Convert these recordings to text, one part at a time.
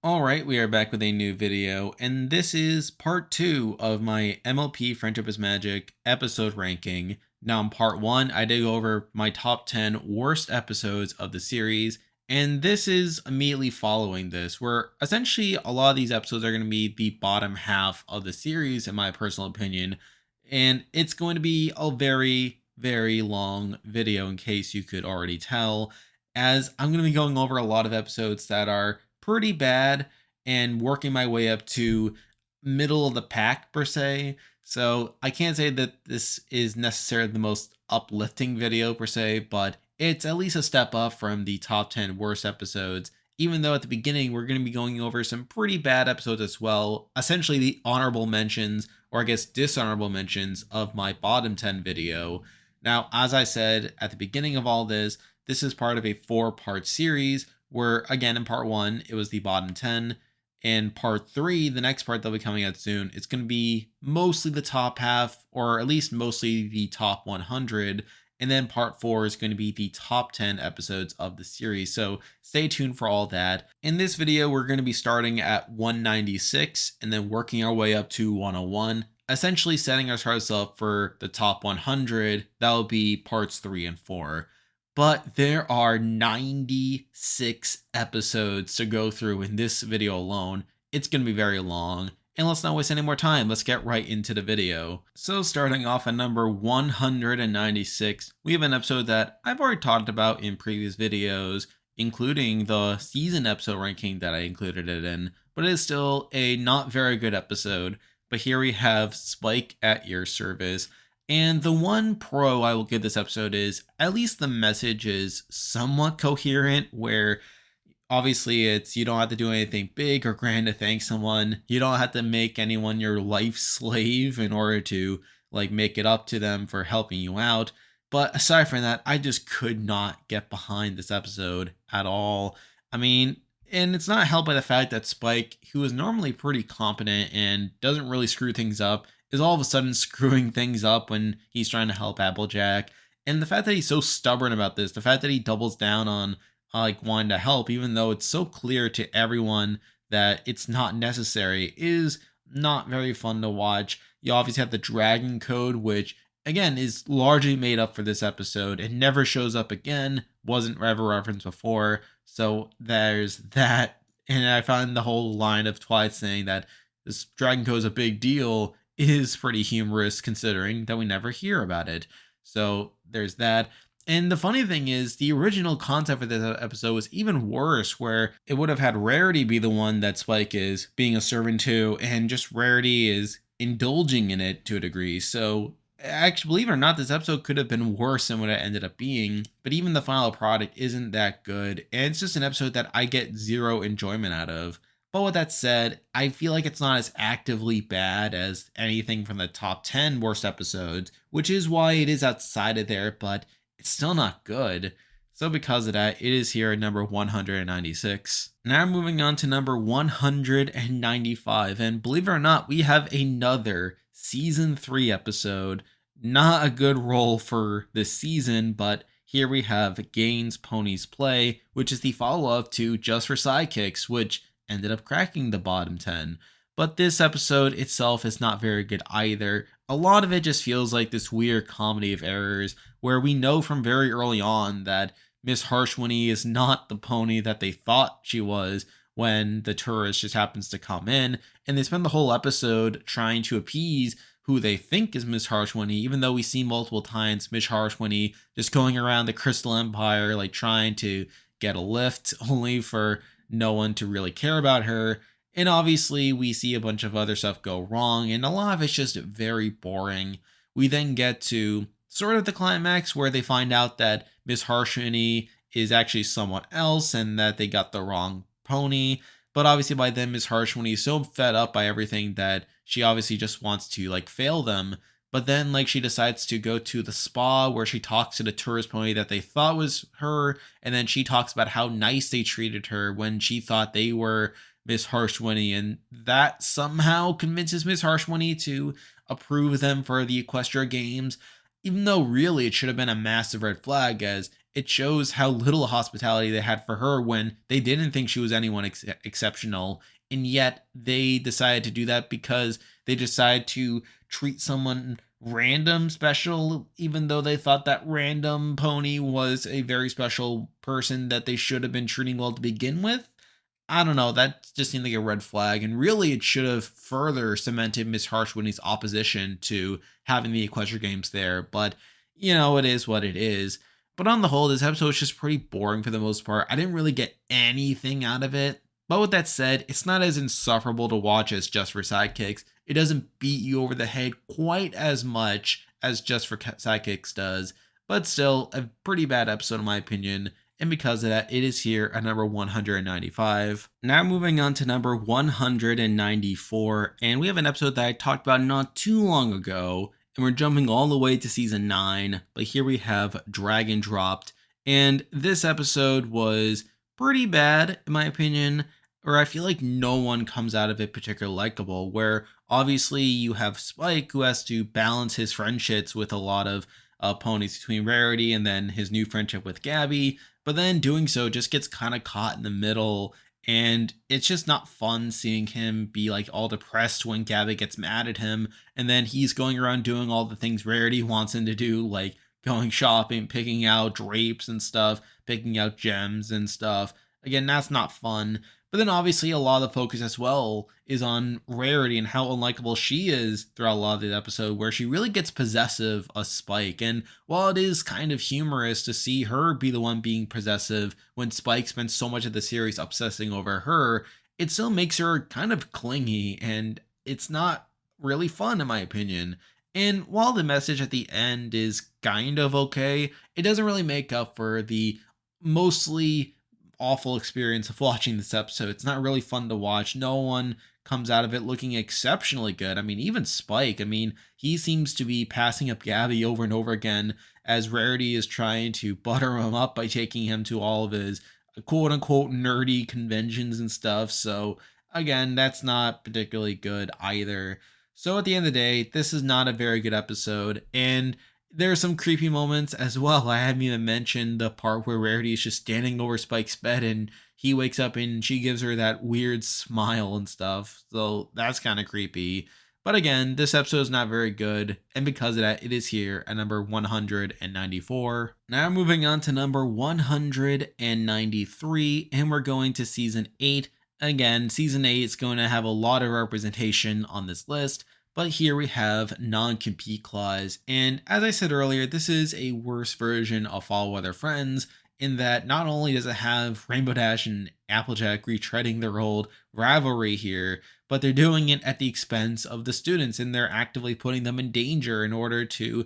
All right, we are back with a new video, and this is part 2 of my MLP Friendship is Magic episode ranking. Now, in part 1, I did go over my top 10 worst episodes of the series, and this is immediately following this, where essentially a lot of these episodes are going to be the bottom half of the series, in my personal opinion, and it's going to be a very, very long video, in case you could already tell, as I'm going to be going over a lot of episodes that are pretty bad and working my way up to middle of the pack per se. So I can't say that this is necessarily the most uplifting video per se, but it's at least a step up from the top 10 worst episodes. Even though at the beginning we're going to be going over some pretty bad episodes as well, essentially the honorable mentions, or I guess dishonorable mentions, of my bottom 10 video. Now, as I said at the beginning of all this is part of a 4-part series where, again, in part 1, it was the bottom 10. In part 3, the next part that'll be coming out soon, it's going to be mostly the top half, or at least mostly the top 100. And then part 4 is going to be the top 10 episodes of the series. So stay tuned for all that. In this video, we're going to be starting at 196 and then working our way up to 101, essentially setting ourselves up for the top 100. That'll be parts 3 and 4. But there are 96 episodes to go through in this video alone. It's going to be very long. And let's not waste any more time. Let's get right into the video. So starting off at number 196, we have an episode that I've already talked about in previous videos, including the season episode ranking that I included it in. But it is still a not very good episode. But here we have Spike at Your Service. And the one pro I will give this episode is at least the message is somewhat coherent, where obviously it's you don't have to do anything big or grand to thank someone. You don't have to make anyone your life slave in order to make it up to them for helping you out. But aside from that, I just could not get behind this episode at all. I mean, and it's not helped by the fact that Spike, who is normally pretty competent and doesn't really screw things up, is all of a sudden screwing things up when he's trying to help Applejack. And the fact that he's so stubborn about this, the fact that he doubles down on wanting to help, even though it's so clear to everyone that it's not necessary, is not very fun to watch. You obviously have the Dragon Code, which again is largely made up for this episode. It never shows up again, wasn't ever referenced before. So there's that. And I found the whole line of Twilight saying that this Dragon Code is a big deal is pretty humorous, considering that we never hear about it. So there's that. And the funny thing is, the original concept for this episode was even worse, where it would have had Rarity be the one that Spike is being a servant to, and just Rarity is indulging in it to a degree. So actually, believe it or not, this episode could have been worse than what it ended up being, but even the final product isn't that good, and it's just an episode that I get zero enjoyment out of. But with that said, I feel like it's not as actively bad as anything from the top 10 worst episodes, which is why it is outside of there, but it's still not good. So because of that, it is here at number 196. Now moving on to number 195, and believe it or not, we have another season 3 episode. Not a good role for this season, but here we have Gaines Ponies Play, which is the follow-up to Just for Sidekicks, which ended up cracking the bottom 10. But this episode itself is not very good either. A lot of it just feels like this weird comedy of errors, where we know from very early on that Miss Harshwinny is not the pony that they thought she was when the tourist just happens to come in, and they spend the whole episode trying to appease who they think is Miss Harshwinny, even though we see multiple times Miss Harshwinny just going around the Crystal Empire trying to get a lift, only for no one to really care about her. And obviously we see a bunch of other stuff go wrong, and a lot of it's just very boring. We then get to sort of the climax where they find out that Miss Harshwinny is actually someone else and that they got the wrong pony. But obviously by then Miss Harshwinny is so fed up by everything that she obviously just wants to fail them. But then she decides to go to the spa where she talks to the tourist pony that they thought was her. And then she talks about how nice they treated her when she thought they were Miss Harshwinny. And that somehow convinces Miss Harshwinny to approve them for the Equestria Games. Even though really it should have been a massive red flag, as it shows how little hospitality they had for her when they didn't think she was anyone exceptional. And yet they decided to do that because they decided to treat someone random special, even though they thought that random pony was a very special person that they should have been treating well to begin with. I don't know. That just seemed like a red flag. And really, it should have further cemented Miss Harshwinnie's opposition to having the Equestria Games there. But, it is what it is. But on the whole, this episode was just pretty boring for the most part. I didn't really get anything out of it. But with that said, it's not as insufferable to watch as Just for Sidekicks. It doesn't beat you over the head quite as much as Just for Sidekicks does. But still, a pretty bad episode in my opinion. And because of that, it is here at number 195. Now moving on to number 194, and we have an episode that I talked about not too long ago, and we're jumping all the way to season 9, but here we have Dragon Dropped, and this episode was pretty bad, in my opinion, or I feel like no one comes out of it particularly likable, where obviously you have Spike, who has to balance his friendships with a lot of ponies between Rarity and then his new friendship with Gabby, but then doing so just gets kind of caught in the middle, and it's just not fun seeing him be like all depressed when Gabby gets mad at him, and then he's going around doing all the things Rarity wants him to do, like going shopping, picking out drapes and stuff, picking out gems and stuff. Again, that's not fun. But then obviously a lot of the focus as well is on Rarity and how unlikable she is throughout a lot of the episode, where she really gets possessive of Spike. And while it is kind of humorous to see her be the one being possessive when Spike spends so much of the series obsessing over her, it still makes her kind of clingy, and it's not really fun in my opinion. And while the message at the end is kind of okay, it doesn't really make up for the mostly awful experience of watching this episode. It's not really fun to watch. No one comes out of it looking exceptionally good. I mean, even Spike, he seems to be passing up Gabby over and over again as Rarity is trying to butter him up by taking him to all of his quote unquote nerdy conventions and stuff. So, again, that's not particularly good either. So, at the end of the day, this is not a very good episode. And there are some creepy moments as well. I haven't even mentioned the part where Rarity is just standing over Spike's bed and he wakes up and she gives her that weird smile and stuff. So that's kind of creepy. But again, this episode is not very good. And because of that, it is here at number 194. Now moving on to number 193. And we're going to season 8. Again, season 8 is going to have a lot of representation on this list. But here we have non-compete clause. And as I said earlier, this is a worse version of Fall Weather Friends in that not only does it have Rainbow Dash and Applejack retreading their old rivalry here, but they're doing it at the expense of the students, and they're actively putting them in danger in order to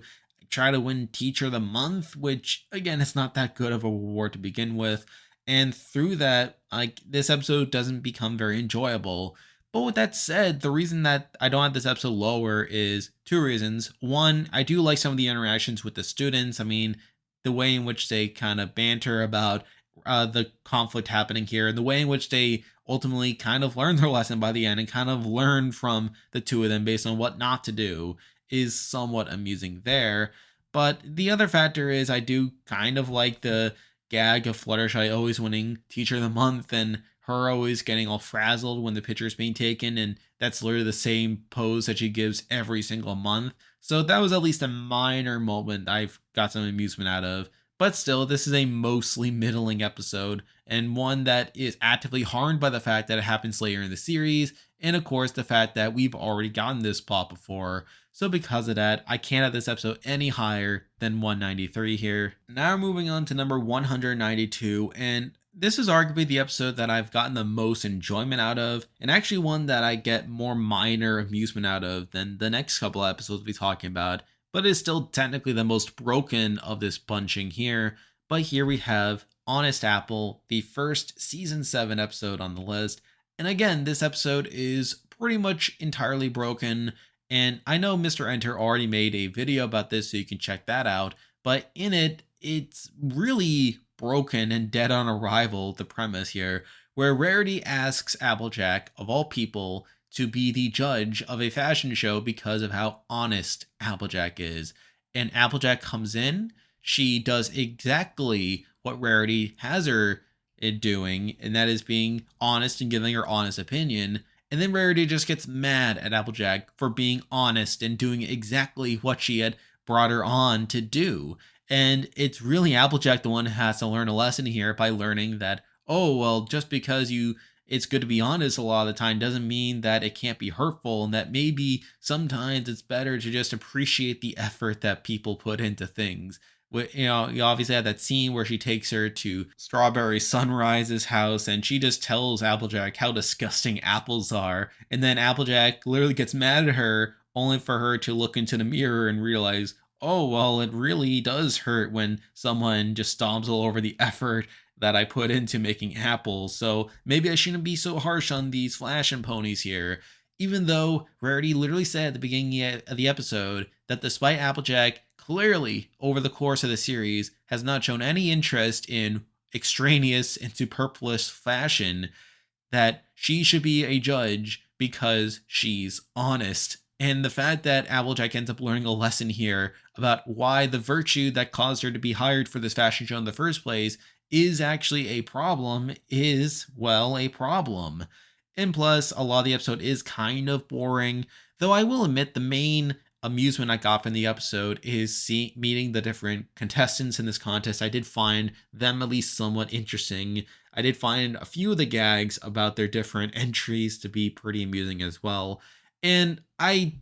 try to win Teacher of the Month, which again, it's not that good of a reward to begin with. And through that, this episode doesn't become very enjoyable. But with that said, the reason that I don't have this episode lower is two reasons. One, I do like some of the interactions with the students. The way in which they kind of banter about the conflict happening here, and the way in which they ultimately kind of learn their lesson by the end and kind of learn from the two of them based on what not to do is somewhat amusing there. But the other factor is I do kind of like the gag of Fluttershy always winning Teacher of the Month and her always getting all frazzled when the picture is being taken, and that's literally the same pose that she gives every single month. So that was at least a minor moment I've got some amusement out of. But still, this is a mostly middling episode, and one that is actively harmed by the fact that it happens later in the series, and of course the fact that we've already gotten this plot before. So because of that, I can't have this episode any higher than 193 here. Now moving on to number 192, and this is arguably the episode that I've gotten the most enjoyment out of, and actually one that I get more minor amusement out of than the next couple of episodes we'll be talking about, but is still technically the most broken of this bunching here. But here we have Honest Apple, the first season 7 episode on the list. And again, this episode is pretty much entirely broken, and I know Mr. Enter already made a video about this, so you can check that out, but in it, it's really broken and dead on arrival, the premise here, where Rarity asks Applejack, of all people, to be the judge of a fashion show because of how honest Applejack is. And Applejack comes in, she does exactly what Rarity has her doing, and that is being honest and giving her honest opinion. And then Rarity just gets mad at Applejack for being honest and doing exactly what she had brought her on to do. And it's really Applejack the one who has to learn a lesson here by learning that, oh, well, just because it's good to be honest a lot of the time doesn't mean that it can't be hurtful, and that maybe sometimes it's better to just appreciate the effort that people put into things. You obviously have that scene where she takes her to Strawberry Sunrise's house and she just tells Applejack how disgusting apples are. And then Applejack literally gets mad at her, only for her to look into the mirror and realize, oh, well, it really does hurt when someone just stomps all over the effort that I put into making apples. So maybe I shouldn't be so harsh on these fashion ponies here. Even though Rarity literally said at the beginning of the episode that despite Applejack clearly over the course of the series has not shown any interest in extraneous and superfluous fashion, that she should be a judge because she's honest. And the fact that Applejack ends up learning a lesson here about why the virtue that caused her to be hired for this fashion show in the first place is actually a problem is, well, a problem. And plus, a lot of the episode is kind of boring, though I will admit the main amusement I got from the episode is meeting the different contestants in this contest. I did find them at least somewhat interesting. I did find a few of the gags about their different entries to be pretty amusing as well. And I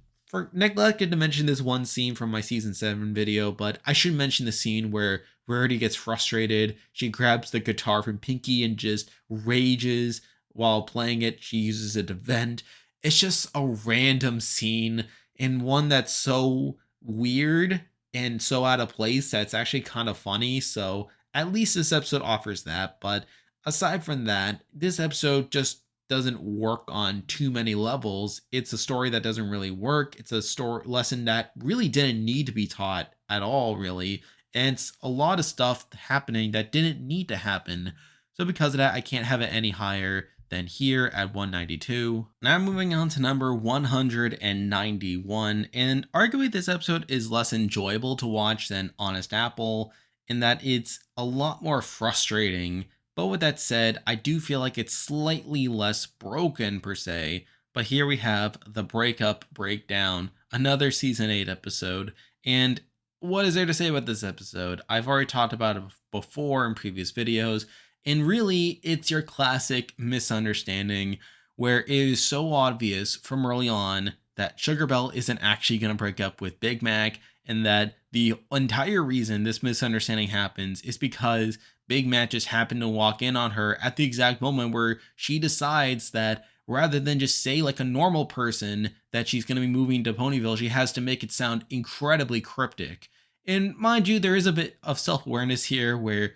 neglected to mention this one scene from my season 7 video, but I should mention the scene where Rarity gets frustrated. She grabs the guitar from Pinky and just rages while playing it. She uses it to vent. It's just a random scene and one that's so weird and so out of place that's actually kind of funny. So at least this episode offers that. But aside from that, this episode just doesn't work on too many levels. It's a story that doesn't really work. It's a story lesson that really didn't need to be taught at all, really. And it's a lot of stuff happening that didn't need to happen. So because of that, I can't have it any higher than here at 192. Now moving on to number 191. And arguably this episode is less enjoyable to watch than Honest Apple, in that it's a lot more frustrating. But with that said, I do feel like it's slightly less broken per se. But here we have the Breakup Breakdown, another season 8 episode. And what is there to say about this episode? I've already talked about it before in previous videos. And really, it's your classic misunderstanding where it is so obvious from early on that Sugar Belle isn't actually going to break up with Big Mac, and that the entire reason this misunderstanding happens is because Big Mac just happened to walk in on her at the exact moment where she decides that rather than just say like a normal person that she's going to be moving to Ponyville, she has to make it sound incredibly cryptic. And mind you, there is a bit of self-awareness here where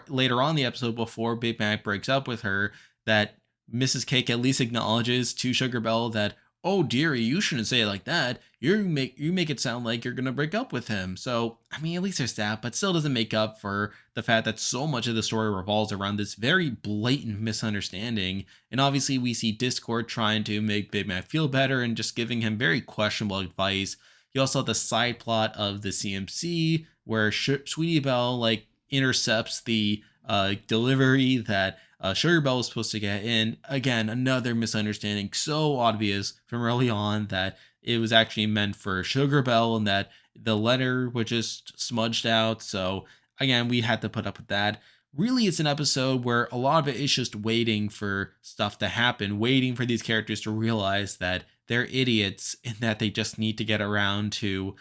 later on in the episode before Big Mac breaks up with her, that Mrs. Cake at least acknowledges to Sugar Belle that, oh dearie, you shouldn't say it like that. You make it sound like you're gonna break up with him. So I mean, at least there's that, but still doesn't make up for the fact that so much of the story revolves around this very blatant misunderstanding. And obviously we see Discord trying to make Big Mac feel better and just giving him very questionable advice. You also have the side plot of the CMC where Sweetie Belle intercepts the delivery that Sugar Belle was supposed to get in. Again, another misunderstanding so obvious from early on that it was actually meant for Sugar Belle and that the letter was just smudged out. So again, we had to put up with that. Really, it's an episode where a lot of it is just waiting for stuff to happen, waiting for these characters to realize that they're idiots and that they just need to get around to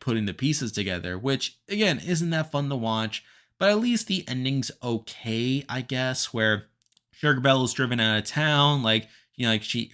putting the pieces together, which again, isn't that fun to watch. But at least the ending's okay, I guess, where Sugar Belle is driven out of town,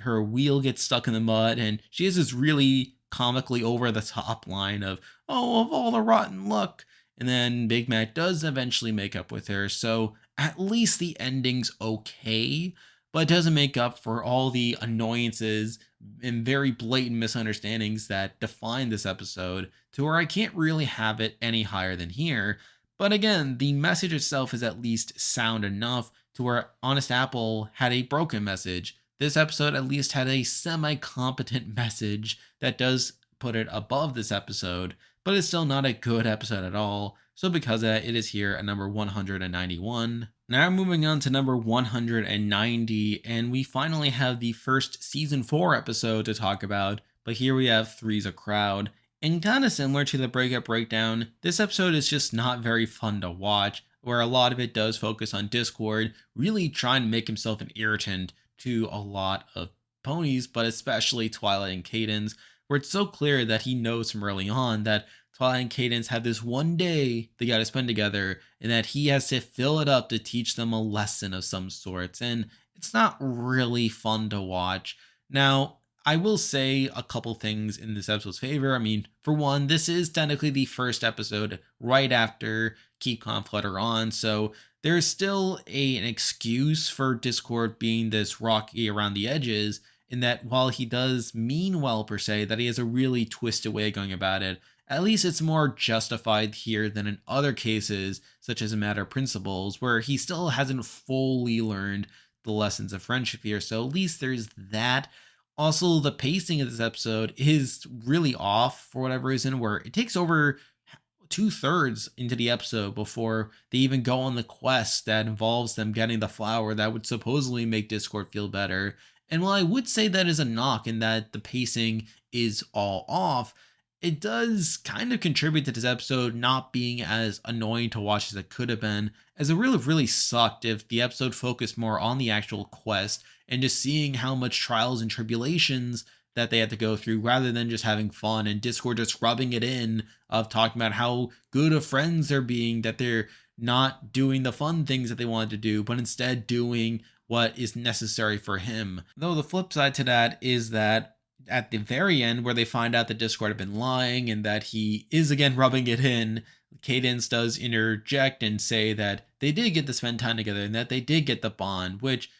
her wheel gets stuck in the mud, and she has this really comically over the top line of, oh, of all the rotten luck. And then Big Mac does eventually make up with her, so at least the ending's okay, but it doesn't make up for all the annoyances and very blatant misunderstandings that define this episode, to where I can't really have it any higher than here. But again, the message itself is at least sound enough to where Honest Apple had a broken message. This episode at least had a semi-competent message that does put it above this episode, but it's still not a good episode at all. So because of that, it is here at number 191. Now moving on to number 190, and we finally have the first season 4 episode to talk about, but here we have Three's a Crowd. And kind of similar to the Breakup Breakdown, this episode is just not very fun to watch, where a lot of it does focus on Discord, really trying to make himself an irritant to a lot of ponies, but especially Twilight and Cadence, where it's so clear that he knows from early on that Twilight and Cadence have this one day they got to spend together, and that he has to fill it up to teach them a lesson of some sorts. And it's not really fun to watch. Now, I will say a couple things in this episode's favor. I mean, for one, this is technically the first episode right after Keep Calm Flutter On, so there's still an excuse for Discord being this rocky around the edges, in that while he does mean well per se, that he has a really twisted way of going about it. At least it's more justified here than in other cases, such as A Matter of Principles, where he still hasn't fully learned the lessons of friendship here. So at least there's that. Also, the pacing of this episode is really off for whatever reason, where it takes over 2/3 into the episode before they even go on the quest that involves them getting the flower that would supposedly make Discord feel better. And while I would say that is a knock in that the pacing is all off, it does kind of contribute to this episode not being as annoying to watch as it could have been, as it really sucked if the episode focused more on the actual quest and just seeing how much trials and tribulations that they had to go through rather than just having fun and Discord just rubbing it in of talking about how good of friends they're being, that they're not doing the fun things that they wanted to do, but instead doing what is necessary for him. Though the flip side to that is that at the very end, where they find out that Discord had been lying and that he is again rubbing it in, Cadence does interject and say that they did get to spend time together and that they did get the bond, which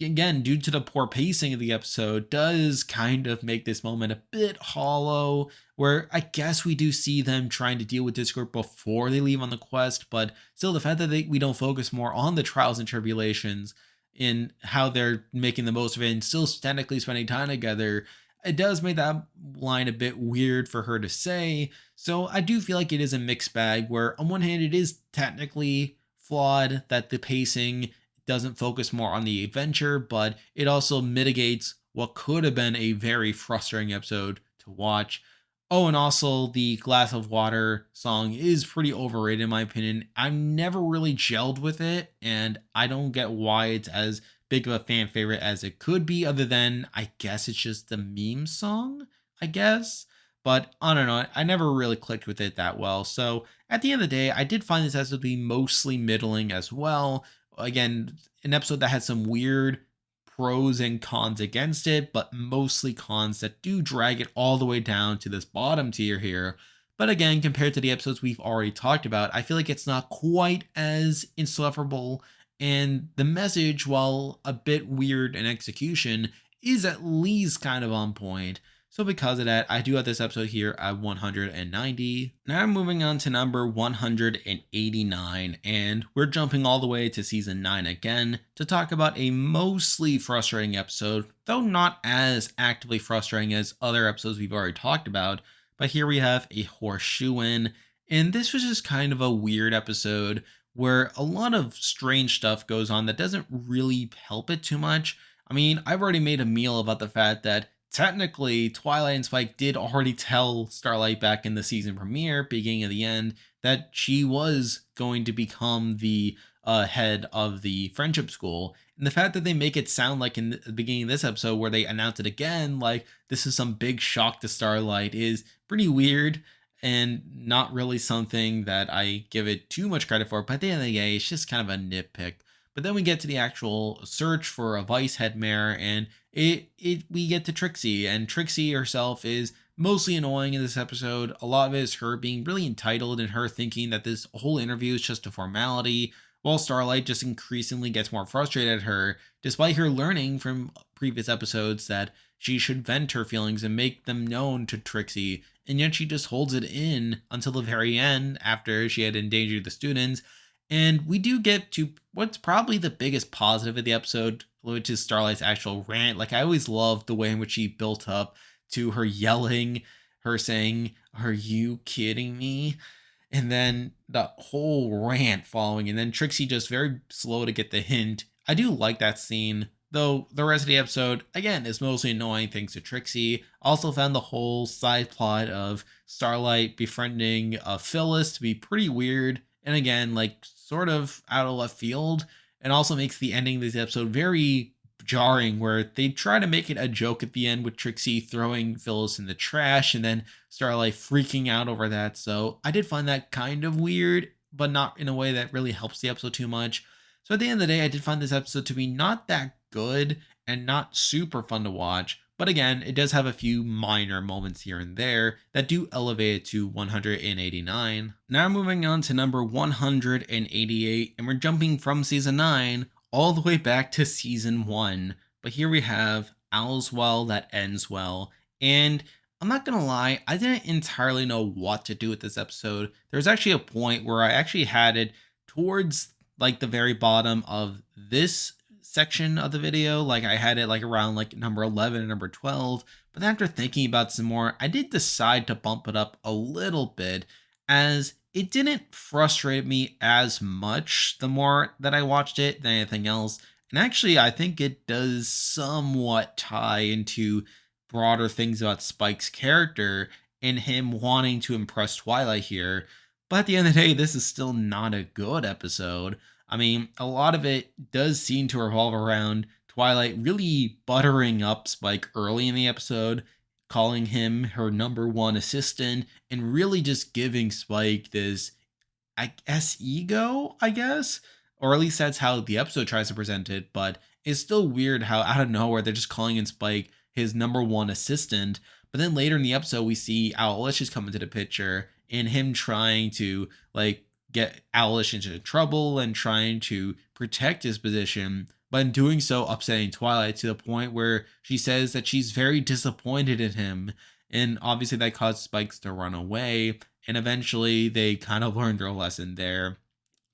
again, due to the poor pacing of the episode, does kind of make this moment a bit hollow, where I guess we do see them trying to deal with Discord before they leave on the quest, but still the fact that we don't focus more on the trials and tribulations in how they're making the most of it and still technically spending time together, it does make that line a bit weird for her to say. So I do feel like it is a mixed bag, where on one hand it is technically flawed that the pacing doesn't focus more on the adventure, but it also mitigates what could have been a very frustrating episode to watch. Oh, and also the Glass of Water song is pretty overrated in my opinion. I've never really gelled with it, and I don't get why it's as big of a fan favorite as it could be, other than I guess it's just the meme song, I guess. But I don't know, I never really clicked with it that well. So at the end of the day, I did find this episode to be mostly middling as well. Again, an episode that had some weird pros and cons against it, but mostly cons that do drag it all the way down to this bottom tier here. But again, compared to the episodes we've already talked about, I feel like it's not quite as insufferable, and the message, while a bit weird in execution, is at least kind of on point. So because of that, I do have this episode here at 190. Now I'm moving on to number 189, and we're jumping all the way to season 9 again to talk about a mostly frustrating episode, though not as actively frustrating as other episodes we've already talked about. But here we have a horseshoe-in, and this was just kind of a weird episode where a lot of strange stuff goes on that doesn't really help it too much. I mean, I've already made a meal about the fact that technically Twilight and Spike did already tell Starlight back in the season premiere, beginning of the end, that she was going to become the head of the friendship school. And the fact that they make it sound like in the beginning of this episode, where they announce it again, like this is some big shock to Starlight, is pretty weird and not really something that I give it too much credit for. But at the end of the day, it's just kind of a nitpick. But then we get to the actual search for a vice head mayor, and we get to Trixie, and Trixie herself is mostly annoying in this episode. A lot of it is her being really entitled and her thinking that this whole interview is just a formality, while Starlight just increasingly gets more frustrated at her, despite her learning from previous episodes that she should vent her feelings and make them known to Trixie, and yet she just holds it in until the very end after she had endangered the students. And we do get to what's probably the biggest positive of the episode, which is Starlight's actual rant. Like, I always loved the way in which she built up to her yelling, her saying, "Are you kidding me?" and then the whole rant following, and then Trixie just very slow to get the hint. I do like that scene, though the rest of the episode, again, is mostly annoying thanks to Trixie. Also found the whole side plot of Starlight befriending Phyllis to be pretty weird, and again, like sort of out of left field, and also makes the ending of this episode very jarring, where they try to make it a joke at the end with Trixie throwing Phyllis in the trash and then Starlight freaking out over that. So I did find that kind of weird, but not in a way that really helps the episode too much. So at the end of the day, I did find this episode to be not that good and not super fun to watch. But again, it does have a few minor moments here and there that do elevate it to 189. Now moving on to number 188, and we're jumping from season 9 all the way back to season 1. But here we have All's Well That Ends Well. And I'm not gonna lie, I didn't entirely know what to do with this episode. There's actually a point where I actually had it towards like the very bottom of this section of the video. Like I had it like around like number 11 and number 12. But after thinking about some more, I did decide to bump it up a little bit, as it didn't frustrate me as much the more that I watched it than anything else. And actually, I think it does somewhat tie into broader things about Spike's character and him wanting to impress Twilight here. But at the end of the day, this is still not a good episode. I mean, a lot of it does seem to revolve around Twilight really buttering up Spike early in the episode, calling him her number one assistant, and really just giving Spike this, I guess, ego, I guess? Or at least that's how the episode tries to present it, but it's still weird how out of nowhere they're just calling in Spike his number one assistant. But then later in the episode, we see Owlicious come into the picture and him trying to like get Owlish into trouble and trying to protect his position, but in doing so, upsetting Twilight to the point where she says that she's very disappointed in him. And obviously, that caused Spikes to run away. And eventually, they kind of learned their lesson there.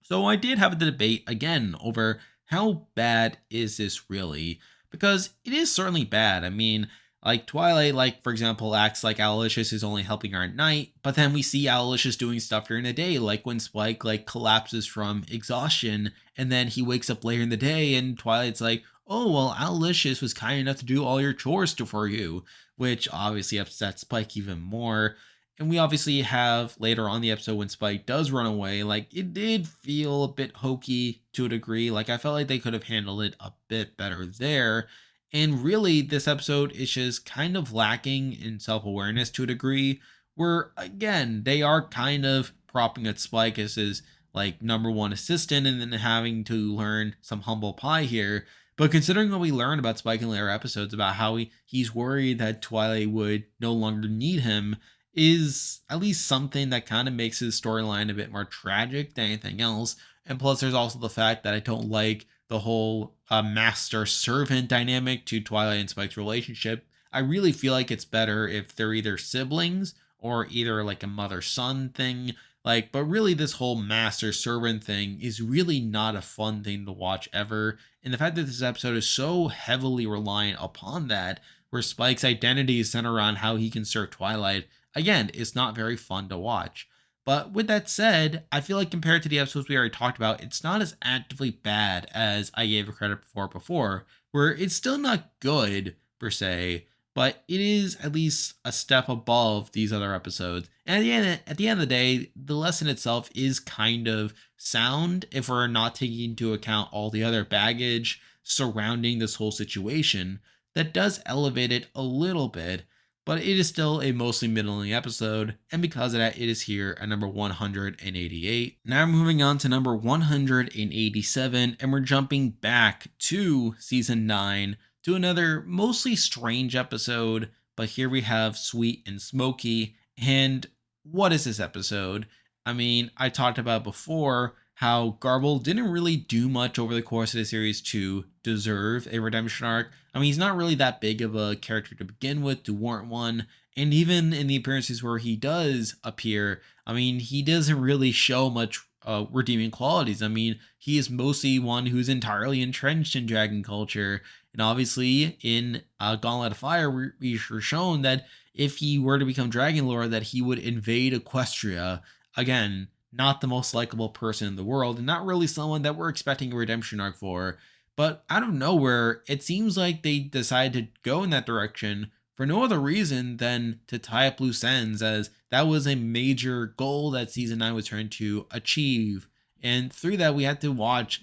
So I did have the debate again over how bad is this really? Because it is certainly bad. I mean, like Twilight, like for example, acts like Owlicious is only helping her at night, but then we see Owlicious doing stuff during the day, like when Spike like collapses from exhaustion, and then he wakes up later in the day, and Twilight's like, "Oh well, Owlicious was kind enough to do all your chores for you," which obviously upsets Spike even more. And we obviously have later on the episode when Spike does run away, like it did feel a bit hokey to a degree. Like I felt like they could have handled it a bit better there. And really, this episode is just kind of lacking in self awareness to a degree, where again, they are kind of propping at Spike as his like number one assistant and then having to learn some humble pie here. But considering what we learned about Spike in later episodes about how he's worried that Twilight would no longer need him, is at least something that kind of makes his storyline a bit more tragic than anything else. And plus, there's also the fact that I don't like the whole master servant dynamic to Twilight and Spike's relationship. I really feel like it's better if they're either siblings or either like a mother son thing. Like, but really, this whole master servant thing is really not a fun thing to watch ever. And the fact that this episode is so heavily reliant upon that, where Spike's identity is centered around how he can serve Twilight, again, it's not very fun to watch. But with that said, I feel like compared to the episodes we already talked about, it's not as actively bad as I gave it credit for before, where it's still not good per se, but it is at least a step above these other episodes. And at the end of the day, the lesson itself is kind of sound if we're not taking into account all the other baggage surrounding this whole situation. That does elevate it a little bit, but it is still a mostly middling episode, and because of that, it is here at number 188. Now moving on to number 187, and we're jumping back to season 9 to another mostly strange episode, but here we have Sweet and Smoky. And what is this episode? I mean, I talked about before how Garble didn't really do much over the course of the series to deserve a redemption arc. I mean, he's not really that big of a character to begin with to warrant one. And even in the appearances where he does appear, I mean, he doesn't really show much redeeming qualities. I mean, he is mostly one who's entirely entrenched in dragon culture. And obviously, in Gauntlet of Fire, we were shown that if he were to become Dragon Lord, that he would invade Equestria. again, not the most likable person in the world, and not really someone that we're expecting a redemption arc for. But out of nowhere, it seems like they decided to go in that direction for no other reason than to tie up loose ends, as that was a major goal that season 9 was trying to achieve. And through that, we had to watch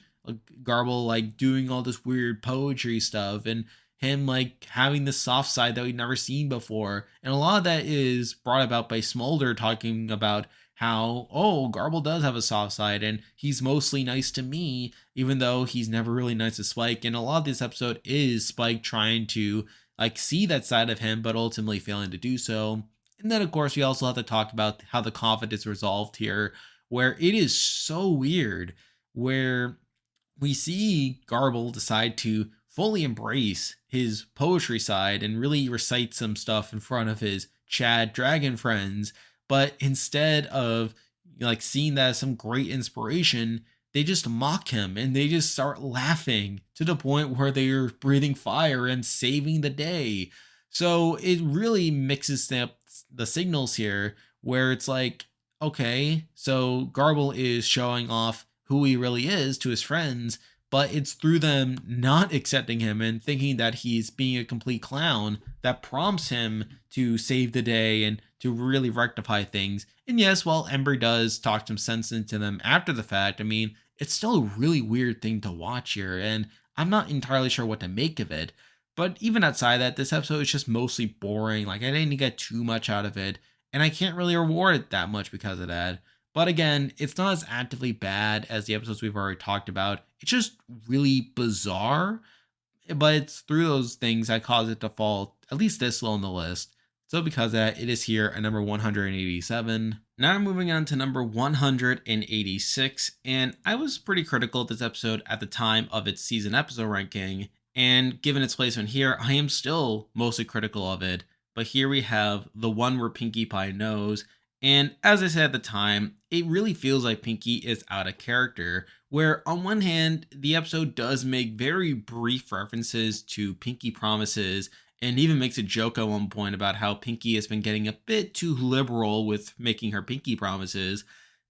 Garble like doing all this weird poetry stuff, and him like having the soft side that we'd never seen before. And a lot of that is brought about by Smolder talking about how, oh, Garble does have a soft side and he's mostly nice to me, even though he's never really nice to Spike. And a lot of this episode is Spike trying to like see that side of him, but ultimately failing to do so. And then, of course, we also have to talk about how the conflict is resolved here, where it is so weird, where we see Garble decide to fully embrace his poetry side and really recite some stuff in front of his Chad dragon friends. But instead of like seeing that as some great inspiration, they just mock him and they just start laughing to the point where they're breathing fire and saving the day. So it really mixes up the signals here, where it's like, okay, so Garble is showing off who he really is to his friends, but it's through them not accepting him and thinking that he's being a complete clown that prompts him to save the day and to really rectify things. And yes, while Ember does talk some sense into them after the fact, I mean, it's still a really weird thing to watch here, and I'm not entirely sure what to make of it. But even outside that, this episode is just mostly boring. Like, I didn't get too much out of it, and I can't really reward it that much because of that. But again, it's not as actively bad as the episodes we've already talked about. It's just really bizarre, but it's through those things that cause it to fall at least this low on the list. So because of that, it is here at number 187. Now moving on to number 186, and I was pretty critical of this episode at the time of its season episode ranking, and given its placement here, I am still mostly critical of it. But here we have the one where Pinkie Pie knows, and as I said at the time, it really feels like Pinkie is out of character, where on one hand, the episode does make very brief references to Pinkie promises and even makes a joke at one point about how Pinkie has been getting a bit too liberal with making her Pinkie promises.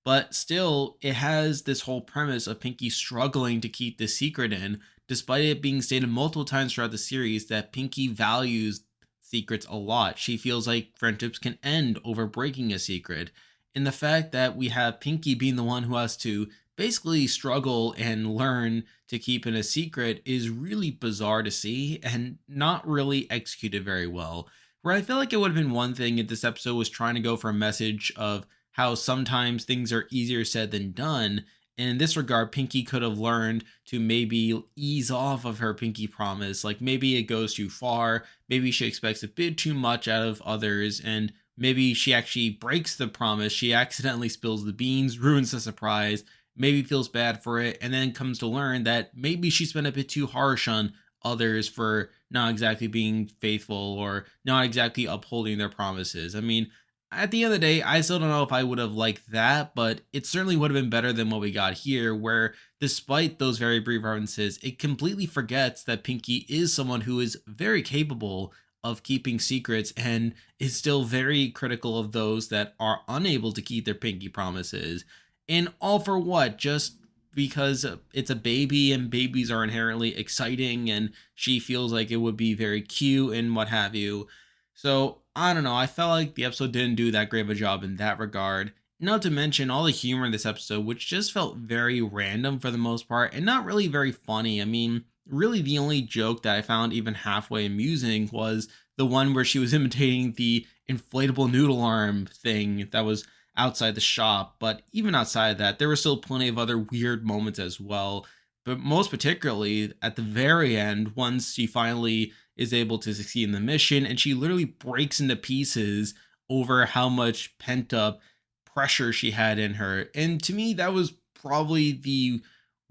But still, it has this whole premise of Pinkie struggling to keep this secret in, despite it being stated multiple times throughout the series that Pinkie values secrets a lot. She feels like friendships can end over breaking a secret. And the fact that we have Pinkie being the one who has to basically struggle and learn to keep in a secret is really bizarre to see and not really executed very well. Where I feel like it would have been one thing if this episode was trying to go for a message of how sometimes things are easier said than done. And in this regard, Pinkie could have learned to maybe ease off of her Pinkie promise. Like maybe it goes too far. Maybe she expects a bit too much out of others. And maybe she actually breaks the promise. She accidentally spills the beans, ruins the surprise, maybe feels bad for it, and then comes to learn that maybe she's been a bit too harsh on others for not exactly being faithful or not exactly upholding their promises. I mean, at the end of the day, I still don't know if I would have liked that, but it certainly would have been better than what we got here, where despite those very brief references, it completely forgets that Pinkie is someone who is very capable of keeping secrets and is still very critical of those that are unable to keep their Pinkie promises. And all for what? Just because it's a baby and babies are inherently exciting and she feels like it would be very cute and what have you. So I don't know. I felt like the episode didn't do that great of a job in that regard. Not to mention all the humor in this episode, which just felt very random for the most part and not really very funny. I mean, really the only joke that I found even halfway amusing was the one where she was imitating the inflatable noodle arm thing that was outside the shop. But even outside of that, there were still plenty of other weird moments as well. But most particularly at the very end, once she finally is able to succeed in the mission and she literally breaks into pieces over how much pent up pressure she had in her. And to me, that was probably the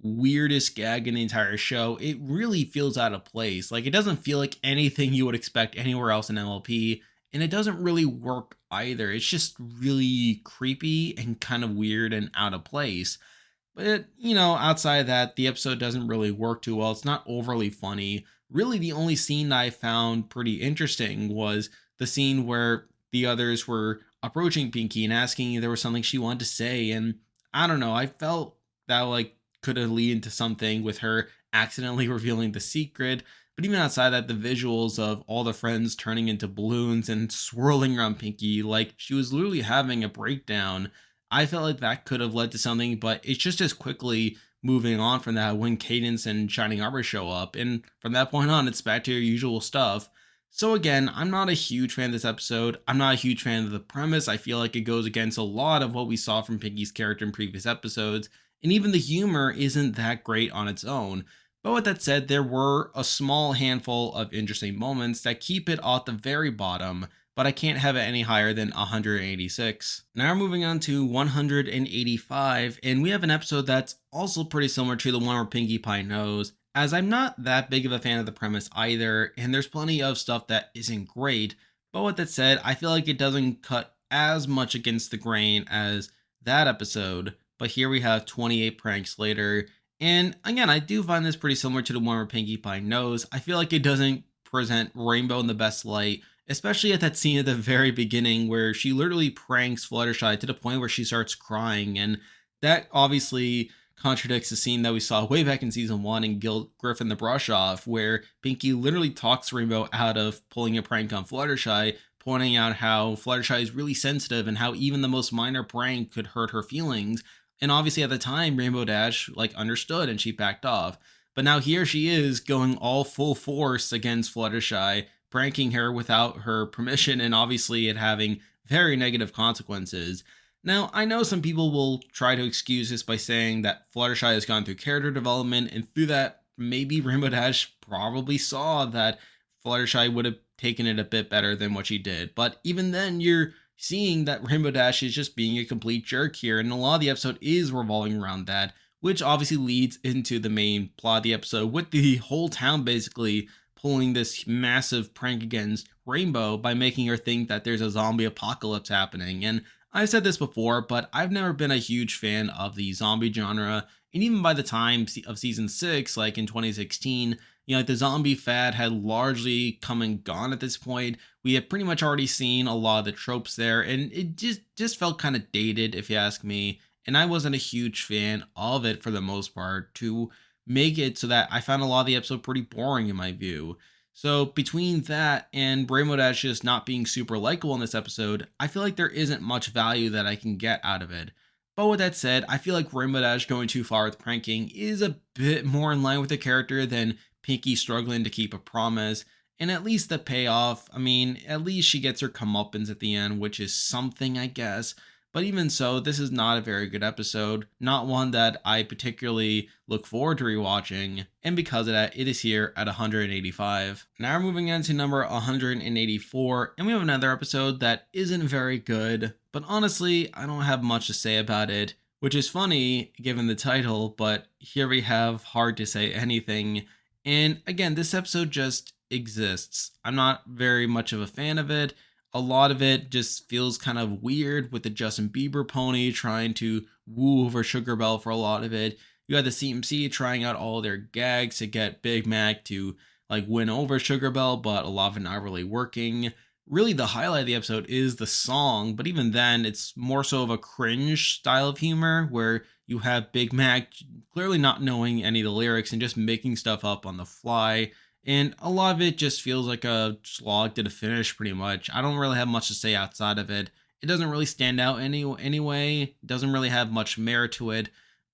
weirdest gag in the entire show. It really feels out of place. Like, it doesn't feel like anything you would expect anywhere else in MLP, and it doesn't really work either. It's just really creepy and kind of weird and out of place. But, outside of that, the episode doesn't really work too well. It's not overly funny. Really, the only scene that I found pretty interesting was the scene where the others were approaching Pinky and asking if there was something she wanted to say. And I don't know, I felt that like could have lead into something with her accidentally revealing the secret. But even outside that, the visuals of all the friends turning into balloons and swirling around Pinky like she was literally having a breakdown, I felt like that could have led to something, but it's just as quickly moving on from that when Cadence and Shining Arbor show up. And from that point on, it's back to your usual stuff. So again, I'm not a huge fan of this episode. I'm not a huge fan of the premise. I feel like it goes against a lot of what we saw from Pinky's character in previous episodes, and even the humor isn't that great on its own. But with that said, there were a small handful of interesting moments that keep it at the very bottom, but I can't have it any higher than 186. Now we're moving on to 185, and we have an episode that's also pretty similar to the one where Pinkie Pie knows, as I'm not that big of a fan of the premise either, and there's plenty of stuff that isn't great. But with that said, I feel like it doesn't cut as much against the grain as that episode. But here we have 28 pranks later, and again, I do find this pretty similar to the one where Pinkie Pie knows. I feel like it doesn't present Rainbow in the best light, especially at that scene at the very beginning where she literally pranks Fluttershy to the point where she starts crying. And that obviously contradicts the scene that we saw way back in season 1 in Griffin the Brush Off, where Pinkie literally talks Rainbow out of pulling a prank on Fluttershy, pointing out how Fluttershy is really sensitive and how even the most minor prank could hurt her feelings. And obviously at the time, Rainbow Dash like understood and she backed off. But now here she is going all full force against Fluttershy, pranking her without her permission, and obviously it having very negative consequences. Now, I know some people will try to excuse this by saying that Fluttershy has gone through character development, and through that, maybe Rainbow Dash probably saw that Fluttershy would have taken it a bit better than what she did. But even then, you're seeing that Rainbow Dash is just being a complete jerk here, and a lot of the episode is revolving around that, which obviously leads into the main plot of the episode, with the whole town basically pulling this massive prank against Rainbow by making her think that there's a zombie apocalypse happening. And I've said this before, but I've never been a huge fan of the zombie genre. And even by the time of season 6, like in 2016, like the zombie fad had largely come and gone at this point. We had pretty much already seen a lot of the tropes there, and it just felt kind of dated, if you ask me. And I wasn't a huge fan of it for the most part, to make it so that I found a lot of the episode pretty boring in my view. So between that and Rainbow Dash just not being super likable in this episode, I feel like there isn't much value that I can get out of it. But with that said, I feel like Rainbow Dash going too far with pranking is a bit more in line with the character than Pinkie struggling to keep a promise. And at least the payoff, I mean, at least she gets her comeuppance at the end, which is something, I guess. But even so, this is not a very good episode, not one that I particularly look forward to rewatching, and because of that, it is here at 185. Now we're moving on to number 184, and we have another episode that isn't very good, but honestly, I don't have much to say about it, which is funny given the title, but here we have hard to say anything. And again, this episode just exists. I'm not very much of a fan of it. A lot of it just feels kind of weird with the Justin Bieber pony trying to woo over Sugar Belle for a lot of it. You had the CMC trying out all their gags to get Big Mac to like win over Sugar Belle, but a lot of it not really working. Really, the highlight of the episode is the song, but even then, it's more so of a cringe style of humor where you have Big Mac clearly not knowing any of the lyrics and just making stuff up on the fly. And a lot of it just feels like a slog to the finish, pretty much. I don't really have much to say outside of it. It doesn't really stand out anyway. It doesn't really have much merit to it.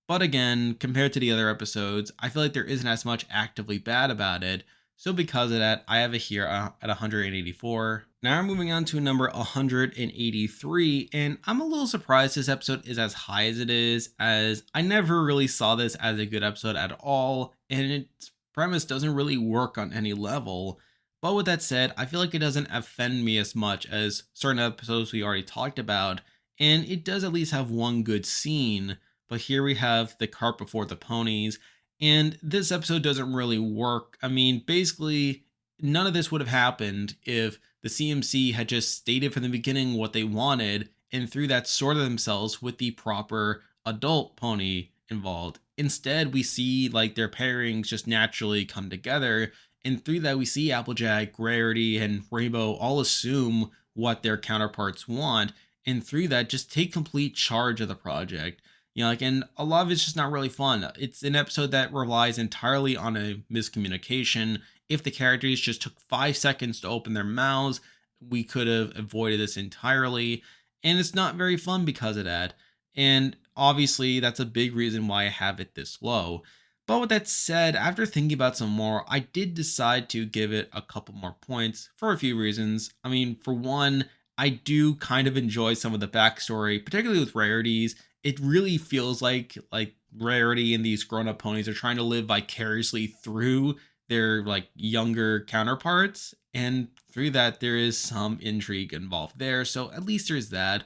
But again, compared to the other episodes, I feel like there isn't as much actively bad about it. So because of that, I have it here at 184. Now we're moving on to number 183, and I'm a little surprised this episode is as high as it is, as I never really saw this as a good episode at all, and its premise doesn't really work on any level. But with that said, I feel like it doesn't offend me as much as certain episodes we already talked about, and it does at least have one good scene. But here we have the cart before the ponies, and this episode doesn't really work. I mean, basically, none of this would have happened if the CMC had just stated from the beginning what they wanted, and through that sorted themselves with the proper adult pony involved. Instead, we see like their pairings just naturally come together, and through that we see Applejack, Rarity, and Rainbow all assume what their counterparts want, and through that, just take complete charge of the project. And a lot of it's just not really fun. It's an episode that relies entirely on a miscommunication. If the characters just took 5 seconds to open their mouths, we could have avoided this entirely. And it's not very fun because of that. And obviously, that's a big reason why I have it this low. But with that said, after thinking about some more, I did decide to give it a couple more points for a few reasons. I mean, for one, I do kind of enjoy some of the backstory, particularly with rarities. It really feels like Rarity and these grown-up ponies are trying to live vicariously through their like younger counterparts, and through that there is some intrigue involved there. So at least there's that.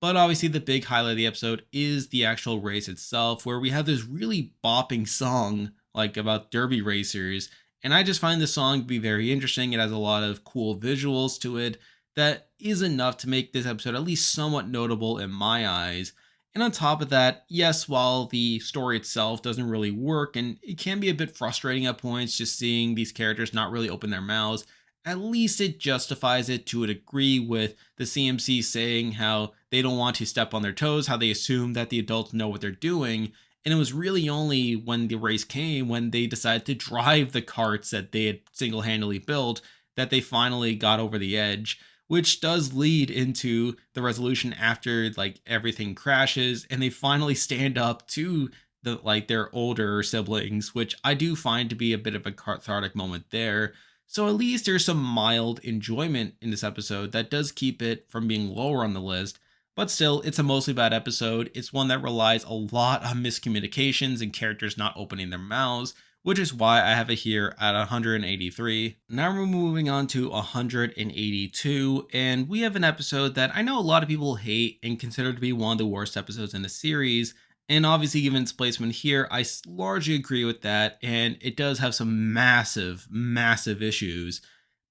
But obviously, the big highlight of the episode is the actual race itself, where we have this really bopping song, like about derby racers. And I just find the song to be very interesting. It has a lot of cool visuals to it that is enough to make this episode at least somewhat notable in my eyes. And on top of that, yes, while the story itself doesn't really work and it can be a bit frustrating at points just seeing these characters not really open their mouths, at least it justifies it to a degree with the CMC saying how they don't want to step on their toes, how they assume that the adults know what they're doing. And it was really only when the race came, when they decided to drive the carts that they had single handedly built, that they finally got over the edge, which does lead into the resolution after like everything crashes and they finally stand up to their older siblings, which I do find to be a bit of a cathartic moment there. So at least there's some mild enjoyment in this episode that does keep it from being lower on the list. But still, it's a mostly bad episode. It's one that relies a lot on miscommunications and characters not opening their mouths, which is why I have it here at 183. Now we're moving on to 182, and we have an episode that I know a lot of people hate and consider to be one of the worst episodes in the series. And obviously, given its placement here, I largely agree with that, and it does have some massive, massive issues.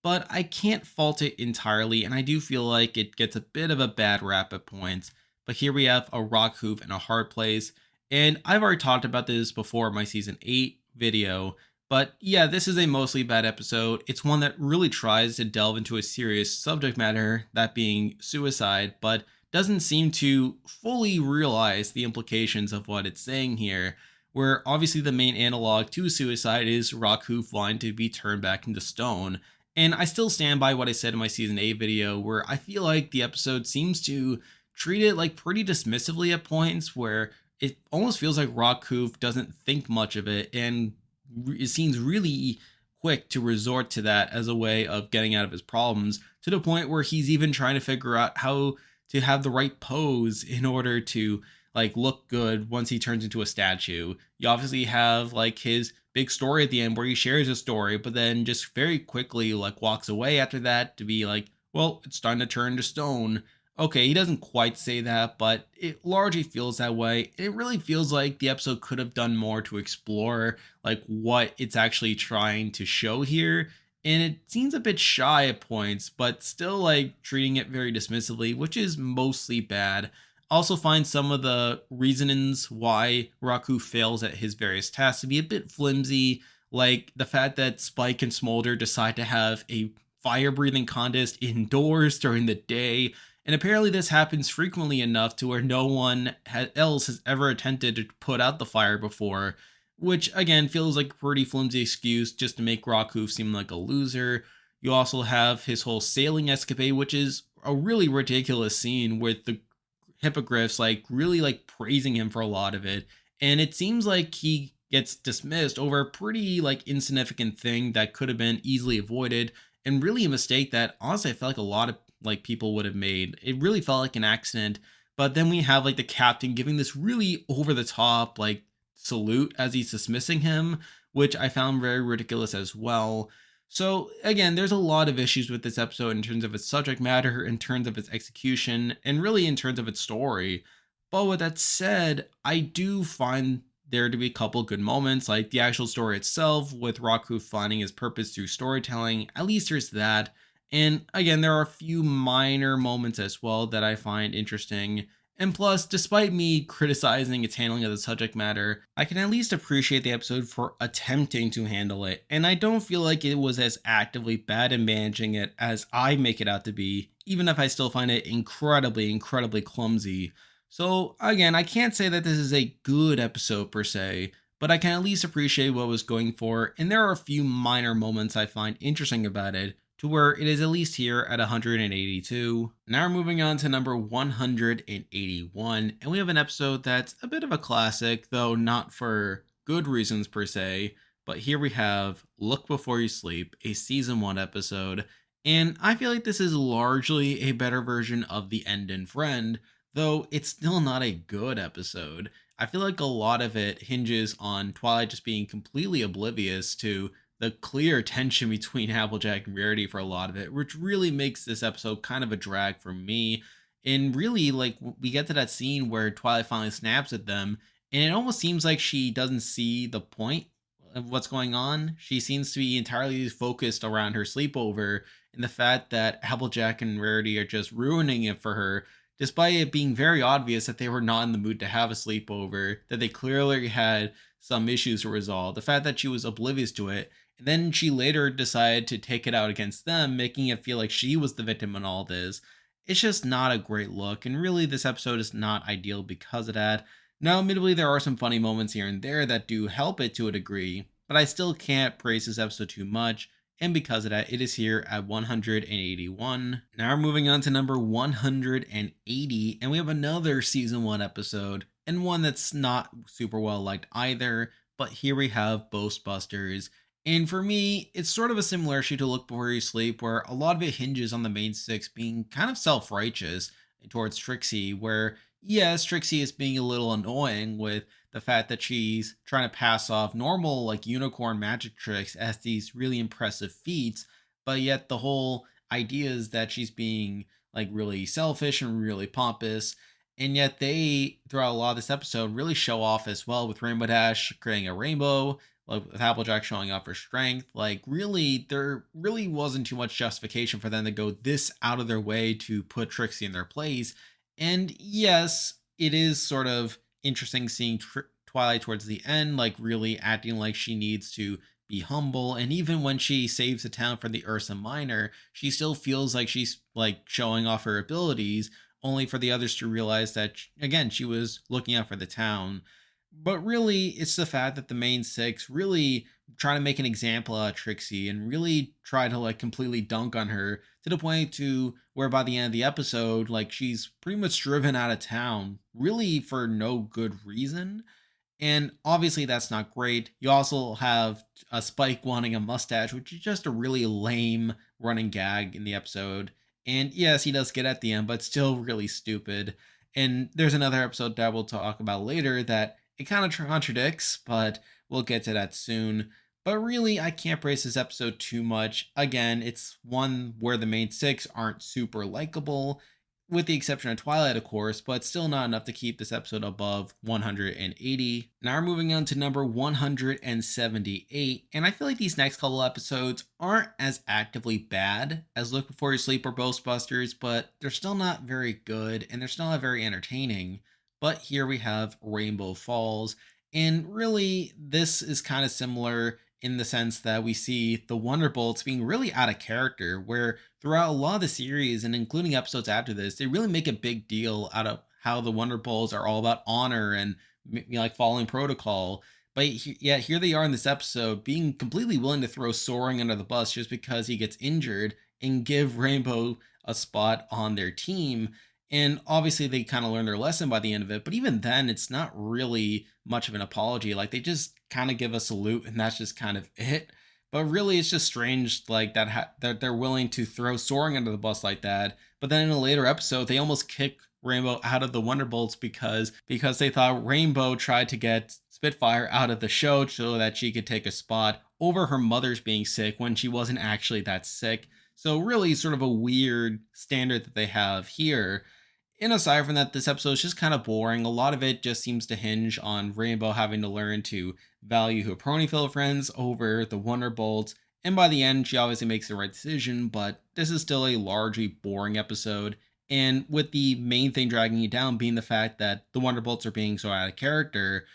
But I can't fault it entirely, and I do feel like it gets a bit of a bad rap at points. But here we have a rock hoof and a hard place, and I've already talked about this before in my season 8 video. But yeah, this is a mostly bad episode. It's one that really tries to delve into a serious subject matter, that being suicide, but doesn't seem to fully realize the implications of what it's saying here, where obviously the main analog to suicide is rock hoof wanting to be turned back into stone. And I still stand by what I said in my season 8 video, where I feel like the episode seems to treat it like pretty dismissively at points, where it almost feels like rock hoof doesn't think much of it, and it seems really quick to resort to that as a way of getting out of his problems, to the point where he's even trying to figure out how to have the right pose in order to like look good once he turns into a statue. You obviously have like his big story at the end where he shares a story, but then just very quickly like walks away after that to be like, well, it's time to turn to stone. Okay, he doesn't quite say that, but it largely feels that way. It really feels like the episode could have done more to explore like what it's actually trying to show here. And it seems a bit shy at points, but still like treating it very dismissively, which is mostly bad. Also find some of the reasonings why Raku fails at his various tasks to be a bit flimsy, like the fact that Spike and Smolder decide to have a fire breathing contest indoors during the day. And apparently this happens frequently enough to where no one else has ever attempted to put out the fire before, which again feels like a pretty flimsy excuse just to make Raku seem like a loser. You also have his whole sailing escapade, which is a really ridiculous scene with the hippogriffs like really like praising him for a lot of it, and it seems like he gets dismissed over a pretty like insignificant thing that could have been easily avoided, and really a mistake that honestly I felt like a lot of like people would have made. It really felt like an accident. But then we have like the captain giving this really over the top like salute as he's dismissing him, which I found very ridiculous as well. So again, there's a lot of issues with this episode in terms of its subject matter, in terms of its execution, and really in terms of its story. But with that said, I do find there to be a couple good moments, like the actual story itself, with Raku finding his purpose through storytelling. At least there's that. And again, there are a few minor moments as well that I find interesting. And plus, despite me criticizing its handling of the subject matter, I can at least appreciate the episode for attempting to handle it, and I don't feel like it was as actively bad in managing it as I make it out to be, even if I still find it incredibly clumsy. So, again, I can't say that this is a good episode per se, but I can at least appreciate what it was going for, and there are a few minor moments I find interesting about it, to where it is at least here at 182. Now we're moving on to number 181, and we have an episode that's a bit of a classic, though not for good reasons per se. But here we have Look Before You Sleep, a season 1 episode, and I feel like this is largely a better version of The End and Friend, though it's still not a good episode. I feel like a lot of it hinges on Twilight just being completely oblivious to the clear tension between Applejack and Rarity for a lot of it, which really makes this episode kind of a drag for me. And really, like, we get to that scene where Twilight finally snaps at them, and it almost seems like she doesn't see the point of what's going on. She seems to be entirely focused around her sleepover and the fact that Applejack and Rarity are just ruining it for her, despite it being very obvious that they were not in the mood to have a sleepover, that they clearly had some issues to resolve. The fact that she was oblivious to it, and then she later decided to take it out against them, making it feel like she was the victim in all this. It's just not a great look, and really, this episode is not ideal because of that. Now, admittedly, there are some funny moments here and there that do help it to a degree, but I still can't praise this episode too much, and because of that, it is here at 181. Now we're moving on to number 180, and we have another season 1 episode, and one that's not super well liked either, but here we have Ghostbusters. And for me, it's sort of a similar issue to Look Before You Sleep, where a lot of it hinges on the main six being kind of self righteous towards Trixie, where, yes, Trixie is being a little annoying with the fact that she's trying to pass off normal, like, unicorn magic tricks as these really impressive feats, but yet the whole idea is that she's being, like, really selfish and really pompous. And yet they, throughout a lot of this episode, really show off as well, with Rainbow Dash creating a rainbow, like with Applejack showing off her strength. Like, really, there really wasn't too much justification for them to go this out of their way to put Trixie in their place. And yes, it is sort of interesting seeing Twilight towards the end, like, really acting like she needs to be humble. And even when she saves the town for the Ursa Minor, she still feels like she's, like, showing off her abilities, only for the others to realize that, again, she was looking out for the town. But really, it's the fact that the main six really try to make an example out of Trixie and really try to, like, completely dunk on her, to the point to where by the end of the episode, like, she's pretty much driven out of town, really for no good reason. And obviously, that's not great. You also have a Spike wanting a mustache, which is just a really lame running gag in the episode. And yes, he does get at the end, but still really stupid. And there's another episode that we'll talk about later that it kind of contradicts, but we'll get to that soon. But really, I can't praise this episode too much. Again, it's one where the main six aren't super likable, with the exception of Twilight, of course, but still not enough to keep this episode above 180. Now we're moving on to number 178, and I feel like these next couple episodes aren't as actively bad as Look Before You Sleep or Ghostbusters, but they're still not very good, and they're still not very entertaining. But here we have Rainbow Falls, and really, this is kind of similar in the sense that we see the Wonderbolts being really out of character, where throughout a lot of the series and including episodes after this, they really make a big deal out of how the Wonderbolts are all about honor and, like, following protocol. But yet here they are in this episode being completely willing to throw Soaring under the bus just because he gets injured and give Rainbow a spot on their team. And obviously, they kind of learn their lesson by the end of it. But even then, it's not really much of an apology. Like, they just kind of give a salute, and that's just kind of it. But really, it's just strange, like, that they're willing to throw Soaring under the bus like that. But then in a later episode, they almost kick Rainbow out of the Wonderbolts because they thought Rainbow tried to get Spitfire out of the show so that she could take a spot over her mother's being sick when she wasn't actually that sick. So really, sort of a weird standard that they have here. And aside from that, this episode is just kind of boring. A lot of it just seems to hinge on Rainbow having to learn to value her Ponyville friends over the Wonderbolts. And by the end, she obviously makes the right decision, but this is still a largely boring episode. And with the main thing dragging you down being the fact that the Wonderbolts are being so out of character.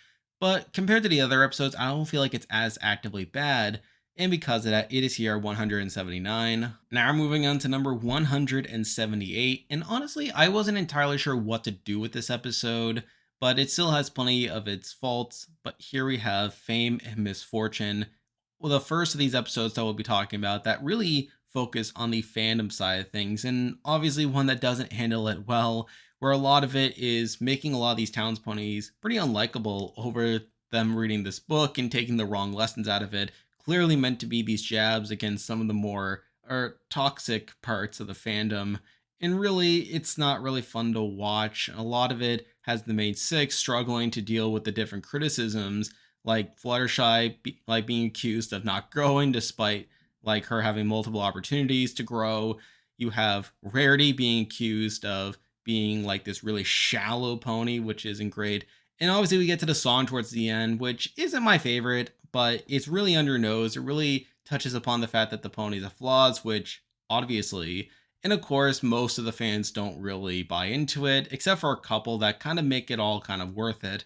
But compared to the other episodes, I don't feel like it's as actively bad. And because of that, it is here at 179. Now we're moving on to number 178. And honestly, I wasn't entirely sure what to do with this episode, but it still has plenty of its faults. But here we have Fame and Misfortune. Well, the first of these episodes that we'll be talking about that really focus on the fandom side of things, and obviously one that doesn't handle it well, where a lot of it is making a lot of these towns ponies pretty unlikable over them reading this book and taking the wrong lessons out of it. Clearly meant to be these jabs against some of the more or toxic parts of the fandom. And really, it's not really fun to watch. A lot of it has the main six struggling to deal with the different criticisms, like Fluttershy like being accused of not growing despite like her having multiple opportunities to grow. You have Rarity being accused of being like this really shallow pony, which isn't great. And obviously, we get to the song towards the end, which isn't my favorite, but it's really under nose. It really touches upon the fact that the ponies have flaws, which obviously, and of course, most of the fans don't really buy into it, except for a couple that kind of make it all kind of worth it.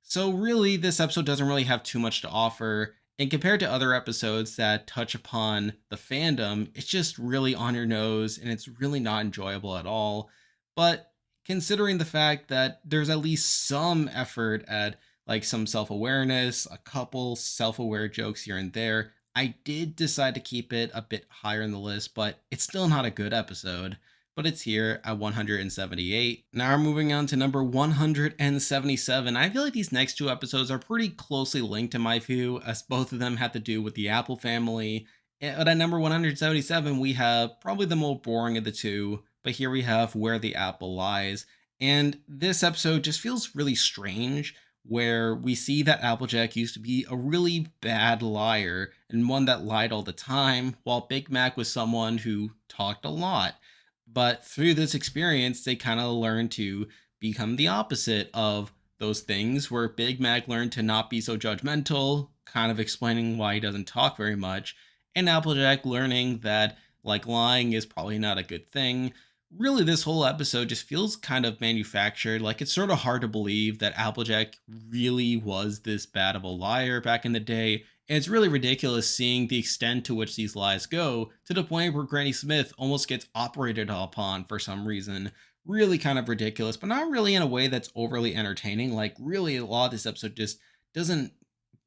So, really, this episode doesn't really have too much to offer. And compared to other episodes that touch upon the fandom, it's just really on your nose and it's really not enjoyable at all. But considering the fact that there's at least some effort at like some self awareness, a couple self aware jokes here and there, I did decide to keep it a bit higher in the list, but it's still not a good episode. But it's here at 178. Now we're moving on to number 177. I feel like these next two episodes are pretty closely linked in my view, as both of them have to do with the Apple family. But at number 177, we have probably the more boring of the two, but here we have Where the Apple Lies. And this episode just feels really strange, where we see that Applejack used to be a really bad liar and one that lied all the time, while Big Mac was someone who talked a lot. But through this experience, they kind of learn to become the opposite of those things, where Big Mac learned to not be so judgmental, kind of explaining why he doesn't talk very much, and Applejack learning that like lying is probably not a good thing. Really, this whole episode just feels kind of manufactured. Like it's sort of hard to believe that Applejack really was this bad of a liar back in the day. And it's really ridiculous seeing the extent to which these lies go, to the point where Granny Smith almost gets operated upon for some reason. Really kind of ridiculous, but not really in a way that's overly entertaining. Like, really, a lot of this episode just doesn't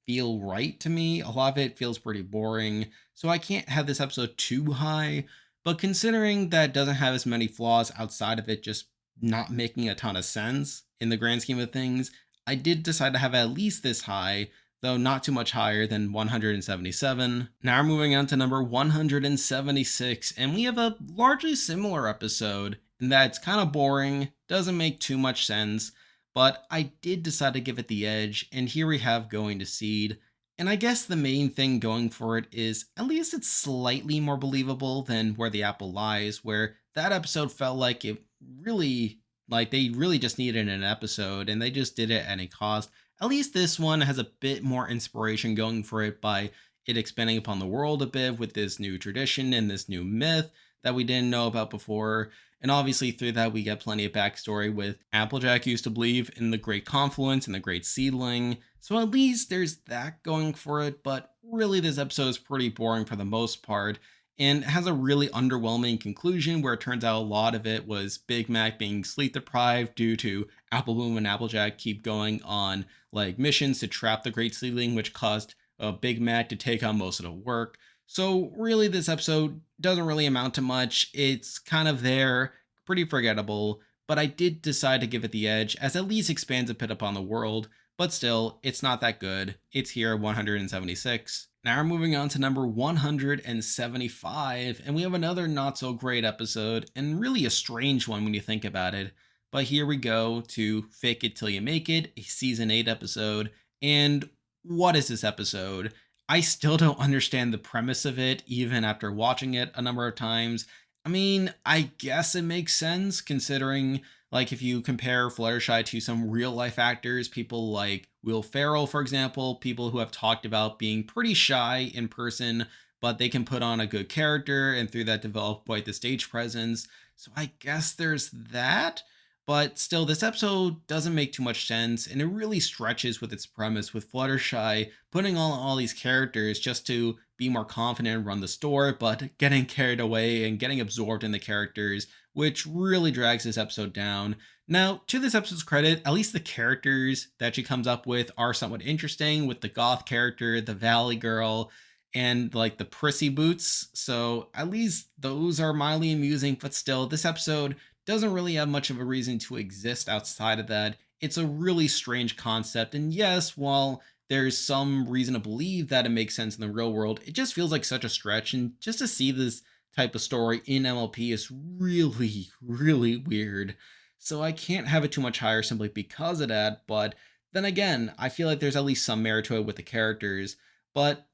feel right to me. A lot of it feels pretty boring. So I can't have this episode too high. But considering that it doesn't have as many flaws outside of it just not making a ton of sense in the grand scheme of things, I did decide to have at least this high, though not too much higher than 177. Now we're moving on to number 176, and we have a largely similar episode in that it's kind of boring, doesn't make too much sense, but I did decide to give it the edge, and here we have Going to Seed. And I guess the main thing going for it is at least it's slightly more believable than Where the Apple Lies, where that episode felt like it really, like they really just needed an episode and they just did it at any cost. At least this one has a bit more inspiration going for it by it expanding upon the world a bit with this new tradition and this new myth that we didn't know about before. And obviously, through that, we get plenty of backstory with Applejack used to believe in the Great Confluence and the Great Seedling. So at least there's that going for it. But really, this episode is pretty boring for the most part and has a really underwhelming conclusion where it turns out a lot of it was Big Mac being sleep deprived due to Apple Bloom and Applejack keep going on like missions to trap the Great Seedling, which caused Big Mac to take on most of the work. So really, this episode doesn't really amount to much. It's kind of there, pretty forgettable, but I did decide to give it the edge as at least expands a bit upon the world, but still, it's not that good. It's here at 176. Now we're moving on to number 175, and we have another not so great episode, and really a strange one when you think about it. But here we go to Fake It Till You Make It, a season 8 episode. And what is this episode? I still don't understand the premise of it, even after watching it a number of times. I mean, I guess it makes sense considering, like, if you compare Fluttershy to some real life actors, people like Will Ferrell, for example, people who have talked about being pretty shy in person, but they can put on a good character and through that develop quite the stage presence. So I guess there's that. But still, this episode doesn't make too much sense, and it really stretches with its premise, with Fluttershy putting on all these characters just to be more confident and run the store, but getting carried away and getting absorbed in the characters, which really drags this episode down. Now, to this episode's credit, at least the characters that she comes up with are somewhat interesting, with the goth character, the Valley Girl, and like the prissy boots. So at least those are mildly amusing, but still, this episode doesn't really have much of a reason to exist outside of that. It's a really strange concept. And yes, while there's some reason to believe that it makes sense in the real world, it just feels like such a stretch. And just to see this type of story in MLP is really, really weird. So I can't have it too much higher simply because of that. But then again, I feel like there's at least some merit to it with the characters. But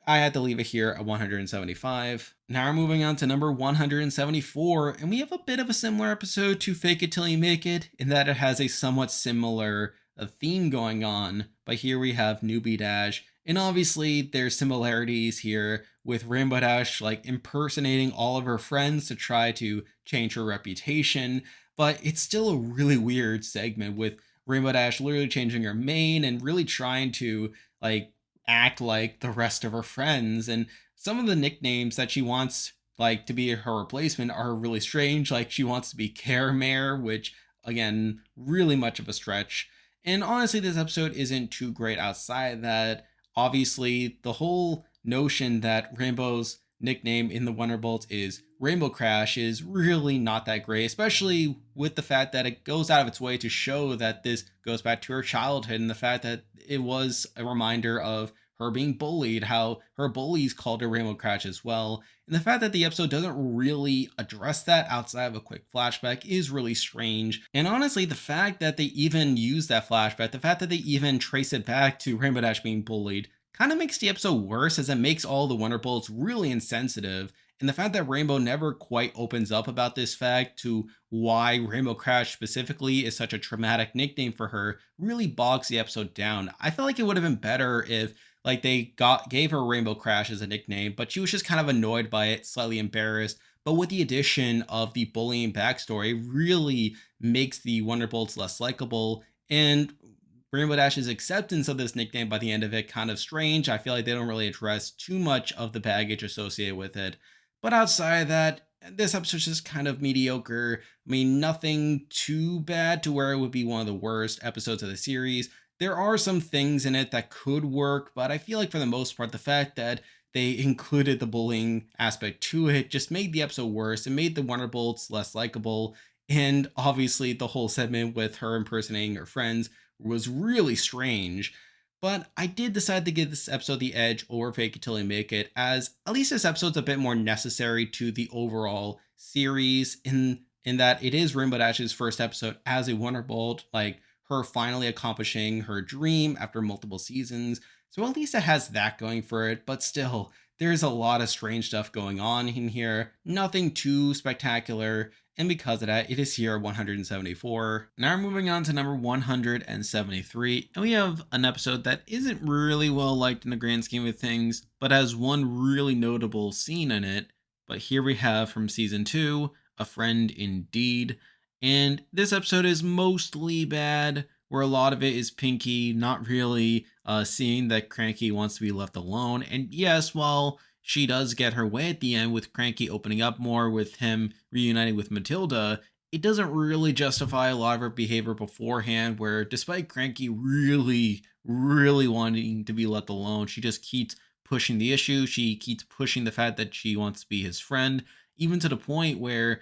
I had to leave it here at 175. Now we're moving on to number 174, and we have a bit of a similar episode to Fake It Till You Make It, in that it has a somewhat similar theme going on. But here we have Newbie Dash, and obviously there's similarities here with Rainbow Dash like impersonating all of her friends to try to change her reputation. But it's still a really weird segment with Rainbow Dash literally changing her mane and really trying to like act like the rest of her friends. And some of the nicknames that she wants like to be her replacement are really strange. Like she wants to be Care Mare, which again, really much of a stretch. And honestly, this episode isn't too great outside that. Obviously, the whole notion that Rainbow's nickname in the Wonderbolts is Rainbow Crash is really not that great, especially with the fact that it goes out of its way to show that this goes back to her childhood and the fact that it was a reminder of her being bullied, how her bullies called her Rainbow Crash as well. And the fact that the episode doesn't really address that outside of a quick flashback is really strange. And honestly, the fact that they even use that flashback, the fact that they even trace it back to Rainbow Dash being bullied, kind of makes the episode worse as it makes all the Wonderbolts really insensitive. And the fact that Rainbow never quite opens up about this fact to why Rainbow Crash specifically is such a traumatic nickname for her really bogs the episode down. I feel like it would have been better if like they gave her Rainbow Crash as a nickname, but she was just kind of annoyed by it, slightly embarrassed. But with the addition of the bullying backstory, really makes the Wonderbolts less likable. And Rainbow Dash's acceptance of this nickname by the end of it kind of strange. I feel like they don't really address too much of the baggage associated with it. But outside of that, this episode's just kind of mediocre. I mean, nothing too bad to where it would be one of the worst episodes of the series. There are some things in it that could work, but I feel like for the most part, the fact that they included the bullying aspect to it just made the episode worse. It made the Wonderbolts less likable. And obviously, the whole segment with her impersonating her friends was really strange. But I did decide to give this episode the edge over Fake It Till You Make It, as at least this episode's a bit more necessary to the overall series in that it is Rainbow Dash's first episode as a Wonderbolt, like her finally accomplishing her dream after multiple seasons. So at least it has that going for it, but still, there's a lot of strange stuff going on in here. Nothing too spectacular. And because of that, it is here 174. Now we're moving on to number 173, and we have an episode that isn't really well liked in the grand scheme of things, but has one really notable scene in it. But here we have from season 2, A Friend Indeed. And this episode is mostly bad, where a lot of it is Pinky not really seeing that Cranky wants to be left alone. And yes, while she does get her way at the end with Cranky opening up more, with him reuniting with Matilda, it doesn't really justify a lot of her behavior beforehand, where despite Cranky really, really wanting to be left alone, she just keeps pushing the issue. She keeps pushing the fact that she wants to be his friend, even to the point where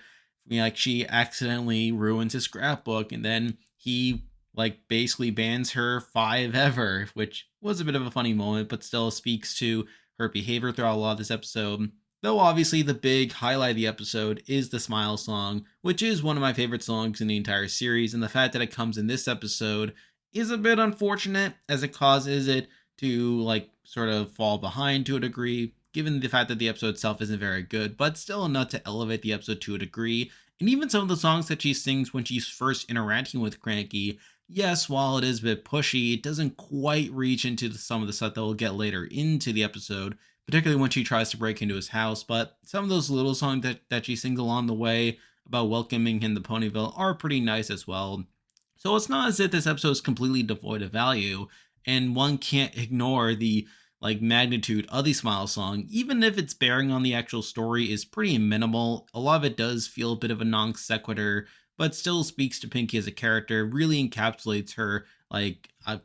like she accidentally ruins his scrapbook, and then he like basically bans her 5 ever, which was a bit of a funny moment, but still speaks to her behavior throughout a lot of this episode. Though obviously the big highlight of the episode is the Smile song, which is one of my favorite songs in the entire series, and the fact that it comes in this episode is a bit unfortunate, as it causes it to like sort of fall behind to a degree, given the fact that the episode itself isn't very good, but still enough to elevate the episode to a degree. And even some of the songs that she sings when she's first interacting with Cranky, yes, while it is a bit pushy, it doesn't quite reach into some of the stuff that we'll get later into the episode, particularly when she tries to break into his house. But some of those little songs that she sings along the way about welcoming him to Ponyville are pretty nice as well. So it's not as if this episode is completely devoid of value, and one can't ignore the magnitude of the Smile song, even if its bearing on the actual story is pretty minimal. A lot of it does feel a bit of a non sequitur, but still speaks to Pinky as a character, really encapsulates her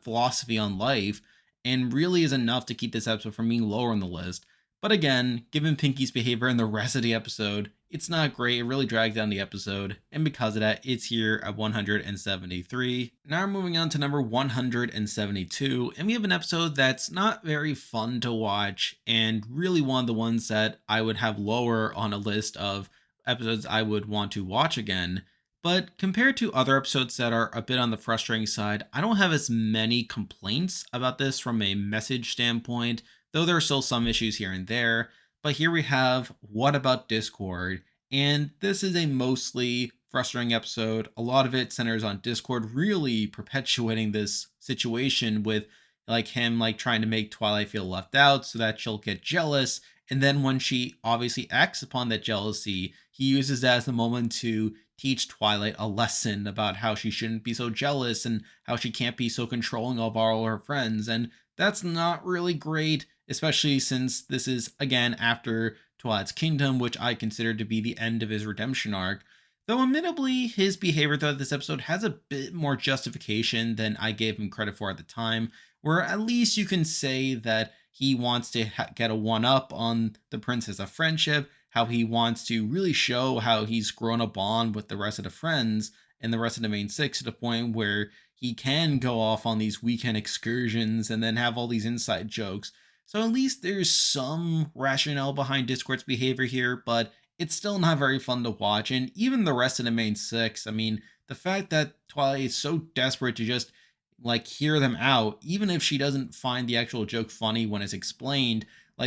philosophy on life, and really is enough to keep this episode from being lower on the list. But again, given Pinky's behavior in the rest of the episode, it's not great. It really drags down the episode. And because of that, it's here at 173. Now we're moving on to number 172. And we have an episode that's not very fun to watch, and really one of the ones that I would have lower on a list of episodes I would want to watch again. But compared to other episodes that are a bit on the frustrating side, I don't have as many complaints about this from a message standpoint, though there are still some issues here and there. But here we have What About Discord? And this is a mostly frustrating episode. A lot of it centers on Discord really perpetuating this situation with him trying to make Twilight feel left out so that she'll get jealous. And then when she obviously acts upon that jealousy, he uses that as a moment to teach Twilight a lesson about how she shouldn't be so jealous and how she can't be so controlling of all her friends. And that's not really great, especially since this is, again, after Twilight's Kingdom, which I consider to be the end of his redemption arc. Though, admittedly, his behavior throughout this episode has a bit more justification than I gave him credit for at the time, where at least you can say that he wants to get a one up on the Princess of Friendship, how he wants to really show how he's grown a bond with the rest of the friends and the rest of the main six to the point where he can go off on these weekend excursions and then have all these inside jokes. So at least there's some rationale behind Discord's behavior here, but it's still not very fun to watch. And even the rest of the main six, I mean, the fact that Twilight is so desperate to just hear them out, even if she doesn't find the actual joke funny when it's explained,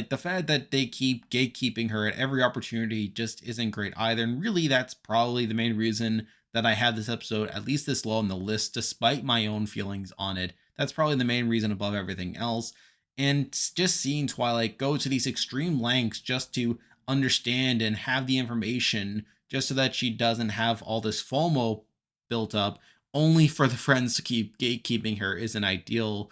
the fact that they keep gatekeeping her at every opportunity just isn't great either. And really, that's probably the main reason that I have this episode at least this low on the list, despite my own feelings on it. That's probably the main reason above everything else. And just seeing Twilight go to these extreme lengths just to understand and have the information, just so that she doesn't have all this FOMO built up, only for the friends to keep gatekeeping her, isn't ideal.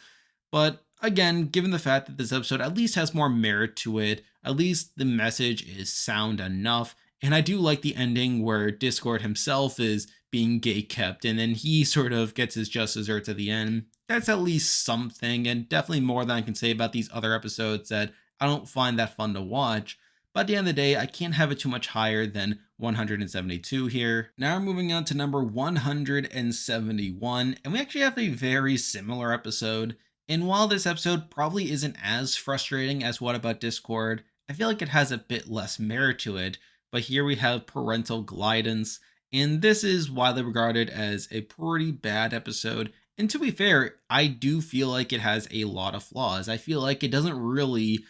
But again, given the fact that this episode at least has more merit to it, at least the message is sound enough. And I do like the ending where Discord himself is being gatekept and then he sort of gets his just desserts at the end. That's at least something, and definitely more than I can say about these other episodes that I don't find that fun to watch. But at the end of the day, I can't have it too much higher than 172 here. Now we're moving on to number 171, and we actually have a very similar episode. And while this episode probably isn't as frustrating as What About Discord, I feel like it has a bit less merit to it. But here we have Parental Guidance, and this is widely regarded as a pretty bad episode. And to be fair, I do feel like it has a lot of flaws. I feel like it doesn't really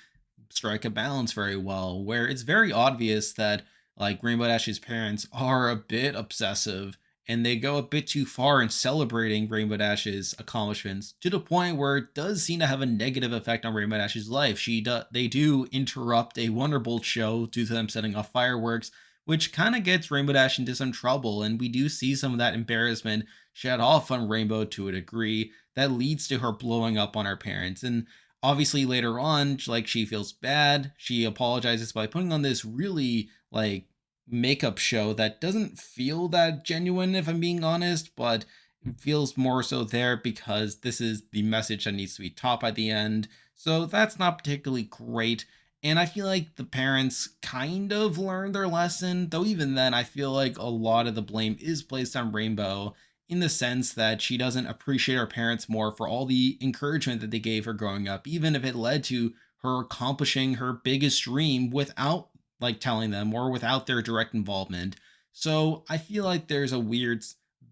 strike a balance very well, where it's very obvious that Rainbow Dash's parents are a bit obsessive and they go a bit too far in celebrating Rainbow Dash's accomplishments to the point where it does seem to have a negative effect on Rainbow Dash's life. They do interrupt a Wonderbolt show due to them setting off fireworks, which kind of gets Rainbow Dash into some trouble, and we do see some of that embarrassment shed off on Rainbow to a degree that leads to her blowing up on her parents. And obviously later on, she feels bad. She apologizes by putting on this really makeup show that doesn't feel that genuine, if I'm being honest, but it feels more so there because this is the message that needs to be taught by the end. So that's not particularly great. And I feel like the parents kind of learned their lesson, though even then, I feel like a lot of the blame is placed on Rainbow in the sense that she doesn't appreciate her parents more for all the encouragement that they gave her growing up, even if it led to her accomplishing her biggest dream without telling them or without their direct involvement. So I feel like there's a weird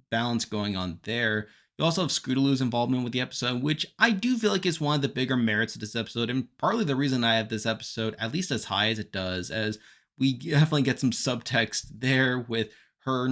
balance going on there. You also have Scootaloo's involvement with the episode, which I do feel like is one of the bigger merits of this episode, and partly the reason I have this episode at least as high as it does, as we definitely get some subtext there with her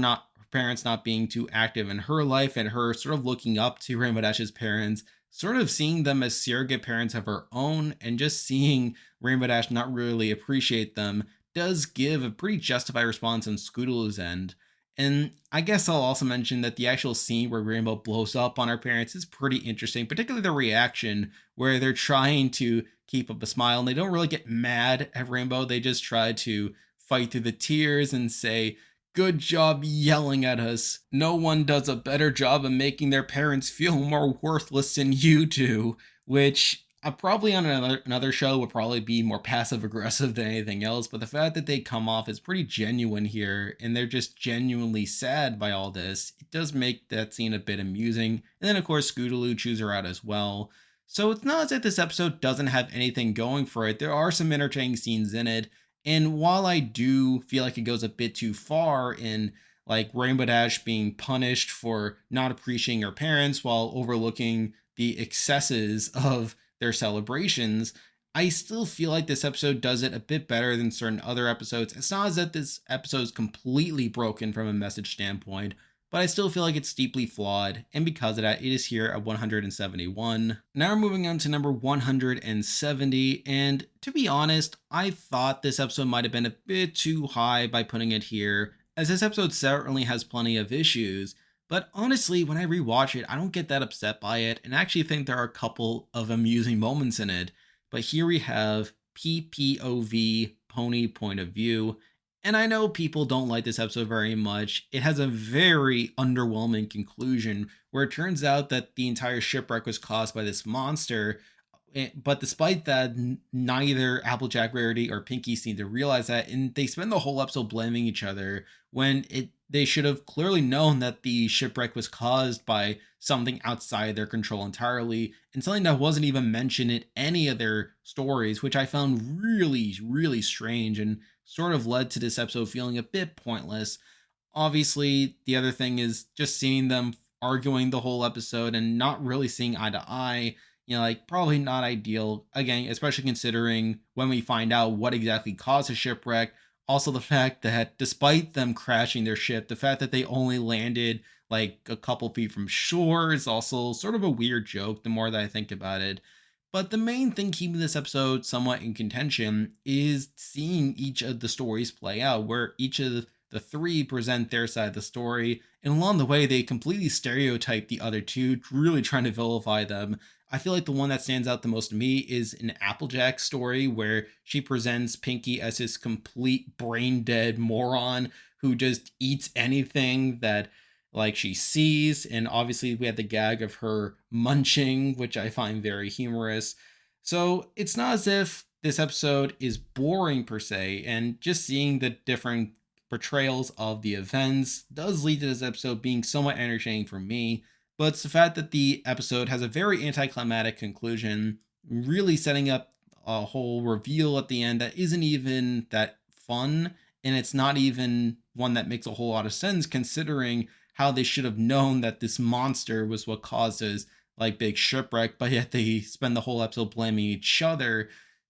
parents not being too active in her life and her sort of looking up to Rainbow Dash's parents. sort of seeing them as surrogate parents of her own and just seeing Rainbow Dash not really appreciate them does give a pretty justified response on Scootaloo's end. And I guess I'll also mention that the actual scene where Rainbow blows up on her parents is pretty interesting, particularly the reaction where they're trying to keep up a smile and they don't really get mad at Rainbow. They just try to fight through the tears and say, "Good job yelling at us. No one does a better job of making their parents feel more worthless than you do," which probably on another show would probably be more passive aggressive than anything else. But the fact that they come off as pretty genuine here and they're just genuinely sad by all this, it does make that scene a bit amusing. And then, of course, Scootaloo chews her out as well. So it's not as if this episode doesn't have anything going for it. There are some entertaining scenes in it. And while I do feel like it goes a bit too far in like Rainbow Dash being punished for not appreciating her parents while overlooking the excesses of their celebrations, I still feel like this episode does it a bit better than certain other episodes. It's not as that this episode is completely broken from a message standpoint, but I still feel like it's deeply flawed, and because of that, it is here at 171. Now we're moving on to number 170, and to be honest, I thought this episode might have been a bit too high by putting it here, as this episode certainly has plenty of issues, but honestly, when I rewatch it, I don't get that upset by it, and I actually think there are a couple of amusing moments in it. But here we have PPOV, Pony Point of View, and I know people don't like this episode very much. It has a very underwhelming conclusion where it turns out that the entire shipwreck was caused by this monster. But despite that, neither Applejack, Rarity, or Pinky seem to realize that, and they spend the whole episode blaming each other when they should have clearly known that the shipwreck was caused by something outside their control entirely, and something that wasn't even mentioned in any of their stories, which I found really, really strange and sort of led to this episode feeling a bit pointless. Obviously, the other thing is just seeing them arguing the whole episode and not really seeing eye to eye, like probably not ideal. Again, especially considering when we find out what exactly caused the shipwreck. Also, the fact that despite them crashing their ship, the fact that they only landed like a couple feet from shore is also sort of a weird joke the more that I think about it. But the main thing keeping this episode somewhat in contention is seeing each of the stories play out, where each of the three present their side of the story, and along the way, they completely stereotype the other two, really trying to vilify them. I feel like the one that stands out the most to me is an Applejack story where she presents Pinky as this complete brain dead moron who just eats anything that like she sees. And obviously we had the gag of her munching, which I find very humorous. So it's not as if this episode is boring per se, and just seeing the different portrayals of the events does lead to this episode being somewhat entertaining for me. But it's the fact that the episode has a very anticlimactic conclusion, really setting up a whole reveal at the end that isn't even that fun, and it's not even one that makes a whole lot of sense considering how they should have known that this monster was what causes like big shipwreck, but yet they spend the whole episode blaming each other.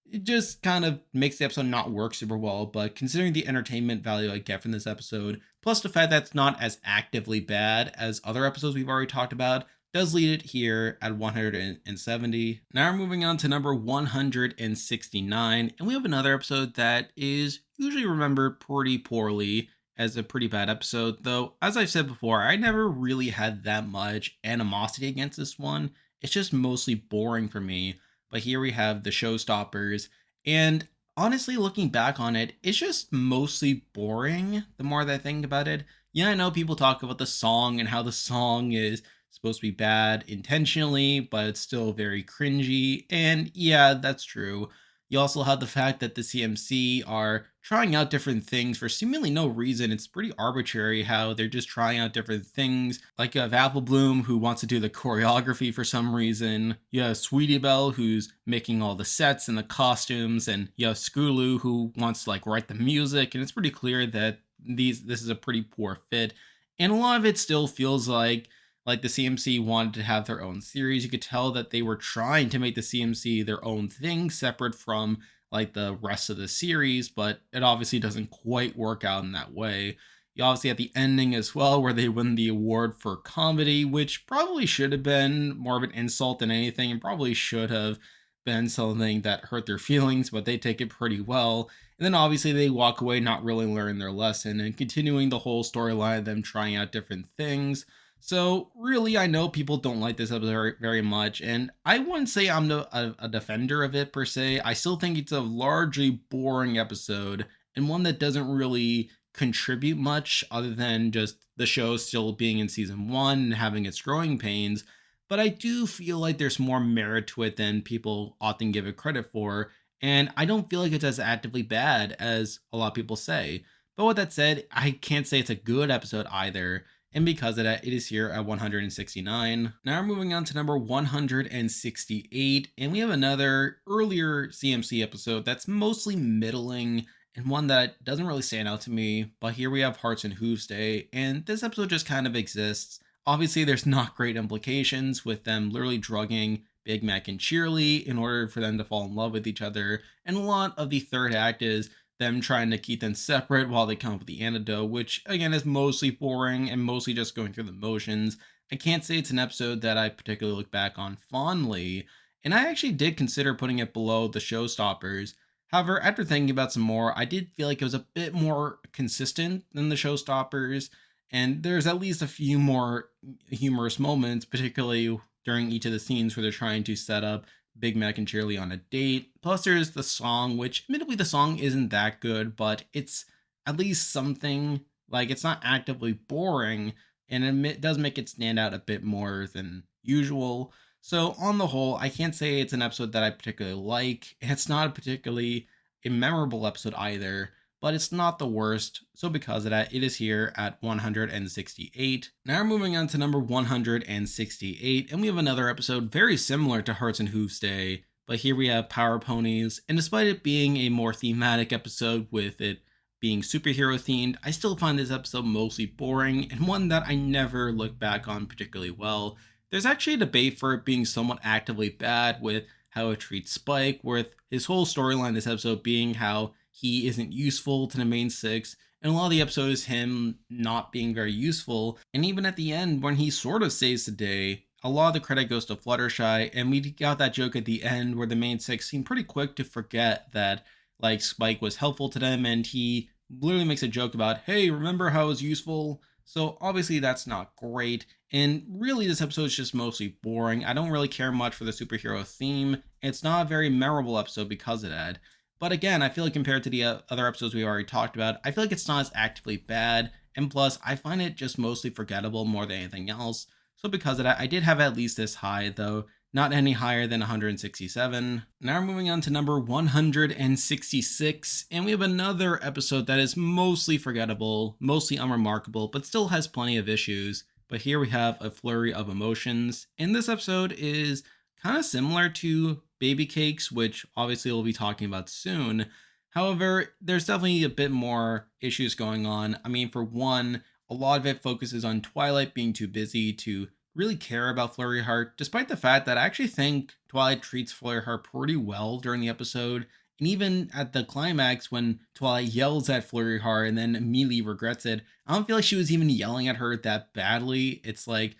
It just kind of makes the episode not work super well, but considering the entertainment value I get from this episode, plus the fact that it's not as actively bad as other episodes we've already talked about, does lead it here at 170. Now we're moving on to number 169, and we have another episode that is usually remembered pretty poorly as a pretty bad episode, though, as I've said before, I never really had that much animosity against this one. It's just mostly boring for me. But here we have the Showstoppers, and honestly, looking back on it, it's just mostly boring the more that I think about it. Yeah, I know people talk about the song and how the song is supposed to be bad intentionally, but it's still very cringy, and yeah, that's true. You also have the fact that the CMC are trying out different things for seemingly no reason. It's pretty arbitrary how they're just trying out different things. Like you have Apple Bloom who wants to do the choreography for some reason. You have Sweetie Belle who's making all the sets and the costumes, and you have Scootaloo who wants to like write the music. And it's pretty clear that this is a pretty poor fit. And a lot of it still feels like the CMC wanted to have their own series. You could tell that they were trying to make the CMC their own thing separate from like the rest of the series, but it obviously doesn't quite work out in that way. You obviously had the ending as well, where they win the award for comedy, which probably should have been more of an insult than anything, and probably should have been something that hurt their feelings, but they take it pretty well. And then obviously they walk away not really learning their lesson and continuing the whole storyline of them trying out different things. So really, I know people don't like this episode very much, and I wouldn't say I'm a defender of it per se. I still think it's a largely boring episode and one that doesn't really contribute much other than just the show still being in season one and having its growing pains. But I do feel like there's more merit to it than people often give it credit for, and I don't feel like it's as actively bad as a lot of people say. But with that said, I can't say it's a good episode either. And because of that, it is here at 169. Now we're moving on to number 168, and we have another earlier CMC episode that's mostly middling and one that doesn't really stand out to me. But here we have Hearts and Hooves Day, and this episode just kind of exists. Obviously, there's not great implications with them literally drugging Big Mac and Shirley in order for them to fall in love with each other, and a lot of the third act is them trying to keep them separate while they come up with the antidote, which again is mostly boring and mostly just going through the motions. I can't say it's an episode that I particularly look back on fondly, and I actually did consider putting it below the Showstoppers. However, after thinking about some more, I did feel like it was a bit more consistent than the Showstoppers, and there's at least a few more humorous moments, particularly during each of the scenes where they're trying to set up Big Mac and Shirley on a date. Plus, there's the song, which admittedly the song isn't that good, but it's at least something. Like, it's not actively boring, and it does make it stand out a bit more than usual. So, on the whole, I can't say it's an episode that I particularly like. It's not a particularly a memorable episode either, but it's not the worst. So because of that, it is here at 168. Now we're moving on to number 168, and we have another episode very similar to Hearts and Hooves Day, but here we have Power Ponies, and despite it being a more thematic episode with it being superhero themed, I still find this episode mostly boring and one that I never look back on particularly well. There's actually a debate for it being somewhat actively bad with how it treats Spike, with his whole storyline this episode being how he isn't useful to the main six, and a lot of the episode is him not being very useful. And even at the end, when he sort of saves the day, a lot of the credit goes to Fluttershy, and we got that joke at the end where the main six seem pretty quick to forget that like Spike was helpful to them, and he literally makes a joke about, hey, remember how it was useful? So obviously that's not great. And really, this episode is just mostly boring. I don't really care much for the superhero theme. It's not a very memorable episode because of that. But again, I feel like compared to the other episodes we already talked about, I feel like it's not as actively bad. And plus, I find it just mostly forgettable more than anything else. So because of that, I did have at least this high, though not any higher than 167. Now we're moving on to number 166, and we have another episode that is mostly forgettable, mostly unremarkable, but still has plenty of issues. But here we have A Flurry of Emotions, and this episode is kind of similar to Baby Cakes, which obviously we'll be talking about soon. However, there's definitely a bit more issues going on. I mean, for one, a lot of it focuses on Twilight being too busy to really care about Flurry Heart, despite the fact that I actually think Twilight treats Flurry Heart pretty well during the episode. And even at the climax, when Twilight yells at Flurry Heart and then immediately regrets it, I don't feel like she was even yelling at her that badly. It's like,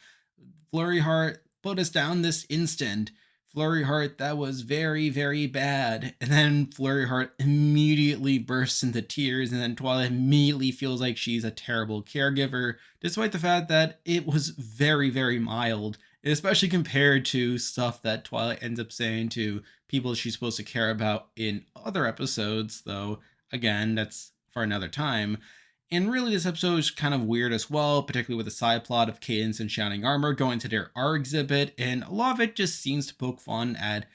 Flurry Heart, put us down this instant. Flurry Heart, that was very, very bad. And then Flurry Heart immediately bursts into tears, and then Twilight immediately feels like she's a terrible caregiver, despite the fact that it was very, very mild, especially compared to stuff that Twilight ends up saying to people she's supposed to care about in other episodes, though, again, that's for another time. And really, this episode is kind of weird as well, particularly with the side plot of Cadence and Shining Armor going to their art exhibit, and a lot of it just seems to poke fun at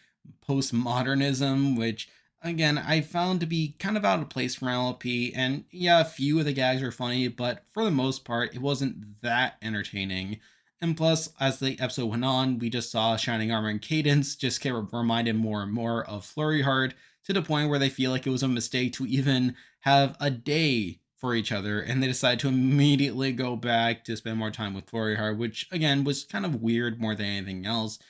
postmodernism, which, again, I found to be kind of out of place for MLP, and yeah, a few of the gags were funny, but for the most part, it wasn't that entertaining. And plus, as the episode went on, we just saw Shining Armor and Cadence just get reminded more and more of Flurry Heart, to the point where they feel like it was a mistake to even have a day for each other, and they decide to immediately go back to spend more time with Flurry Heart, which again was kind of weird more than anything else.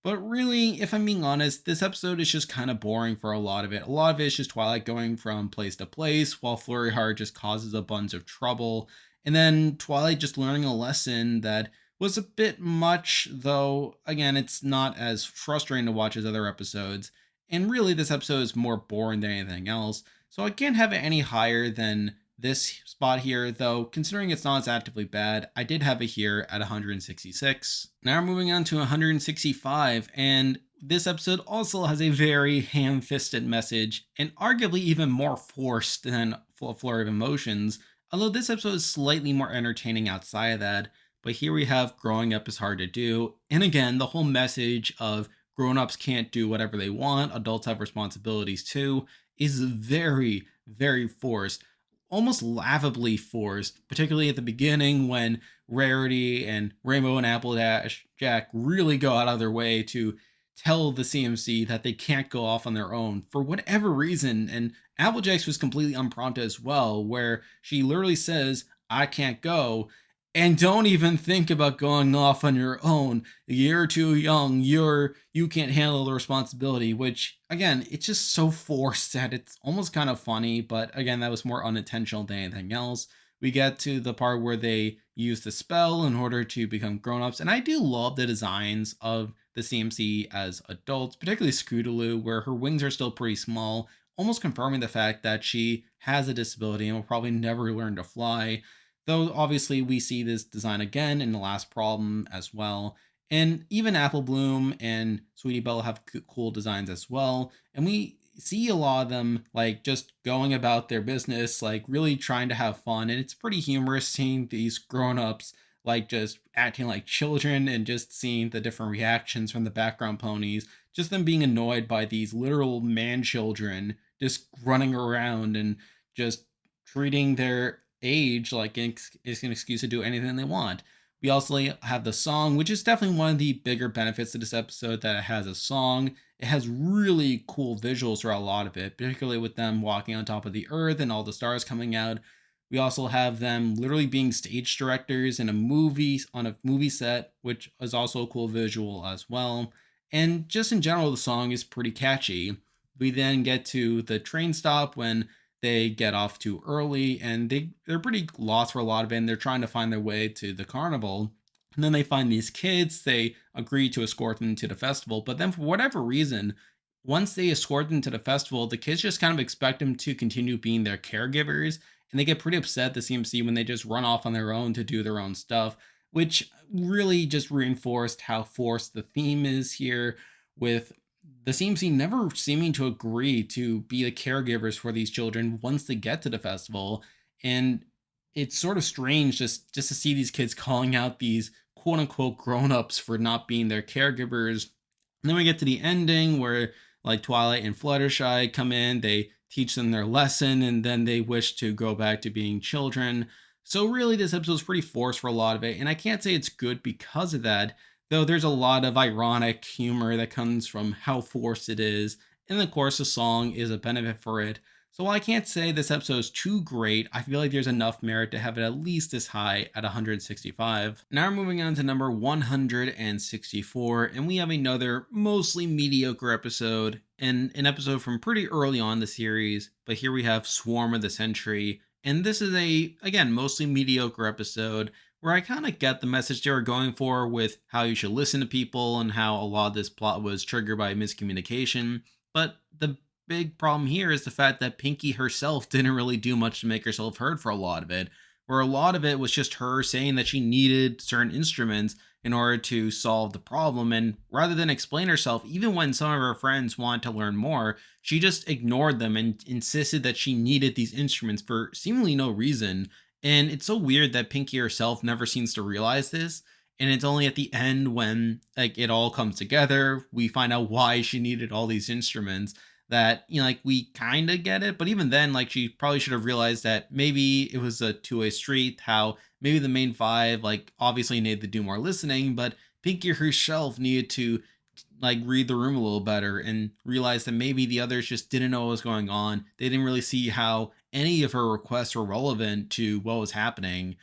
But really, if I'm being honest, this episode is just kind of boring for a lot of it. A lot of it is just Twilight going from place to place, while Flurry Heart just causes a bunch of trouble. And then Twilight just learning a lesson that was a bit much, though again, it's not as frustrating to watch as other episodes. And really, this episode is more boring than anything else. So I can't have it any higher than this spot here, though considering it's not as actively bad, I did have it here at 166. Now we're moving on to 165, and this episode also has a very ham-fisted message, and arguably even more forced than Full Flurry of Emotions, although this episode is slightly more entertaining outside of that. But here we have growing up is hard to do, and again, the whole message of grown-ups can't do whatever they want, adults have responsibilities too, is very, very forced, almost laughably forced, particularly at the beginning when Rarity and Rainbow and Applejack Jack really go out of their way to tell the CMC that they can't go off on their own for whatever reason. And Applejack's was completely unprompted as well, where she literally says, I can't go. And don't even think about going off on your own. You're too young. You can't handle the responsibility, which again, it's just so forced that it's almost kind of funny, but again, that was more unintentional than anything else. We get to the part where they use the spell in order to become grown-ups, and I do love the designs of the CMC as adults, particularly Scootaloo, where her wings are still pretty small, almost confirming the fact that she has a disability and will probably never learn to fly. Though obviously we see this design again in the last problem as well. And even Apple Bloom and Sweetie Belle have cool designs as well. And we see a lot of them like just going about their business, like really trying to have fun. And it's pretty humorous seeing these grown-ups like just acting like children and just seeing the different reactions from the background ponies, just them being annoyed by these literal man children just running around and just treating their age like it's an excuse to do anything they want. We also have the song, which is definitely one of the bigger benefits of this episode, that it has a song. It has really cool visuals throughout a lot of it, particularly with them walking on top of the earth and all the stars coming out. We also have them literally being stage directors in a movie, on a movie set, which is also a cool visual as well. And just in general, the song is pretty catchy. We then get to the train stop when they get off too early, and they're pretty lost for a lot of it, and they're trying to find their way to the carnival. And then they find these kids. They agree to escort them to the festival, but then for whatever reason, once they escort them to the festival, the kids just kind of expect them to continue being their caregivers, and they get pretty upset at the CMC when they just run off on their own to do their own stuff, which really just reinforced how forced the theme is here, with the CMC never seeming to agree to be the caregivers for these children once they get to the festival. And it's sort of strange just to see these kids calling out these quote unquote grown-ups for not being their caregivers. And then we get to the ending where like Twilight and Fluttershy come in, they teach them their lesson, and then they wish to go back to being children. So really this episode is pretty forced for a lot of it, and I can't say it's good because of that, though there's a lot of ironic humor that comes from how forced it is. And of course, the song is a benefit for it. So while I can't say this episode is too great, I feel like there's enough merit to have it at least this high at 165. Now we're moving on to number 164, and we have another mostly mediocre episode, and an episode from pretty early on in the series. But here we have Swarm of the Century, and this is again, mostly mediocre episode where I kind of get the message they were going for with how you should listen to people and how a lot of this plot was triggered by miscommunication. But the big problem here is the fact that Pinky herself didn't really do much to make herself heard for a lot of it, where a lot of it was just her saying that she needed certain instruments in order to solve the problem. And rather than explain herself, even when some of her friends wanted to learn more, she just ignored them and insisted that she needed these instruments for seemingly no reason. And it's so weird that Pinky herself never seems to realize this. And it's only at the end when like it all comes together, we find out why she needed all these instruments, that like we kind of get it. But even then, like she probably should have realized that maybe it was a two-way street, how maybe the main five like obviously needed to do more listening, but Pinky herself needed to like read the room a little better and realize that maybe the others just didn't know what was going on. They didn't really see how any of her requests were relevant to what was happening.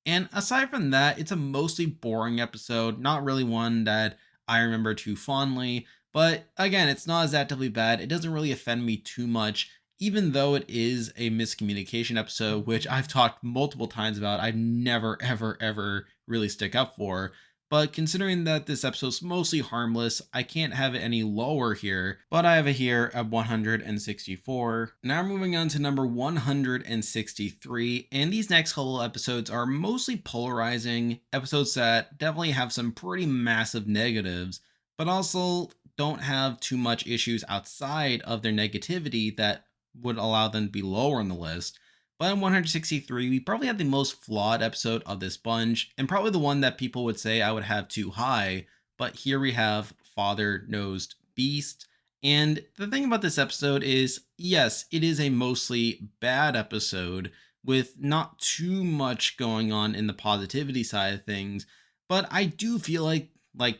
And aside from that, it's a mostly boring episode, not really one that I remember too fondly. But again, it's not as actively bad. It doesn't really offend me too much. even though it is a miscommunication episode, which I've talked multiple times about, I never, ever, ever really stick up for. But considering that this episode's mostly harmless, I can't have it any lower here, but I have it here at 164. Now we're moving on to number 163, and these next couple episodes are mostly polarizing, episodes that definitely have some pretty massive negatives, but also don't have too much issues outside of their negativity that would allow them to be lower on the list. But in 163, we probably have the most flawed episode of this bunch, and probably the one that people would say I would have too high. But here we have Father Nosed Beast. And the thing about this episode is, yes, it is a mostly bad episode with not too much going on in the positivity side of things. But I do feel like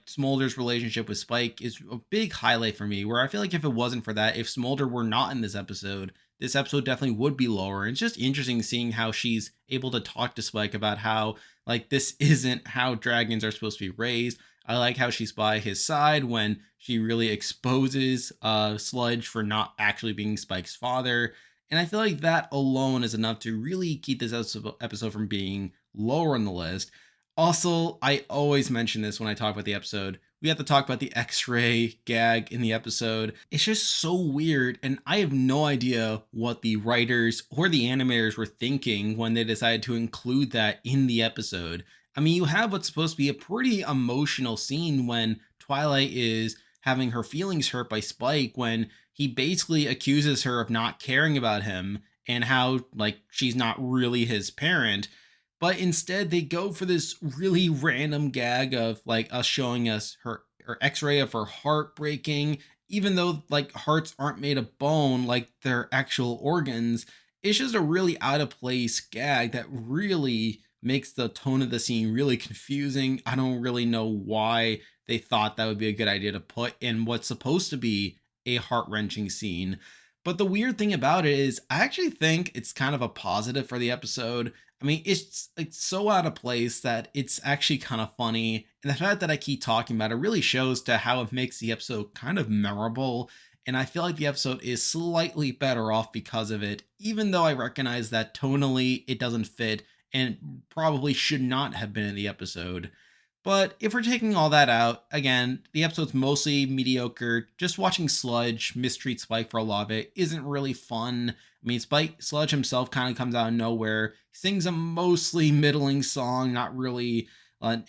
Smolder's relationship with Spike is a big highlight for me, where I feel like if it wasn't for that, if Smolder were not in this episode definitely would be lower. And it's just interesting seeing how she's able to talk to Spike about how, like, this isn't how dragons are supposed to be raised. I like how she's by his side when she really exposes Sludge for not actually being Spike's father. And I feel like that alone is enough to really keep this episode from being lower on the list. Also, I always mention this when I talk about the episode. We have to talk about the X-ray gag in the episode. It's just so weird, and I have no idea what the writers or the animators were thinking when they decided to include that in the episode. I mean, you have what's supposed to be a pretty emotional scene when Twilight is having her feelings hurt by Spike, when he basically accuses her of not caring about him and how, like, she's not really his parent. But instead, they go for this really random gag of like us showing us her X-ray of her heart breaking, even though like hearts aren't made of bone like they're actual organs. It's just a really out of place gag that really makes the tone of the scene really confusing. I don't really know why they thought that would be a good idea to put in what's supposed to be a heart wrenching scene. But the weird thing about it is, I actually think it's kind of a positive for the episode. I mean, it's like so out of place that it's actually kind of funny. And the fact that I keep talking about it really shows to how it makes the episode kind of memorable. And I feel like the episode is slightly better off because of it, even though I recognize that tonally it doesn't fit and probably should not have been in the episode. But if we're taking all that out, again, the episode's mostly mediocre. Just watching Sludge mistreat Spike for a lot of it isn't really fun. I mean, Sludge himself kind of comes out of nowhere. He sings a mostly middling song, not really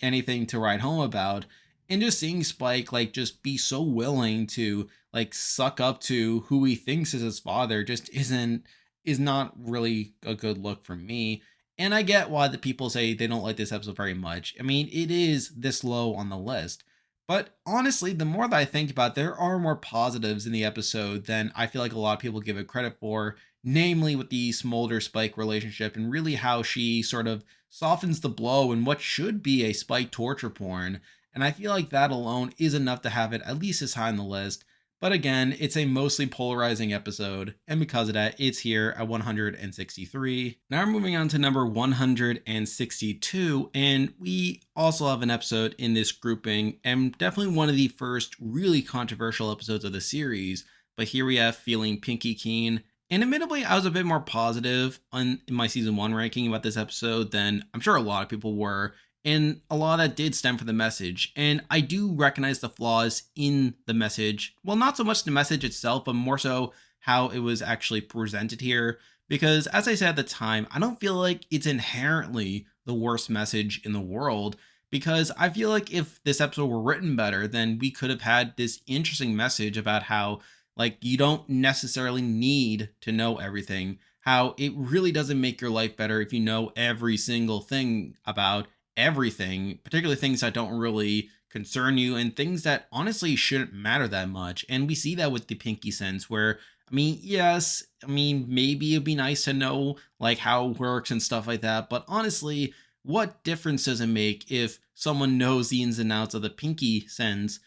anything to write home about. And just seeing Spike like just be so willing to like suck up to who he thinks is his father just is not really a good look for me. And I get why the people say they don't like this episode very much. I mean, it is this low on the list. But honestly, the more that I think about it, there are more positives in the episode than I feel like a lot of people give it credit for, namely with the Smolder Spike relationship and really how she sort of softens the blow in what should be a Spike torture porn. And I feel like that alone is enough to have it at least as high on the list. But again, it's a mostly polarizing episode, and because of that, it's here at 163. Now we're moving on to number 162, and we also have an episode in this grouping, and definitely one of the first really controversial episodes of the series. But here we have Feeling Pinky Keen. And admittedly, I was a bit more positive in my season 1 ranking about this episode than I'm sure a lot of people were. And a lot of that did stem from the message. And I do recognize the flaws in the message. Well, not so much the message itself, but more so how it was actually presented here. Because as I said at the time, I don't feel like it's inherently the worst message in the world. Because I feel like if this episode were written better, then we could have had this interesting message about how, like, you don't necessarily need to know everything. How it really doesn't make your life better if you know every single thing about everything, particularly things that don't really concern you and things that honestly shouldn't matter that much. And we see that with the Pinky Sense, where, I mean, yes, I mean, maybe it'd be nice to know like how it works and stuff like that. But honestly, what difference does it make if someone knows the ins and outs of the Pinky Sense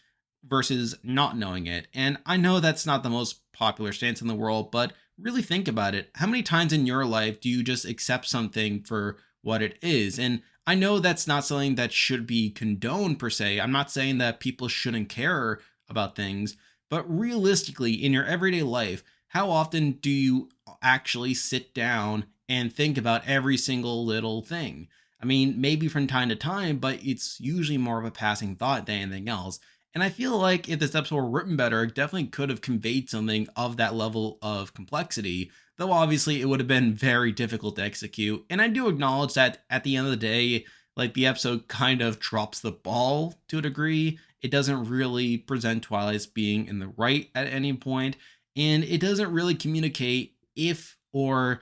versus not knowing it? And I know that's not the most popular stance in the world, but really think about it. How many times in your life do you just accept something for what it is? And I know that's not something that should be condoned per se. I'm not saying that people shouldn't care about things, but realistically, in your everyday life, how often do you actually sit down and think about every single little thing? I mean, maybe from time to time, but it's usually more of a passing thought than anything else. And I feel like if this episode were written better, it definitely could have conveyed something of that level of complexity, though obviously it would have been very difficult to execute. And I do acknowledge that at the end of the day, like the episode kind of drops the ball to a degree. It doesn't really present Twilight as being in the right at any point, and it doesn't really communicate if or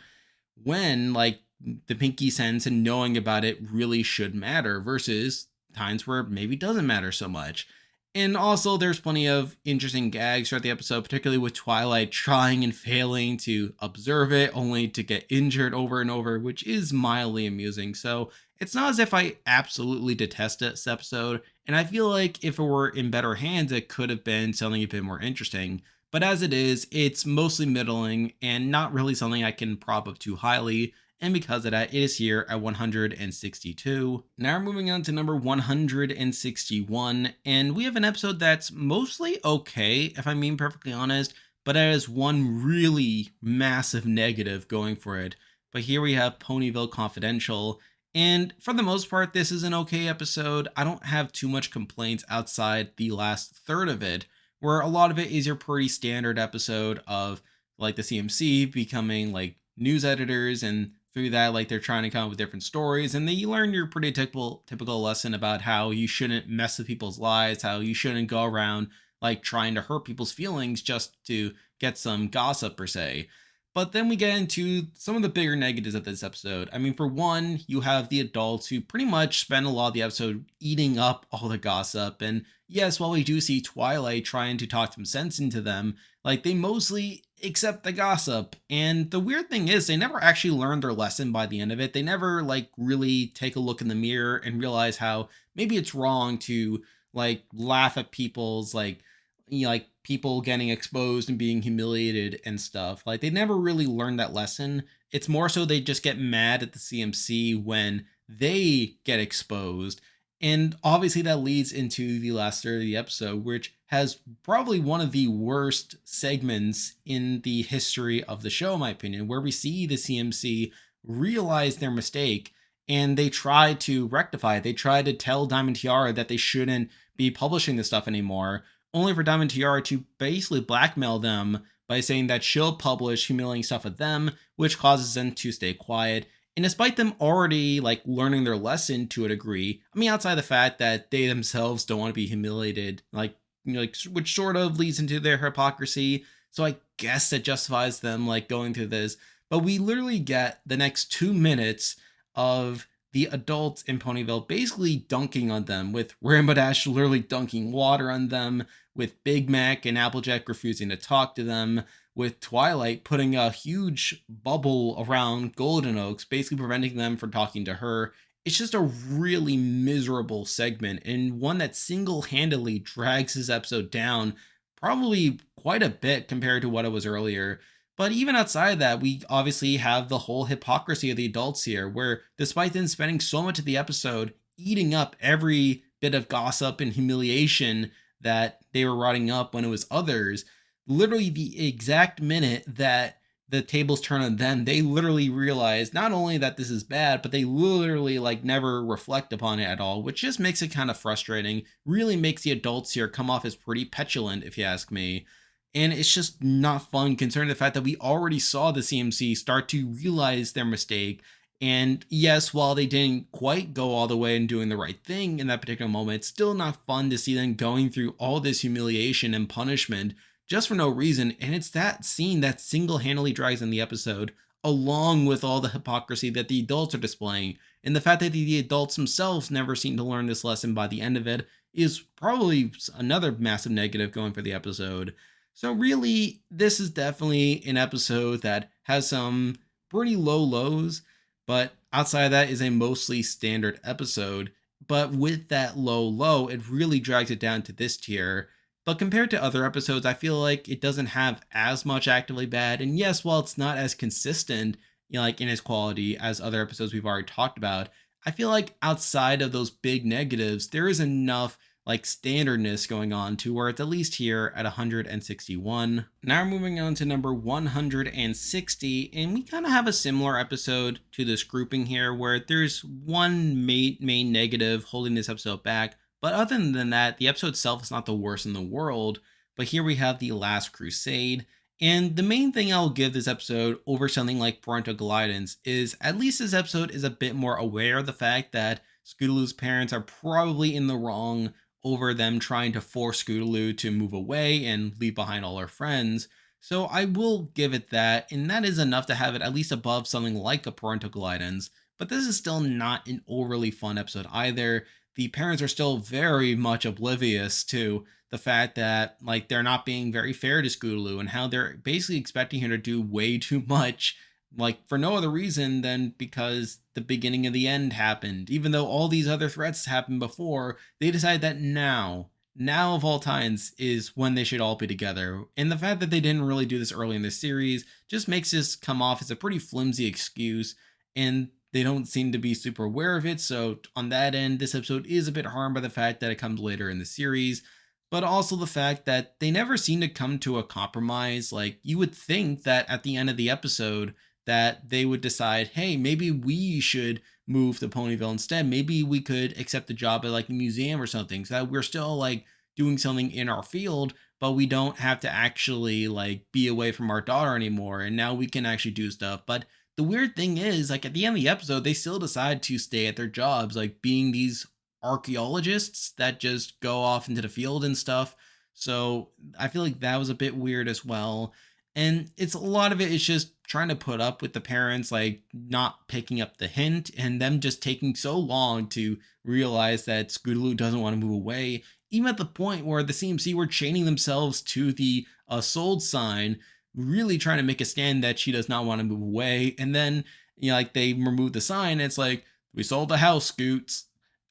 when like the pinky sense and knowing about it really should matter versus times where it maybe doesn't matter so much. And also, there's plenty of interesting gags throughout the episode, particularly with Twilight trying and failing to observe it, only to get injured over and over, which is mildly amusing. So it's not as if I absolutely detest this episode, and I feel like if it were in better hands, it could have been something a bit more interesting. But as it is, it's mostly middling and not really something I can prop up too highly. And because of that, it is here at 162. Now we're moving on to number 161. And we have an episode that's mostly okay, if I'm being perfectly honest, but it has one really massive negative going for it. But here we have Ponyville Confidential. And for the most part, this is an okay episode. I don't have too much complaints outside the last third of it, where a lot of it is your pretty standard episode of like the CMC becoming like news editors, and through that like they're trying to come up with different stories, and then you learn your pretty typical lesson about how you shouldn't mess with people's lives, how you shouldn't go around like trying to hurt people's feelings just to get some gossip per se. But then we get into some of the bigger negatives of this episode. I mean, for one, you have the adults who pretty much spend a lot of the episode eating up all the gossip. And yes, while we do see Twilight trying to talk some sense into them, like they mostly accept the gossip. And the weird thing is, they never actually learn their lesson by the end of it. They never like really take a look in the mirror and realize how maybe it's wrong to like laugh at people's like like people getting exposed and being humiliated and stuff. Like they never really learned that lesson. It's more so they just get mad at the CMC when they get exposed. And obviously that leads into the last third of the episode, which has probably one of the worst segments in the history of the show, in my opinion, where we see the CMC realize their mistake and they try to rectify it. They try to tell Diamond Tiara that they shouldn't be publishing this stuff anymore, only for Diamond Tiara to basically blackmail them by saying that she'll publish humiliating stuff with them, which causes them to stay quiet. And despite them already like learning their lesson to a degree, I mean, outside the fact that they themselves don't want to be humiliated, like like which sort of leads into their hypocrisy. So I guess that justifies them like going through this. But we literally get the next 2 minutes of the adults in Ponyville basically dunking on them, with Rainbow Dash literally dunking water on them, with Big Mac and Applejack refusing to talk to them, with Twilight putting a huge bubble around Golden Oaks, basically preventing them from talking to her. It's just a really miserable segment, and one that single handedly drags this episode down probably quite a bit compared to what it was earlier. But even outside of that, we obviously have the whole hypocrisy of the adults here, where despite them spending so much of the episode eating up every bit of gossip and humiliation that they were writing up when it was others, literally the exact minute that the tables turn on them, they literally realize not only that this is bad, but they literally like never reflect upon it at all, which just makes it kind of frustrating. Really makes the adults here come off as pretty petulant, if you ask me. And it's just not fun considering the fact that we already saw the CMC start to realize their mistake. And yes, while they didn't quite go all the way and doing the right thing in that particular moment, it's still not fun to see them going through all this humiliation and punishment just for no reason. And it's that scene that single handedly drags in the episode, along with all the hypocrisy that the adults are displaying. And the fact that the adults themselves never seem to learn this lesson by the end of it is probably another massive negative going for the episode. So really, this is definitely an episode that has some pretty low lows, but outside of that is a mostly standard episode. But with that low, it really drags it down to this tier. But compared to other episodes, I feel like it doesn't have as much actively bad. And yes, while it's not as consistent, like in its quality as other episodes we've already talked about, I feel like outside of those big negatives, there is enough like standardness going on to where it's at least here at 161. Now we're moving on to number 160, and we kind of have a similar episode to this grouping here where there's one main negative holding this episode back. But other than that, the episode itself is not the worst in the world. But here we have The Last Crusade. And the main thing I'll give this episode over something like Parental Guidance is at least this episode is a bit more aware of the fact that Scootaloo's parents are probably in the wrong over them trying to force Scootaloo to move away and leave behind all her friends. So I will give it that, and that is enough to have it at least above something like a Parental Guidance. But this is still not an overly fun episode either. The parents are still very much oblivious to the fact that like they're not being very fair to Scootaloo and how they're basically expecting her to do way too much, like for no other reason than because the beginning of the end happened. Even though all these other threats happened before, they decide that now of all times is when they should all be together. And the fact that they didn't really do this early in the series just makes this come off as a pretty flimsy excuse, and they don't seem to be super aware of it. So on that end, this episode is a bit harmed by the fact that it comes later in the series, but also the fact that they never seem to come to a compromise. Like you would think that at the end of the episode that they would decide, hey, maybe we should move to Ponyville instead. Maybe we could accept a job at like a museum or something so that we're still like doing something in our field, but we don't have to actually like be away from our daughter anymore. And now we can actually do stuff. But the weird thing is, like at the end of the episode, they still decide to stay at their jobs, like being these archaeologists that just go off into the field and stuff. So I feel like that was a bit weird as well. And it's a lot of it is just trying to put up with the parents, like not picking up the hint and them just taking so long to realize that Scootaloo doesn't want to move away. Even at the point where the CMC were chaining themselves to the sold sign, really trying to make a stand that she does not want to move away. And then, you know, like they remove the sign. And it's like, we sold the house, Scoots.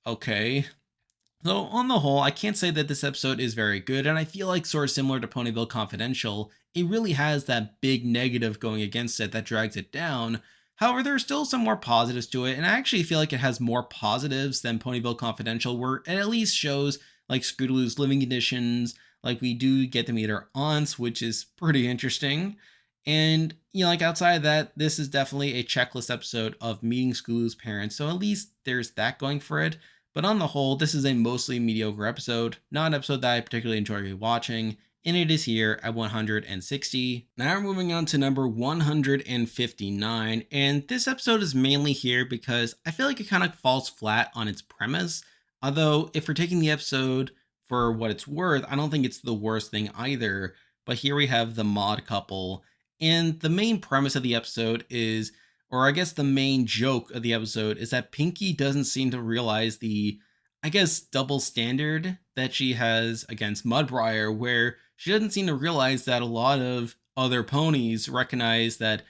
Okay. So on the whole, I can't say that this episode is very good, and I feel like sort of similar to Ponyville Confidential, it really has that big negative going against it that drags it down. However, there are still some more positives to it, and I actually feel like it has more positives than Ponyville Confidential, where it at least shows like Scootaloo's living conditions, like we do get to meet her aunts, which is pretty interesting. And, you know, like outside of that, this is definitely a checklist episode of meeting Scootaloo's parents, so at least there's that going for it. But on the whole, this is a mostly mediocre episode, not an episode that I particularly enjoy rewatching, and it is here at 160. Now we're moving on to number 159, and this episode is mainly here because I feel like it kind of falls flat on its premise. Although, if we're taking the episode for what it's worth, I don't think it's the worst thing either. But here we have the Maud couple, and the main premise of the episode is, or I guess the main joke of the episode is that Pinkie doesn't seem to realize the, I guess, double standard that she has against Mudbriar, where she doesn't seem to realize that a lot of other ponies recognize that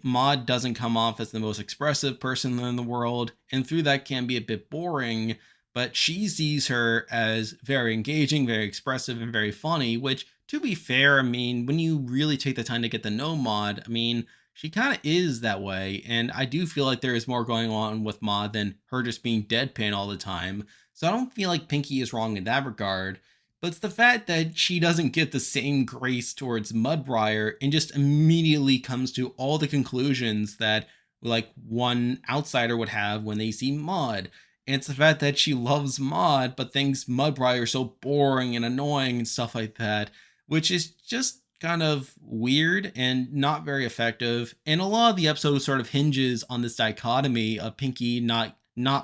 Maud doesn't come off as the most expressive person in the world, and through that can be a bit boring, but she sees her as very engaging, very expressive, and very funny, which, to be fair, I mean, when you really take the time to get to know Maud, I mean, she kind of is that way, and I do feel like there is more going on with Maud than her just being deadpan all the time. So I don't feel like Pinkie is wrong in that regard, but it's the fact that she doesn't get the same grace towards Mudbriar and just immediately comes to all the conclusions that like one outsider would have when they see Maud. And it's the fact that she loves Maud but thinks Mudbriar is so boring and annoying and stuff like that, which is just kind of weird and not very effective. And a lot of the episode sort of hinges on this dichotomy of Pinkie not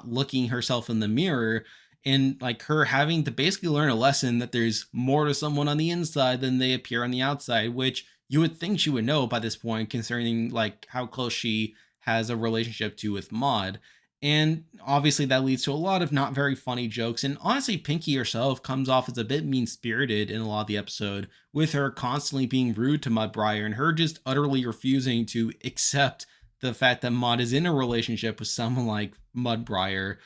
looking herself in the mirror and like her having to basically learn a lesson that there's more to someone on the inside than they appear on the outside, which you would think she would know by this point, concerning like how close she has a relationship to with Maud. And obviously that leads to a lot of not very funny jokes. And honestly, Pinkie herself comes off as a bit mean-spirited in a lot of the episode, with her constantly being rude to Mudbriar and her just utterly refusing to accept the fact that Maud is in a relationship with someone like Mudbriar.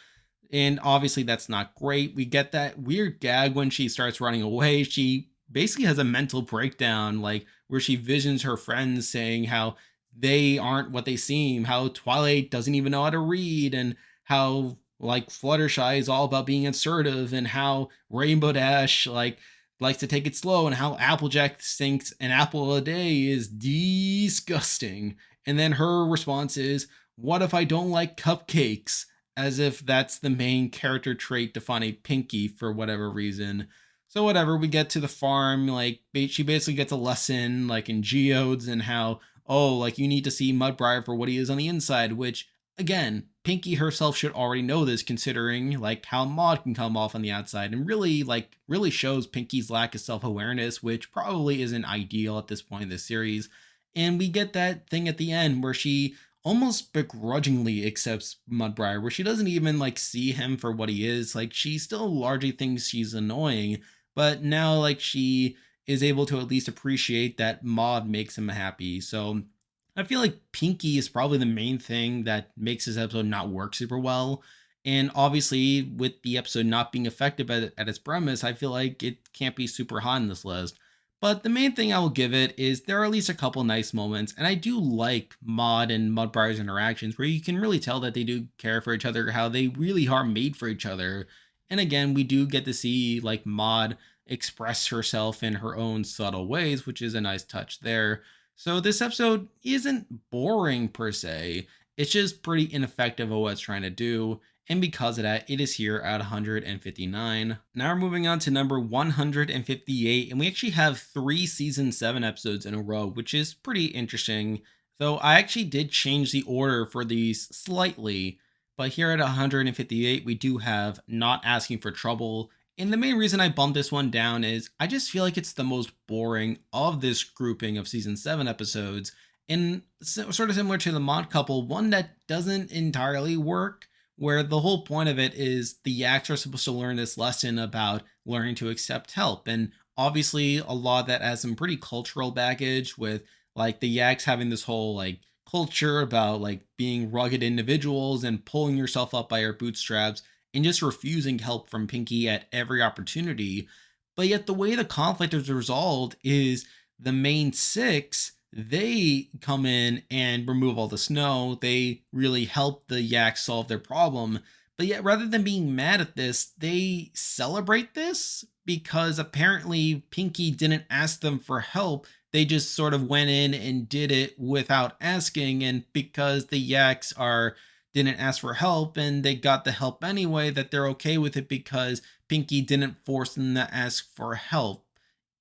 And obviously that's not great. We get that weird gag when she starts running away. She basically has a mental breakdown, like where she visions her friends saying how they aren't what they seem, how Twilight doesn't even know how to read, and how like Fluttershy is all about being assertive, and how Rainbow Dash likes to take it slow, and how Applejack thinks an apple a day is disgusting. And then her response is, "What if I don't like cupcakes?" As if that's the main character trait defining Pinky for whatever reason. So whatever, we get to the farm, like she basically gets a lesson like in geodes, and how, oh, like you need to see Mudbriar for what he is on the inside, which again, Pinky herself should already know this, considering like how Maud can come off on the outside, and really shows Pinky's lack of self-awareness, which probably isn't ideal at this point in the series. And we get that thing at the end where she almost begrudgingly accepts Mudbriar, where she doesn't even like see him for what he is. Like she still largely thinks she's annoying, but now like she is able to at least appreciate that Maud makes him happy. So I feel like Pinky is probably the main thing that makes this episode not work super well. And obviously, with the episode not being effective at its premise, I feel like it can't be super high on this list. But the main thing I will give it is there are at least a couple nice moments, and I do like Maud and Mudbriar's interactions where you can really tell that they do care for each other, how they really are made for each other. And again, we do get to see like Maud express herself in her own subtle ways, which is a nice touch there. So this episode isn't boring per se. It's just pretty ineffective at what it's trying to do. And because of that, it is here at 159. Now we're moving on to number 158, and we actually have 3 season 7 episodes in a row, which is pretty interesting. Though I actually did change the order for these slightly, but here at 158, we do have Not Asking for Trouble. And the main reason I bumped this one down is I just feel like it's the most boring of this grouping of season 7 episodes. And sort of similar to the Mod couple, one that doesn't entirely work, where the whole point of it is the Yaks are supposed to learn this lesson about learning to accept help. And obviously, a lot of that has some pretty cultural baggage, with like the Yaks having this whole like culture about like being rugged individuals and pulling yourself up by your bootstraps and just refusing help from Pinky at every opportunity. But yet, the way the conflict is resolved is the main 6, they come in and remove all the snow. They really help the Yaks solve their problem. But yet, rather than being mad at this, they celebrate this because apparently Pinky didn't ask them for help. They just sort of went in and did it without asking. And because the Yaks are didn't ask for help and they got the help anyway, that they're okay with it because Pinky didn't force them to ask for help.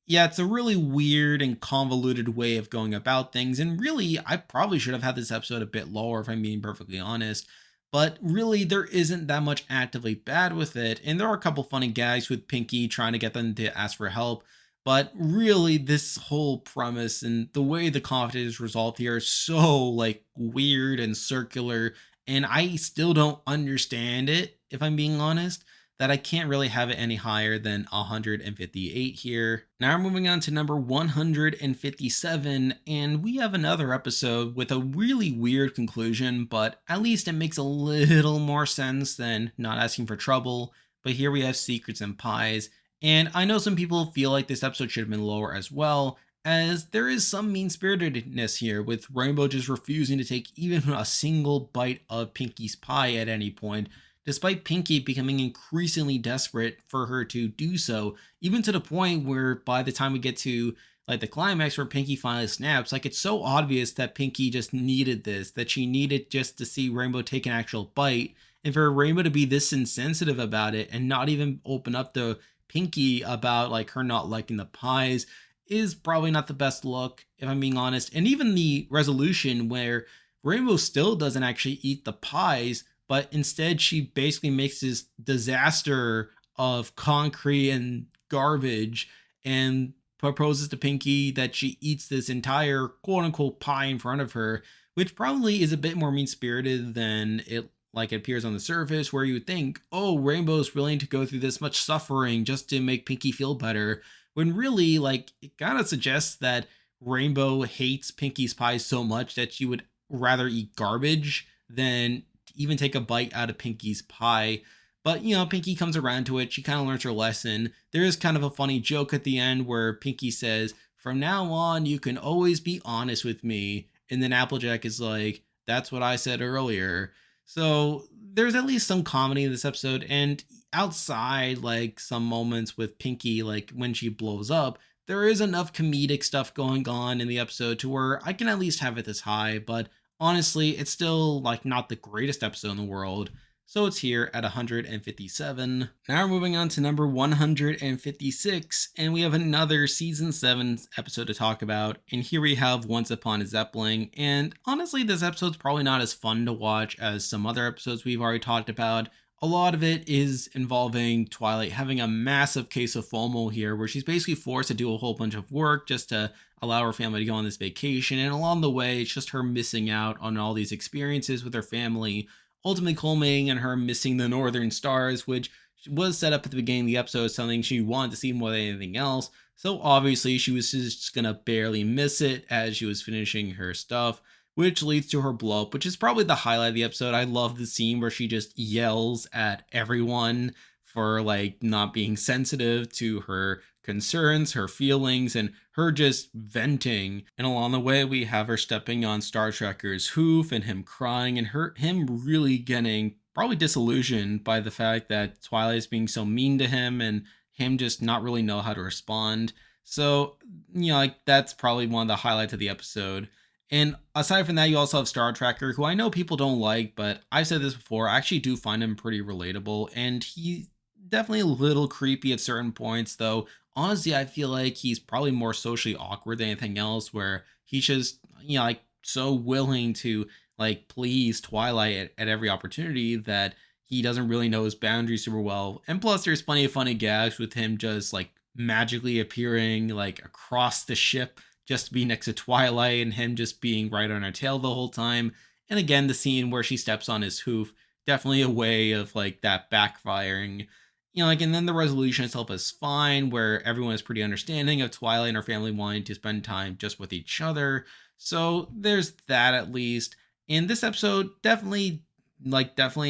Yeah, it's a really weird and convoluted way of going about things. And really, I probably should have had this episode a bit lower if I'm being perfectly honest. But really, there isn't that much actively bad with it. And there are a couple funny gags with Pinky trying to get them to ask for help. But really, this whole premise and the way the conflict is resolved here is so like weird and circular. And I still don't understand it, if I'm being honest, that I can't really have it any higher than 158 here. Now we're moving on to number 157, and we have another episode with a really weird conclusion, but at least it makes a little more sense than Not Asking for Trouble. But here we have Secrets and Pies, and I know some people feel like this episode should have been lower as well, as there is some mean-spiritedness here, with Rainbow just refusing to take even a single bite of Pinky's pie at any point, despite Pinky becoming increasingly desperate for her to do so, even to the point where by the time we get to like the climax where Pinky finally snaps, like it's so obvious that Pinky just needed this, that she needed just to see Rainbow take an actual bite, and for Rainbow to be this insensitive about it and not even open up to Pinky about like her not liking the pies is probably not the best look, if I'm being honest. And even the resolution where Rainbow still doesn't actually eat the pies, but instead she basically makes this disaster of concrete and garbage and proposes to Pinky that she eats this entire quote unquote pie in front of her, which probably is a bit more mean spirited than it like it appears on the surface, where you would think, oh, Rainbow's willing to go through this much suffering just to make Pinky feel better, when really like it kind of suggests that Rainbow hates Pinky's pie so much that she would rather eat garbage than even take a bite out of Pinky's pie. But, you know, Pinky comes around to it. She kind of learns her lesson. There is kind of a funny joke at the end where Pinky says, "From now on, you can always be honest with me." And then Applejack is like, "That's what I said earlier." So there's at least some comedy in this episode, and outside like some moments with Pinky, like when she blows up, there is enough comedic stuff going on in the episode to where I can at least have it this high. But honestly, it's still like not the greatest episode in the world. So it's here at 157. Now we're moving on to number 156, and we have another season 7 episode to talk about. And here we have Once Upon a Zeppelin. And honestly, this episode's probably not as fun to watch as some other episodes we've already talked about. A lot of it is involving Twilight having a massive case of FOMO here, where she's basically forced to do a whole bunch of work just to allow her family to go on this vacation. And along the way, it's just her missing out on all these experiences with her family, ultimately culminating in her missing the Northern Stars, which was set up at the beginning of the episode as something she wanted to see more than anything else. So obviously, she was just gonna barely miss it as she was finishing her stuff, which leads to her blow up, which is probably the highlight of the episode. I love the scene where she just yells at everyone for like not being sensitive to her concerns, her feelings, and her just venting. And along the way, we have her stepping on Star Trekker's hoof and him crying and him really getting probably disillusioned by the fact that Twilight is being so mean to him and him just not really know how to respond. So, like that's probably one of the highlights of the episode. And aside from that, you also have Star Tracker, who I know people don't like, but I've said this before. I actually do find him pretty relatable, and he's definitely a little creepy at certain points, though. Honestly, I feel like he's probably more socially awkward than anything else, where he's just, like so willing to like please Twilight at every opportunity that he doesn't really know his boundaries super well. And plus, there's plenty of funny gags with him just like magically appearing like across the ship just to be next to Twilight and him just being right on her tail the whole time. And again, the scene where she steps on his hoof, definitely a way of like that backfiring. Like, and then the resolution itself is fine, where everyone is pretty understanding of Twilight and her family wanting to spend time just with each other. So there's that at least. And this episode definitely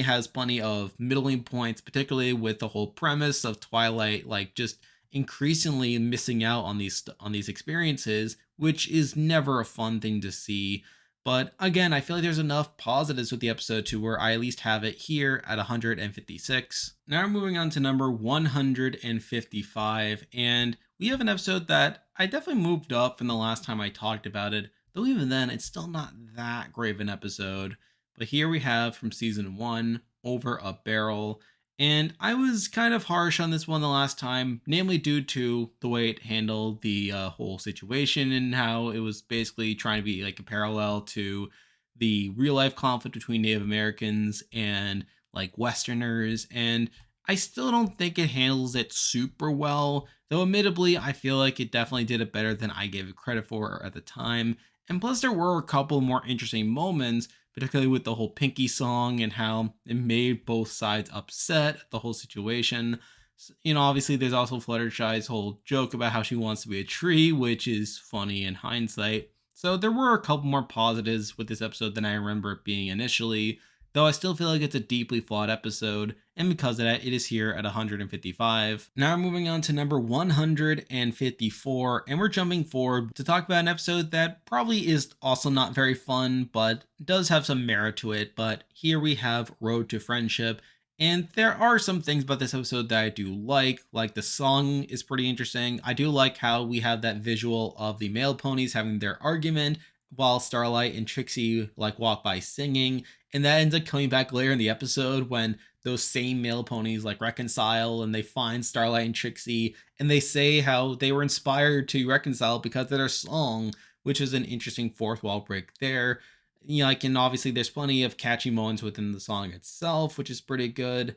has plenty of middling points, particularly with the whole premise of Twilight, like just increasingly missing out on these experiences, which is never a fun thing to see. But again, I feel like there's enough positives with the episode to where I at least have it here at 156. Now we're moving on to number 155, and we have an episode that I definitely moved up from the last time I talked about it, though even then it's still not that great of an episode. But here we have from season 1, Over a Barrel. And I was kind of harsh on this one the last time, namely due to the way it handled the whole situation and how it was basically trying to be like a parallel to the real life conflict between Native Americans and like Westerners. And I still don't think it handles it super well, though admittedly, I feel like it definitely did it better than I gave it credit for at the time. And plus, there were a couple more interesting moments, particularly with the whole Pinky song and how it made both sides upset at the whole situation. Obviously, there's also Fluttershy's whole joke about how she wants to be a tree, which is funny in hindsight. So there were a couple more positives with this episode than I remember it being initially, though I still feel like it's a deeply flawed episode, and because of that, it is here at 155. Now we're moving on to number 154, and we're jumping forward to talk about an episode that probably is also not very fun, but does have some merit to it. But here we have Road to Friendship, and there are some things about this episode that I do like the song is pretty interesting. I do like how we have that visual of the male ponies having their argument while Starlight and Trixie like walk by singing, and that ends up coming back later in the episode when those same male ponies like reconcile and they find Starlight and Trixie and they say how they were inspired to reconcile because of their song, which is an interesting fourth wall break there. And obviously there's plenty of catchy moments within the song itself, which is pretty good.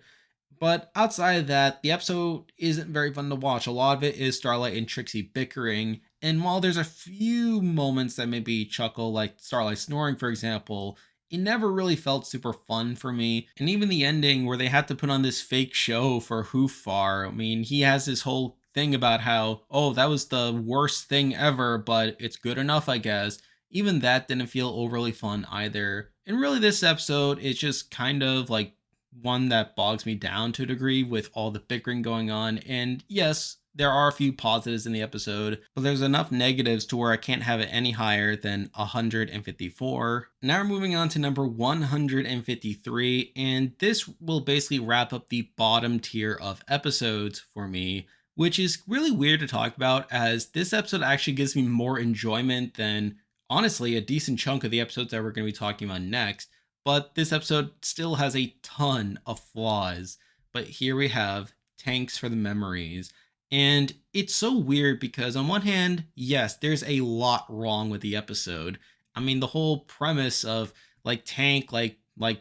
But outside of that, the episode isn't very fun to watch. A lot of it is Starlight and Trixie bickering. And while there's a few moments that maybe chuckle, like Starlight snoring, for example, it never really felt super fun for me. And even the ending where they had to put on this fake show for Hoofar, I mean, he has this whole thing about how, oh, that was the worst thing ever, but it's good enough, I guess. Even that didn't feel overly fun either. And really, this episode is just kind of like one that bogs me down to a degree with all the bickering going on. And yes, There are a few positives in the episode, but there's enough negatives to where I can't have it any higher than 154. Now we're moving on to number 153, and this will basically wrap up the bottom tier of episodes for me, which is really weird to talk about as this episode actually gives me more enjoyment than honestly a decent chunk of the episodes that we're going to be talking about next. But this episode still has a ton of flaws. But here we have Tanks for the Memories. And it's so weird because on one hand, yes, there's a lot wrong with the episode. I mean, the whole premise of like Tank like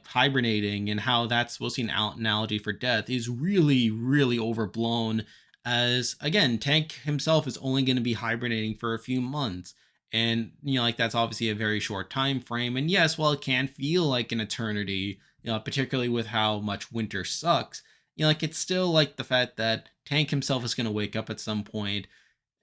hibernating and how that's supposed to be an analogy for death is really overblown, as again, Tank himself is only going to be hibernating for a few months. And like that's obviously a very short time frame. And yes, while it can feel like an eternity, particularly with how much winter sucks, like it's still like the fact that Tank himself is going to wake up at some point.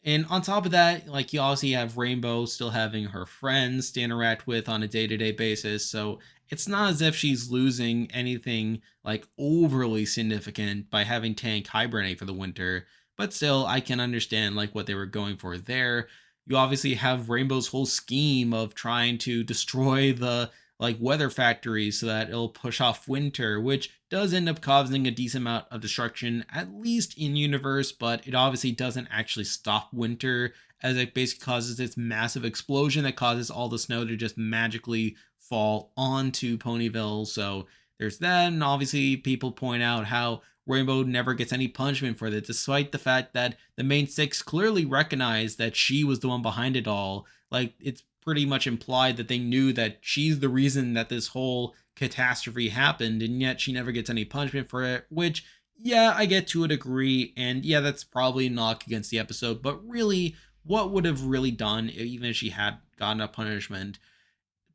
And on top of that, like you obviously have Rainbow still having her friends to interact with on a day-to-day basis. So it's not as if she's losing anything like overly significant by having Tank hibernate for the winter. But still, I can understand like what they were going for there. You obviously have Rainbow's whole scheme of trying to destroy the like weather factories so that it'll push off winter, which does end up causing a decent amount of destruction, at least in universe, but it obviously doesn't actually stop winter, as it basically causes this massive explosion that causes all the snow to just magically fall onto Ponyville. So there's that, and obviously people point out how Rainbow never gets any punishment for this, despite the fact that the main six clearly recognize that she was the one behind it all. Like, it's pretty much implied that they knew that she's the reason that this whole catastrophe happened, and yet she never gets any punishment for it, which, yeah, I get to a degree, and yeah, that's probably a knock against the episode, but really, what would have really done even if she had gotten a punishment?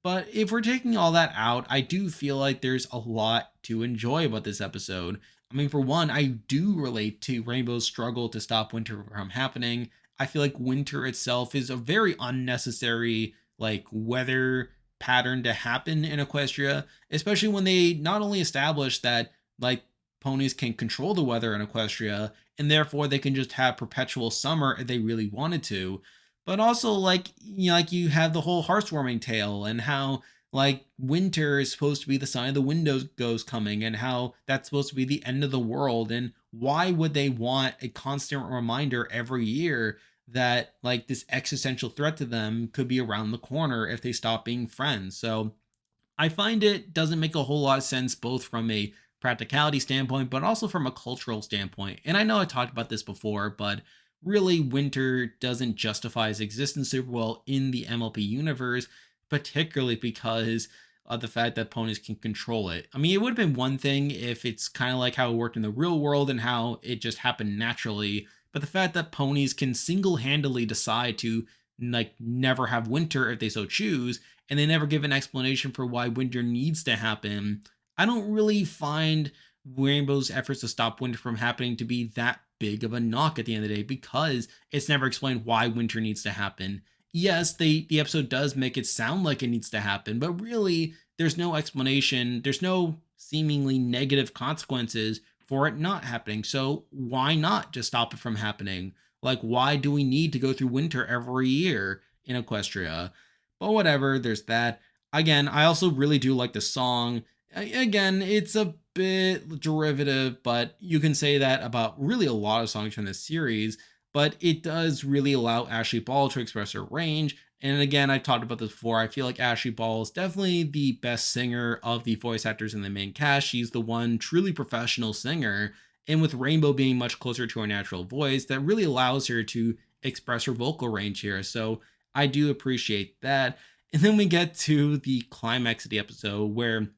But if we're taking all that out, I do feel like there's a lot to enjoy about this episode. I mean, for one, I do relate to Rainbow's struggle to stop winter from happening. I feel like winter itself is a very unnecessary, like, weather pattern to happen in Equestria, especially when they not only establish that, like, ponies can control the weather in Equestria, and therefore they can just have perpetual summer if they really wanted to, but also like like you have the whole heartwarming tale and how like winter is supposed to be the sign of the windows goes coming and how that's supposed to be the end of the world, and why would they want a constant reminder every year that like this existential threat to them could be around the corner if they stop being friends? So I find it doesn't make a whole lot of sense, both from a practicality standpoint, but also from a cultural standpoint. And I know I talked about this before, but really, winter doesn't justify its existence super well in the MLP universe, particularly because of the fact that ponies can control it. I mean, it would have been one thing if it's kind of like how it worked in the real world and how it just happened naturally. But the fact that ponies can single handedly decide to like never have winter if they so choose, and they never give an explanation for why winter needs to happen, I don't really find Rainbow's efforts to stop winter from happening to be that big of a knock at the end of the day, because it's never explained why winter needs to happen. Yes, the episode does make it sound like it needs to happen, but really there's no explanation. There's no seemingly negative consequences for it not happening. So why not just stop it from happening? Like, why do we need to go through winter every year in Equestria? But whatever, there's that. Again, I also really do like the song. Again, it's a bit derivative, but you can say that about really a lot of songs from this series. But it does really allow Ashley Ball to express her range. And again, I've talked about this before. I feel like Ashley Ball is definitely the best singer of the voice actors in the main cast. She's the one truly professional singer. And with Rainbow being much closer to her natural voice, that really allows her to express her vocal range here. So I do appreciate that. And then we get to the climax of the episode, where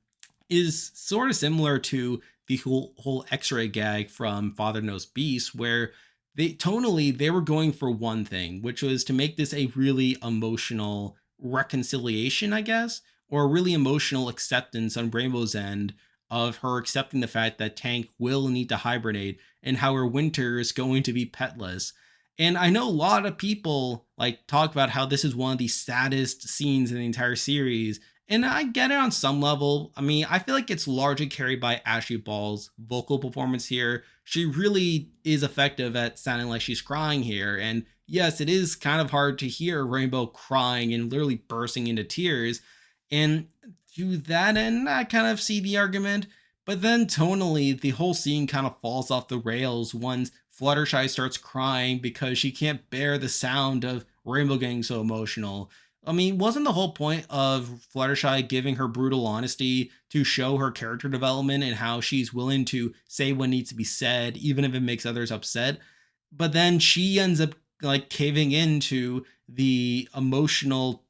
is sort of similar to the whole X-ray gag from Father Knows Beast, where they tonally they were going for one thing, which was to make this a really emotional reconciliation, I guess, or a really emotional acceptance on Rainbow's end of her accepting the fact that Tank will need to hibernate and how her winter is going to be petless. And I know a lot of people like talk about how this is one of the saddest scenes in the entire series, and I get it on some level. I mean, I feel like it's largely carried by Ashley Ball's vocal performance here, she really is effective at sounding like she's crying here. And yes, it is kind of hard to hear Rainbow crying and literally bursting into tears. And to that end, I kind of see the argument. But then tonally, the whole scene kind of falls off the rails once Fluttershy starts crying because she can't bear the sound of Rainbow getting so emotional. I mean, wasn't the whole point of Fluttershy giving her brutal honesty to show her character development and how she's willing to say what needs to be said, even if it makes others upset? But then she ends up like caving into the emotional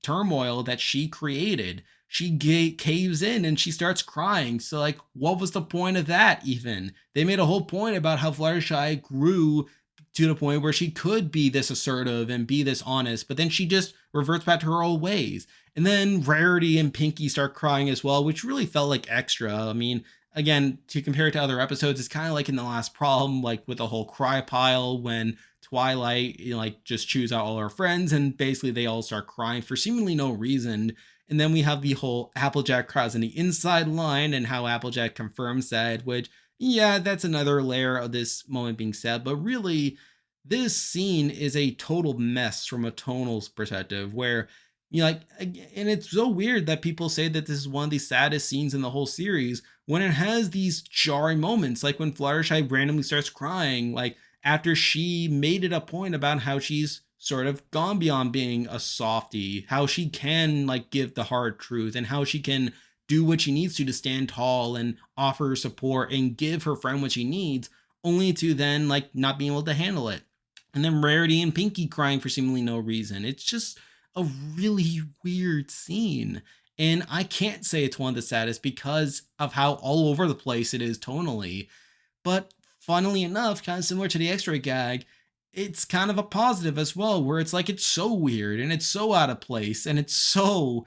turmoil that she created. She caves in and she starts crying. So, like, what was the point of that? Even they made a whole point about how Fluttershy grew to the point where she could be this assertive and be this honest, but then she just reverts back to her old ways. And then Rarity and Pinky start crying as well, which really felt like extra. I mean, again, to compare it to other episodes, it's kind of like in the last problem, like with the whole cry pile when Twilight, like just chews out all her friends and basically they all start crying for seemingly no reason. And then we have the whole Applejack cries in the inside line and how Applejack confirms that, which, yeah, that's another layer of this moment being said. But really, this scene is a total mess from a tonal perspective where, like, and it's so weird that people say that this is one of the saddest scenes in the whole series when it has these jarring moments, like when Fluttershy randomly starts crying, like after she made it a point about how she's sort of gone beyond being a softie, how she can like give the hard truth and how she can do what she needs to stand tall and offer her support and give her friend what she needs, only to then like not being able to handle it. And then Rarity and Pinky crying for seemingly no reason. It's just a really weird scene. And I can't say it's one of the saddest because of how all over the place it is tonally. But funnily enough, kind of similar to the X-ray gag, it's kind of a positive as well, where it's like it's so weird and it's so out of place and it's so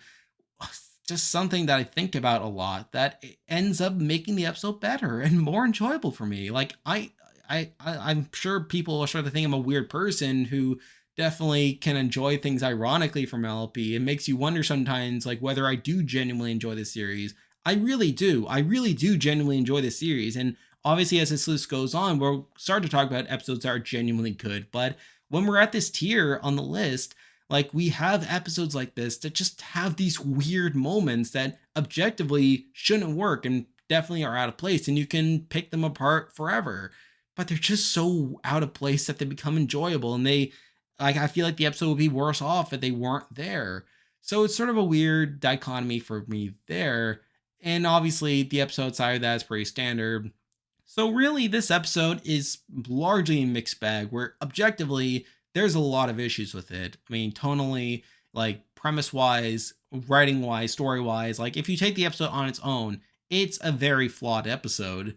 just something that I think about a lot that it ends up making the episode better and more enjoyable for me. Like I'm sure people will start to think I'm a weird person who definitely can enjoy things ironically from LP. It makes you wonder sometimes like whether I do genuinely enjoy this series. I really do. I really do genuinely enjoy this series. And obviously as this list goes on, we'll start to talk about episodes that are genuinely good. But when we're at this tier on the list, like we have episodes like this that just have these weird moments that objectively shouldn't work and definitely are out of place and you can pick them apart forever. But they're just so out of place that they become enjoyable and they like I feel like the episode would be worse off if they weren't there. So it's sort of a weird dichotomy for me there. And obviously the episode side of that is pretty standard. So really, this episode is largely a mixed bag where objectively there's a lot of issues with it. I mean, tonally, like premise wise, writing wise, story wise, like if you take the episode on its own, it's a very flawed episode.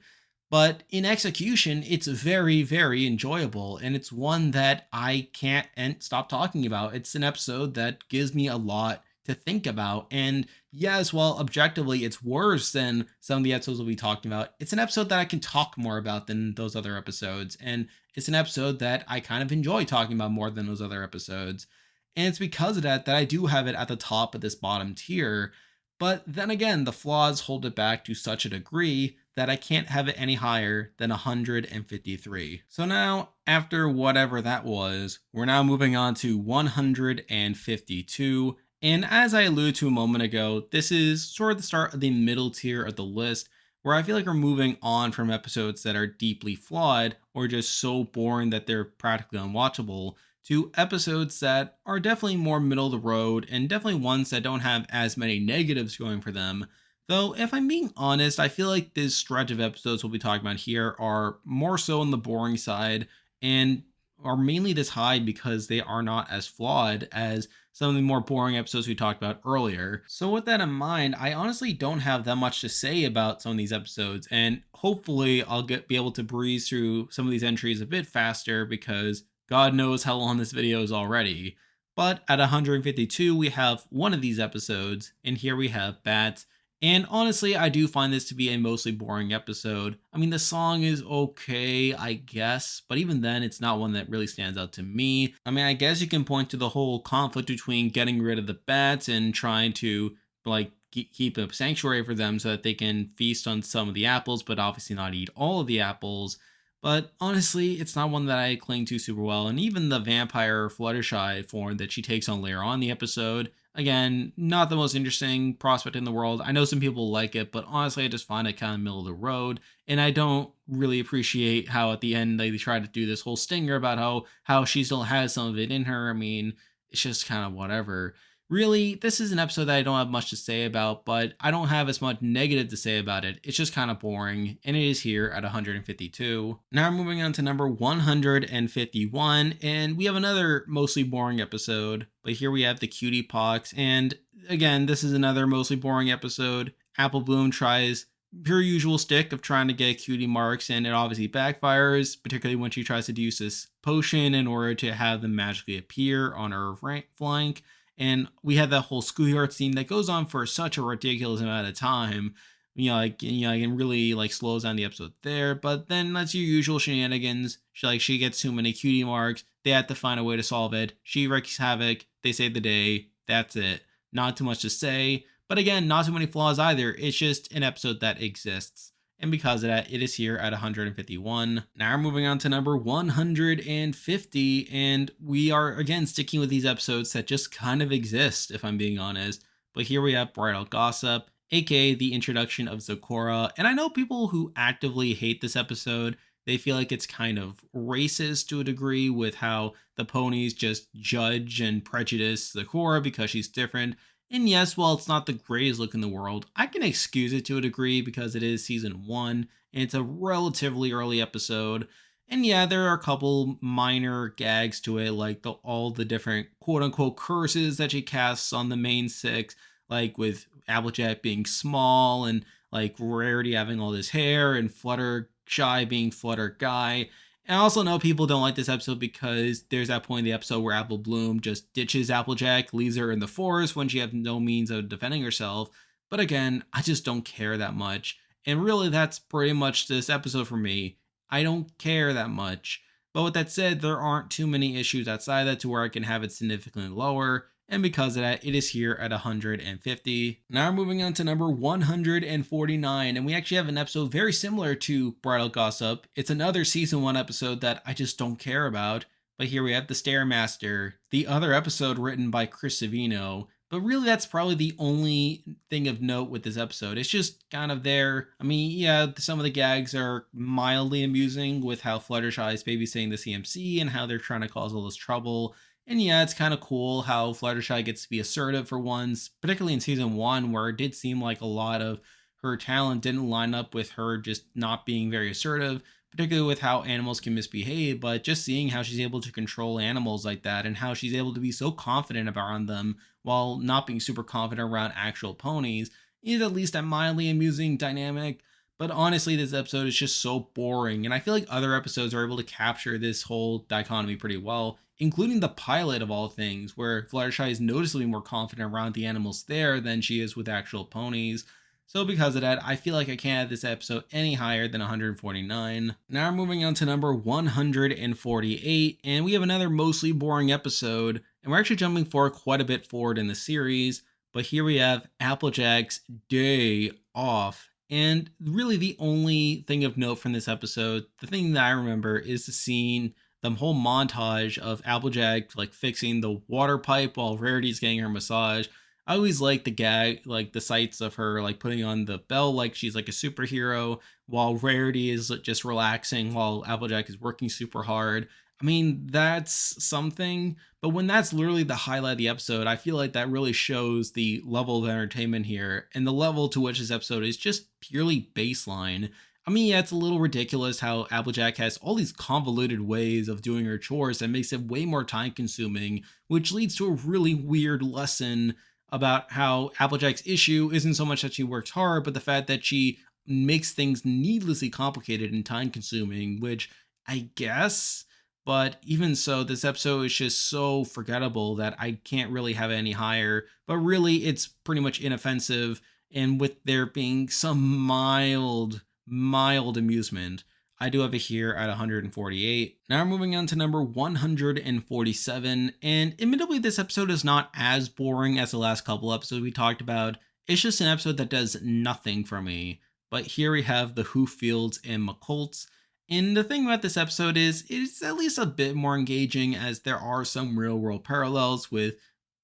But in execution, it's very, very enjoyable. And it's one that I can't stop talking about. It's an episode that gives me a lot to think about. And yes, while objectively it's worse than some of the episodes we'll be talking about, it's an episode that I can talk more about than those other episodes. And it's an episode that I kind of enjoy talking about more than those other episodes. And it's because of that that I do have it at the top of this bottom tier. But then again, the flaws hold it back to such a degree that I can't have it any higher than 153. So now, after whatever that was, we're now moving on to 152. And as I alluded to a moment ago, this is sort of the start of the middle tier of the list, where I feel like we're moving on from episodes that are deeply flawed or just so boring that they're practically unwatchable to episodes that are definitely more middle of the road and definitely ones that don't have as many negatives going for them. Though, if I'm being honest, I feel like this stretch of episodes we'll be talking about here are more so on the boring side and are mainly this high because they are not as flawed as some of the more boring episodes we talked about earlier. So, with that in mind, I honestly don't have that much to say about some of these episodes, and hopefully, I'll be able to breeze through some of these entries a bit faster because God knows how long this video is already. But at 152, we have one of these episodes, and here we have Bats. And honestly, I do find this to be a mostly boring episode. I mean, the song is okay, I guess, but even then, it's not one that really stands out to me. I mean, I guess you can point to the whole conflict between getting rid of the bats and trying to, like, keep a sanctuary for them so that they can feast on some of the apples, but obviously not eat all of the apples. But honestly, it's not one that I cling to super well. And even the vampire Fluttershy form that she takes on later on in the episode, again, not the most interesting prospect in the world. I know some people like it, but honestly, I just find it kind of middle of the road. And I don't really appreciate how at the end they try to do this whole stinger about how she still has some of it in her. I mean, it's just kind of whatever. Really, this is an episode that I don't have much to say about, but I don't have as much negative to say about it. It's just kind of boring, and it is here at 152. Now we're moving on to number 151, and we have another mostly boring episode, but here we have the cutie pox, and again, this is another mostly boring episode. Apple Bloom tries her usual stick of trying to get cutie marks, and it obviously backfires, particularly when she tries to use this potion in order to have them magically appear on her flank. And we had that whole schoolyard scene that goes on for such a ridiculous amount of time. And really like slows down the episode there. But then that's your usual shenanigans. She gets too many cutie marks. They have to find a way to solve it. She wreaks havoc. They save the day. That's it. Not too much to say. But again, not too many flaws either. It's just an episode that exists. And because of that, it is here at 151. Now we're moving on to number 150. And we are again sticking with these episodes that just kind of exist, if I'm being honest. But here we have Bridal Gossip, aka the introduction of Zokora. And I know people who actively hate this episode. They feel like it's kind of racist to a degree with how the ponies just judge and prejudice Zokora because she's different. And yes, while it's not the greatest look in the world, I can excuse it to a degree because it is season one and it's a relatively early episode. And yeah, there are a couple minor gags to it, like all the different quote unquote curses that she casts on the main six, like with Applejack being small and like Rarity having all this hair and Fluttershy being Flutter Guy. And I also know people don't like this episode because there's that point in the episode where Apple Bloom just ditches Applejack, leaves her in the forest when she has no means of defending herself. But again, I just don't care that much. And really, that's pretty much this episode for me. I don't care that much. But with that said, there aren't too many issues outside that to where I can have it significantly lower. And because of that, it is here at 150. Now we're moving on to number 149, and we actually have an episode very similar to Bridal Gossip. It's another season one episode that I just don't care about. But here we have the Stairmaster, the other episode written by Chris Savino. But really, that's probably the only thing of note with this episode. It's just kind of there. I mean, yeah, some of the gags are mildly amusing with how Fluttershy is babysitting the CMC and how they're trying to cause all this trouble. And yeah, it's kind of cool how Fluttershy gets to be assertive for once, particularly in season one, where it did seem like a lot of her talent didn't line up with her just not being very assertive, particularly with how animals can misbehave. But just seeing how she's able to control animals like that and how she's able to be so confident around them while not being super confident around actual ponies is at least a mildly amusing dynamic. But honestly, this episode is just so boring, and I feel like other episodes are able to capture this whole dichotomy pretty well, including the pilot of all things, where Fluttershy is noticeably more confident around the animals there than she is with actual ponies. So because of that, I feel like I can't have this episode any higher than 149. Now we're moving on to number 148, and we have another mostly boring episode, and we're actually jumping forward quite a bit forward in the series. But here we have Applejack's Day Off. And really, the only thing of note from this episode, the thing that I remember is the scene, the whole montage of Applejack like fixing the water pipe while Rarity's getting her massage. I always like the gag, like the sights of her like putting on the bell like she's like a superhero while Rarity is just relaxing while Applejack is working super hard. I mean, that's something, but when that's literally the highlight of the episode, I feel like that really shows the level of entertainment here and the level to which this episode is just purely baseline. I mean, yeah, it's a little ridiculous how Applejack has all these convoluted ways of doing her chores that makes it way more time consuming, which leads to a really weird lesson about how Applejack's issue isn't so much that she works hard, but the fact that she makes things needlessly complicated and time consuming, which I guess. But even so, this episode is just so forgettable that I can't really have it any higher. But really, it's pretty much inoffensive. And with there being some mild amusement, I do have it here at 148. Now we're moving on to number 147. And admittedly, this episode is not as boring as the last couple episodes we talked about. It's just an episode that does nothing for me. But here we have the Hooffields and McColts. And the thing about this episode is it's at least a bit more engaging as there are some real world parallels with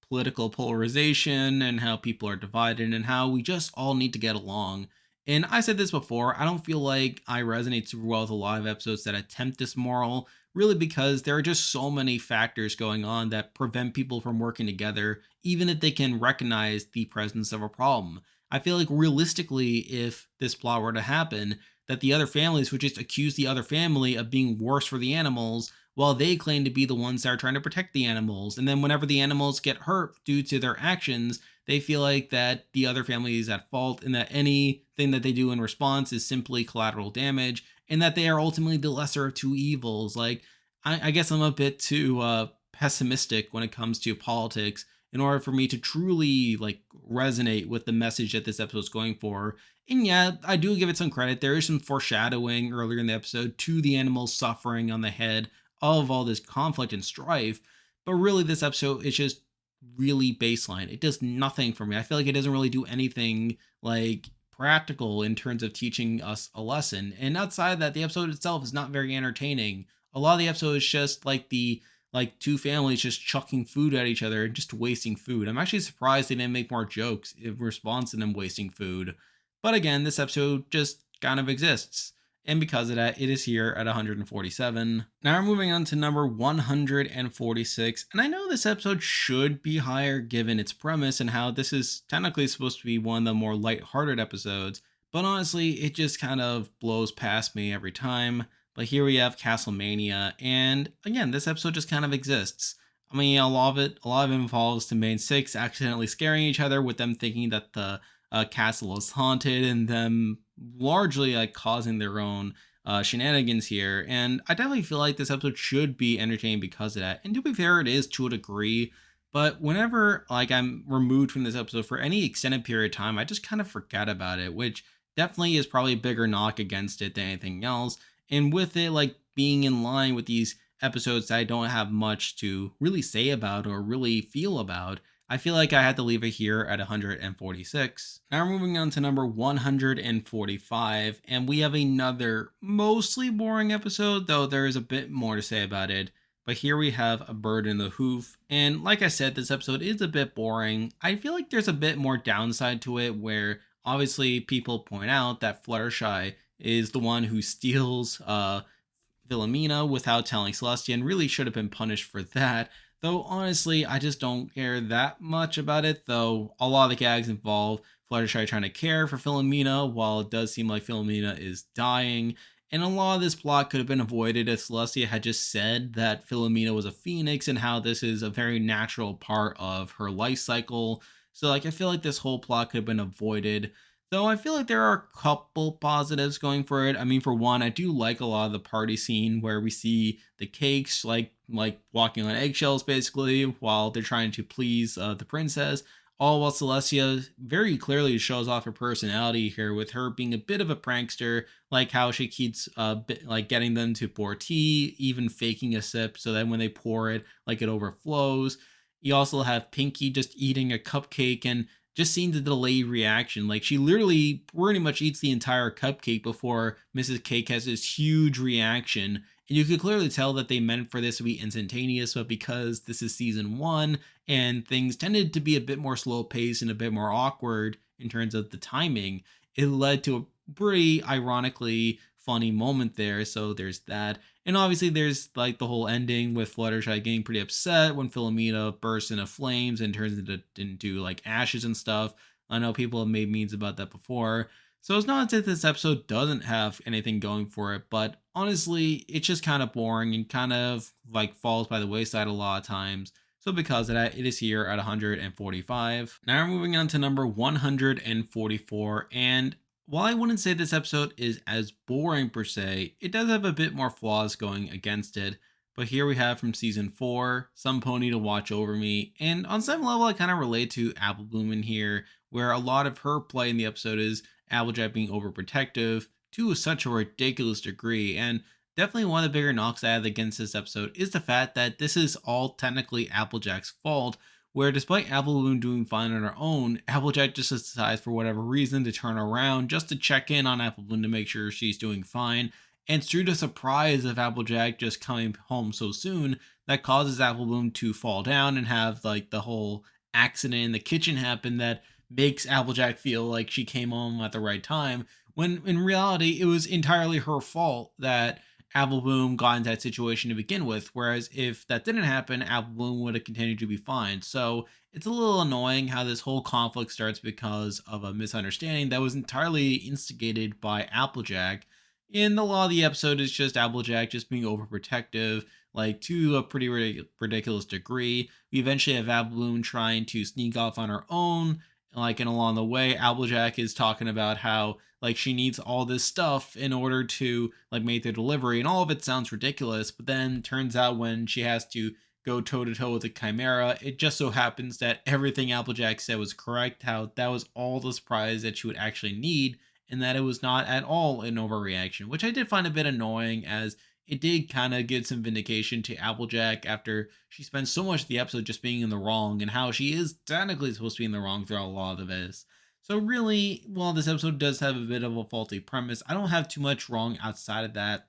political polarization and how people are divided and how we just all need to get along. And I said this before, I don't feel like I resonate super well with a lot of episodes that attempt this moral, really because there are just so many factors going on that prevent people from working together, even if they can recognize the presence of a problem. I feel like realistically, if this plot were to happen, that the other families would just accuse the other family of being worse for the animals while they claim to be the ones that are trying to protect the animals. And then whenever the animals get hurt due to their actions, they feel like that the other family is at fault and that anything that they do in response is simply collateral damage and that they are ultimately the lesser of two evils. Like, I guess I'm a bit too pessimistic when it comes to politics in order for me to truly like resonate with the message that this episode is going for. And yeah, I do give it some credit. There is some foreshadowing earlier in the episode to the animals suffering on the head of all this conflict and strife. But really, this episode is just really baseline. It does nothing for me. I feel like it doesn't really do anything like practical in terms of teaching us a lesson. And outside of that, the episode itself is not very entertaining. A lot of the episode is just like two families just chucking food at each other and just wasting food. I'm actually surprised they didn't make more jokes in response to them wasting food. But again, this episode just kind of exists. And because of that, it is here at 147. Now we're moving on to number 146. And I know this episode should be higher given its premise and how this is technically supposed to be one of the more lighthearted episodes. But honestly, it just kind of blows past me every time. But here we have Castlemania, and again, this episode just kind of exists. I mean, a lot of it involves the main six accidentally scaring each other with them thinking that the castle is haunted, and them largely like causing their own shenanigans here. And I definitely feel like this episode should be entertaining because of that. And to be fair, it is to a degree. But whenever like I'm removed from this episode for any extended period of time, I just kind of forget about it, which definitely is probably a bigger knock against it than anything else. And with it like being in line with these episodes that I don't have much to really say about or really feel about, I feel like I had to leave it here at 146. Now we're moving on to number 145, and we have another mostly boring episode, though there is a bit more to say about it. But here we have A Bird in the Hoof, and like I said, this episode is a bit boring. I feel like there's a bit more downside to it, where obviously people point out that Fluttershy is the one who steals Philomena without telling Celestia and really should have been punished for that. Though honestly, I just don't care that much about it, though a lot of the gags involve Fluttershy trying to care for Philomena, while it does seem like Philomena is dying. And a lot of this plot could have been avoided if Celestia had just said that Philomena was a phoenix and how this is a very natural part of her life cycle. So like I feel like this whole plot could have been avoided. Though I feel like there are a couple positives going for it. I mean, for one, I do like a lot of the party scene where we see the cakes like walking on eggshells basically while they're trying to please the princess. All while Celestia very clearly shows off her personality here with her being a bit of a prankster, like how she keeps like getting them to pour tea, even faking a sip so that when they pour it, like it overflows. You also have Pinky just eating a cupcake and just seeing the delayed reaction. Like she literally pretty much eats the entire cupcake before Mrs. Cake has this huge reaction. And you could clearly tell that they meant for this to be instantaneous, but because this is season one and things tended to be a bit more slow paced and a bit more awkward in terms of the timing, it led to a pretty ironically funny moment there. So there's that. And obviously, there's like the whole ending with Fluttershy getting pretty upset when Philomena bursts into flames and turns into like ashes and stuff. I know people have made memes about that before. So it's not as if this episode doesn't have anything going for it, but honestly, it's just kind of boring and kind of like falls by the wayside a lot of times. So because of that, it is here at 145. Now we're moving on to number 144, and while I wouldn't say this episode is as boring per se, it does have a bit more flaws going against it. But here we have from season 4, Some Pony to Watch Over Me. And on some level, I kind of relate to Apple Bloom in here, where a lot of her play in the episode is Applejack being overprotective to such a ridiculous degree. And definitely one of the bigger knocks I have against this episode is the fact that this is all technically Applejack's fault, where despite Apple Bloom doing fine on her own, Applejack just decides for whatever reason to turn around just to check in on Apple Bloom to make sure she's doing fine. And it's through the surprise of Applejack just coming home so soon that causes Apple Bloom to fall down and have like the whole accident in the kitchen happen that makes Applejack feel like she came home at the right time, when in reality it was entirely her fault that Apple Bloom got into that situation to begin with. Whereas if that didn't happen, Apple Bloom would have continued to be fine. So it's a little annoying how this whole conflict starts because of a misunderstanding that was entirely instigated by Applejack. In the law of the episode, it's just Applejack just being overprotective, like to a pretty ridiculous degree. We eventually have Apple Bloom trying to sneak off on her own, like, and along the way, Applejack is talking about how like she needs all this stuff in order to like make the delivery, and all of it sounds ridiculous. But then turns out when she has to go toe to toe with the Chimera, it just so happens that everything Applejack said was correct. How that was all the surprise that she would actually need, and that it was not at all an overreaction, which I did find a bit annoying, as it did kind of give some vindication to Applejack after she spends so much of the episode just being in the wrong, and how she is technically supposed to be in the wrong throughout a lot of this. So really, while this episode does have a bit of a faulty premise, I don't have too much wrong outside of that.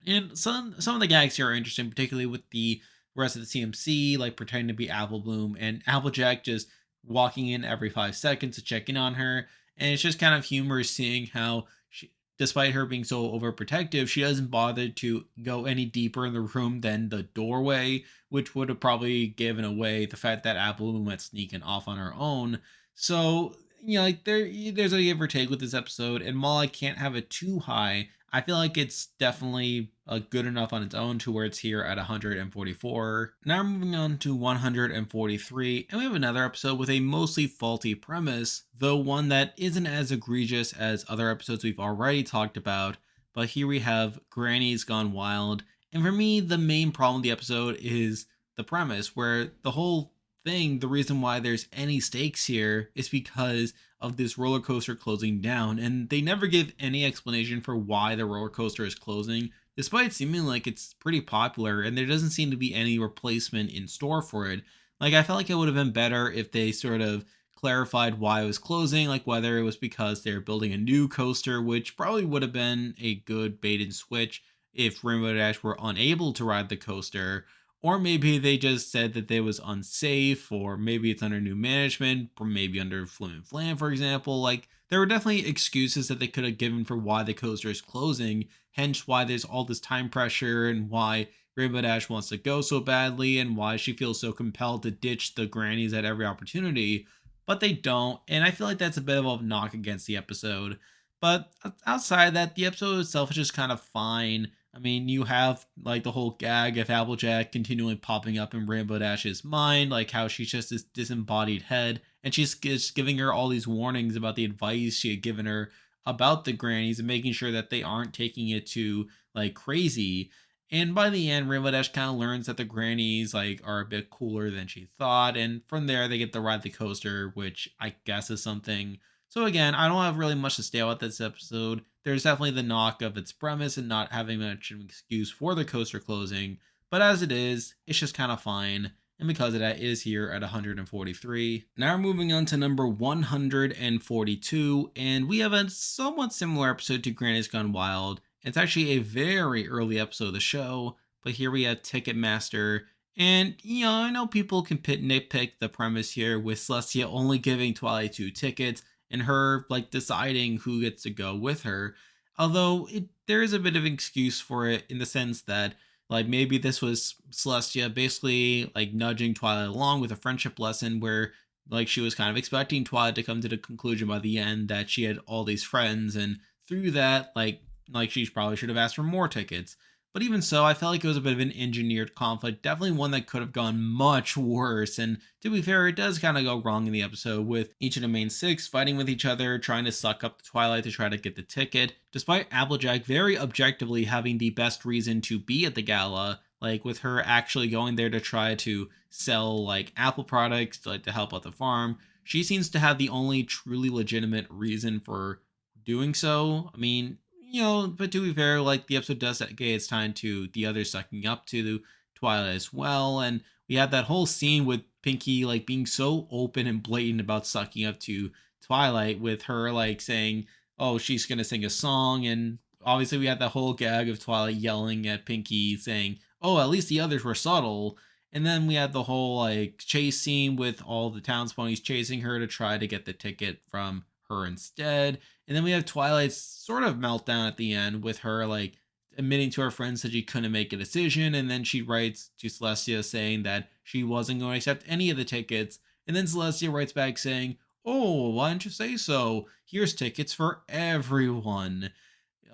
And some of the gags here are interesting, particularly with the rest of the CMC, like pretending to be Apple Bloom and Applejack just walking in every 5 seconds to check in on her. And it's just kind of humorous seeing how she, despite her being so overprotective, she doesn't bother to go any deeper in the room than the doorway, which would have probably given away the fact that Apple Bloom went sneaking off on her own. So like there's a give or take with this episode, and while I can't have it too high, I feel like it's definitely good enough on its own to where it's here at 144. Now we're moving on to 143, and we have another episode with a mostly faulty premise, though one that isn't as egregious as other episodes we've already talked about. But here we have Granny's Gone Wild, and for me, the main problem with the episode is the premise, where the whole thing, the reason why there's any stakes here is because of this roller coaster closing down, and they never give any explanation for why the roller coaster is closing, despite seeming like it's pretty popular and there doesn't seem to be any replacement in store for it. Like, I felt like it would have been better if they sort of clarified why it was closing, like whether it was because they're building a new coaster, which probably would have been a good bait and switch if Rainbow Dash were unable to ride the coaster, or maybe they just said that they was unsafe, or maybe it's under new management, or maybe under Flim and Flam, for example. Like, there were definitely excuses that they could have given for why the coaster is closing, hence why there's all this time pressure, and why Rainbow Dash wants to go so badly, and why she feels so compelled to ditch the grannies at every opportunity. But they don't, and I feel like that's a bit of a knock against the episode. But outside of that, the episode itself is just kind of fine. I mean, you have like the whole gag of Applejack continually popping up in Rainbow Dash's mind, like how she's just this disembodied head, and she's just giving her all these warnings about the advice she had given her about the grannies and making sure that they aren't taking it too like crazy. And by the end, Rainbow Dash kind of learns that the grannies like are a bit cooler than she thought, and from there they get to ride the coaster, which I guess is something. So again, I don't have really much to say about this episode. There's definitely the knock of its premise and not having much of an excuse for the coaster closing, but as it is, it's just kind of fine. And because of that, it is here at 143. Now we're moving on to number 142, and we have a somewhat similar episode to Granny's Gone Wild. It's actually a very early episode of the show, but here we have Ticketmaster. And, I know people can nitpick the premise here with Celestia only giving Twilight 2 tickets and her like deciding who gets to go with her. Although there is a bit of an excuse for it in the sense that like maybe this was Celestia basically like nudging Twilight along with a friendship lesson where like she was kind of expecting Twilight to come to the conclusion by the end that she had all these friends, and through that like she probably should have asked for more tickets. But even so, I felt like it was a bit of an engineered conflict, definitely one that could have gone much worse. And to be fair, it does kind of go wrong in the episode with each of the main six fighting with each other, trying to suck up the Twilight to try to get the ticket, despite Applejack very objectively having the best reason to be at the gala, like with her actually going there to try to sell like Apple products like to help out the farm. She seems to have the only truly legitimate reason for doing so. I mean, but to be fair, like the episode does dedicate its time to the others sucking up to Twilight as well. And we had that whole scene with Pinky like being so open and blatant about sucking up to Twilight, with her like saying, oh, she's gonna sing a song, and Obviously, we had the whole gag of Twilight yelling at Pinky saying, "Oh, at least the others were subtle." And then we had the whole like chase scene with all the town's ponies chasing her to try to get the ticket from her instead. And then we have Twilight's sort of meltdown at the end with her like admitting to her friends that she couldn't make a decision. And then she writes to Celestia saying that she wasn't going to accept any of the tickets. And then Celestia writes back saying, "Oh, why didn't you say so? Here's tickets for everyone."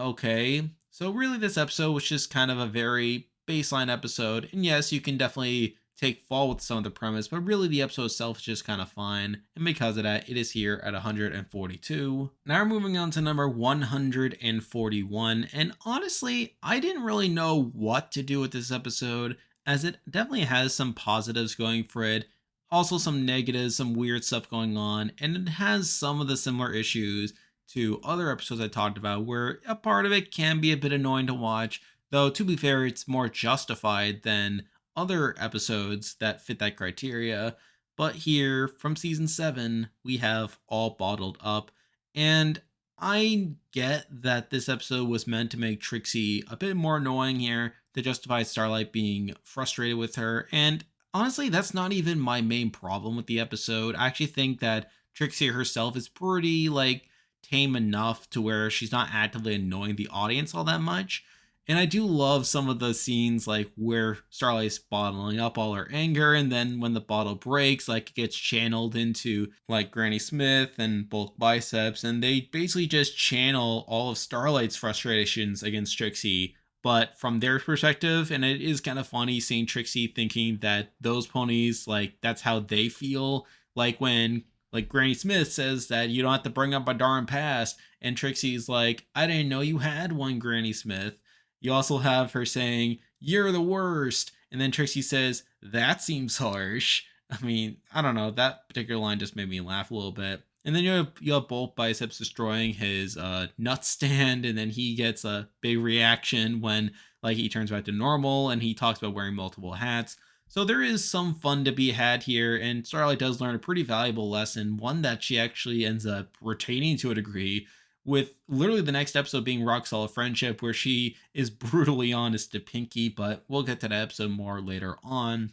Okay. So really this episode was just kind of a very baseline episode. And yes, you can definitely take fault with some of the premise, but really the episode itself is just kind of fine. And because of that, it is here at 142. Now we're moving on to number 141. And honestly, I didn't really know what to do with this episode, as it definitely has some positives going for it, also some negatives, some weird stuff going on, and it has some of the similar issues to other episodes I talked about, where a part of it can be a bit annoying to watch, though to be fair, it's more justified than other episodes that fit that criteria. But here, from season 7, we have All Bottled Up, and I get that this episode was meant to make Trixie a bit more annoying here to justify Starlight being frustrated with her, and honestly, that's not even my main problem with the episode. I actually think that Trixie herself is pretty like tame enough to where she's not actively annoying the audience all that much. And I do love some of the scenes like where Starlight's bottling up all her anger, and then when the bottle breaks, like it gets channeled into like Granny Smith and Bulk Biceps, and they basically just channel all of Starlight's frustrations against Trixie, but from their perspective. And it is kind of funny seeing Trixie thinking that those ponies, like that's how they feel. Like when like Granny Smith says that you don't have to bring up a darn past, and Trixie's like, "I didn't know you had one, Granny Smith." You also have her saying, "You're the worst," and then Trixie says, "That seems harsh." I mean, I don't know. That particular line just made me laugh a little bit. And then you have Bolt Biceps destroying his nut stand, and then he gets a big reaction when like he turns back to normal, and he talks about wearing multiple hats. So there is some fun to be had here, and Starlight does learn a pretty valuable lesson, one that she actually ends up retaining to a degree, with literally the next episode being Rock Solid Friendship, where she is brutally honest to Pinky, but we'll get to that episode more later on.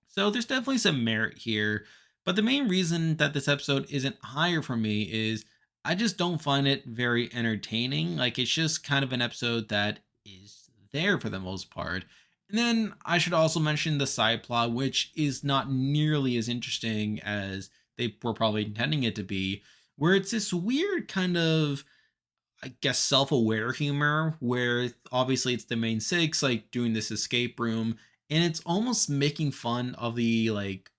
So there's definitely some merit here, but the main reason that this episode isn't higher for me is I just don't find it very entertaining. Like it's just kind of an episode that is there for the most part. And then I should also mention the side plot, which is not nearly as interesting as they were probably intending it to be, where it's this weird kind of, I guess, self-aware humor where obviously it's the main six like doing this escape room, and it's almost making fun of the like,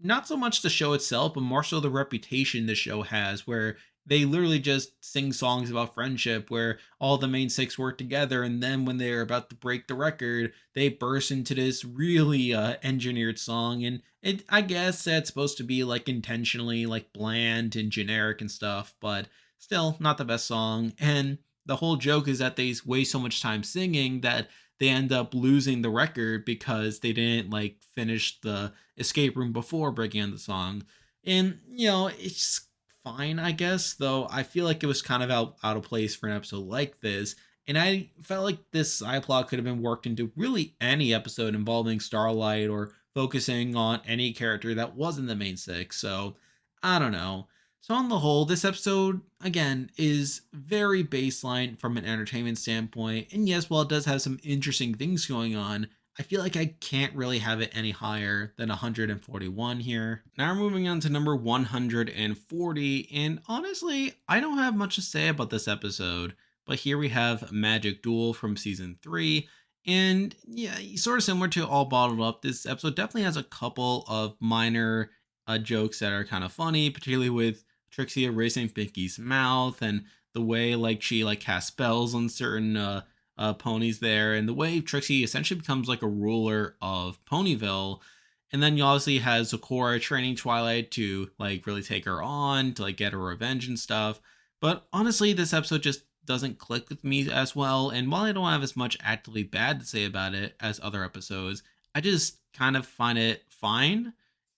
not so much the show itself but more so the reputation the show has, where they literally just sing songs about friendship where all the main six work together, and then when they're about to break the record they burst into this really engineered song. And it, I guess that's supposed to be like intentionally like bland and generic and stuff, but still not the best song. And the whole joke is that they waste so much time singing that they end up losing the record because they didn't like finish the escape room before breaking on the song. And it's fine, I guess, though I feel like it was kind of out of place for an episode like this. And I felt like this side plot could have been worked into really any episode involving Starlight or focusing on any character that wasn't the main six. So I don't know. So, on the whole, this episode, again, is very baseline from an entertainment standpoint. And yes, while it does have some interesting things going on, I feel like I can't really have it any higher than 141 here. Now we're moving on to number 140. And honestly, I don't have much to say about this episode. But here we have Magic Duel from season 3. And yeah, sort of similar to All Bottled Up, this episode definitely has a couple of minor jokes that are kind of funny, particularly with Trixie erasing Pinky's mouth, and the way like she like casts spells on certain ponies there, and the way Trixie essentially becomes like a ruler of Ponyville. And then you obviously has Zecora training Twilight to like really take her on to like get her revenge and stuff. But honestly, this episode just doesn't click with me as well. And while I don't have as much actively bad to say about it as other episodes, I just kind of find it fine.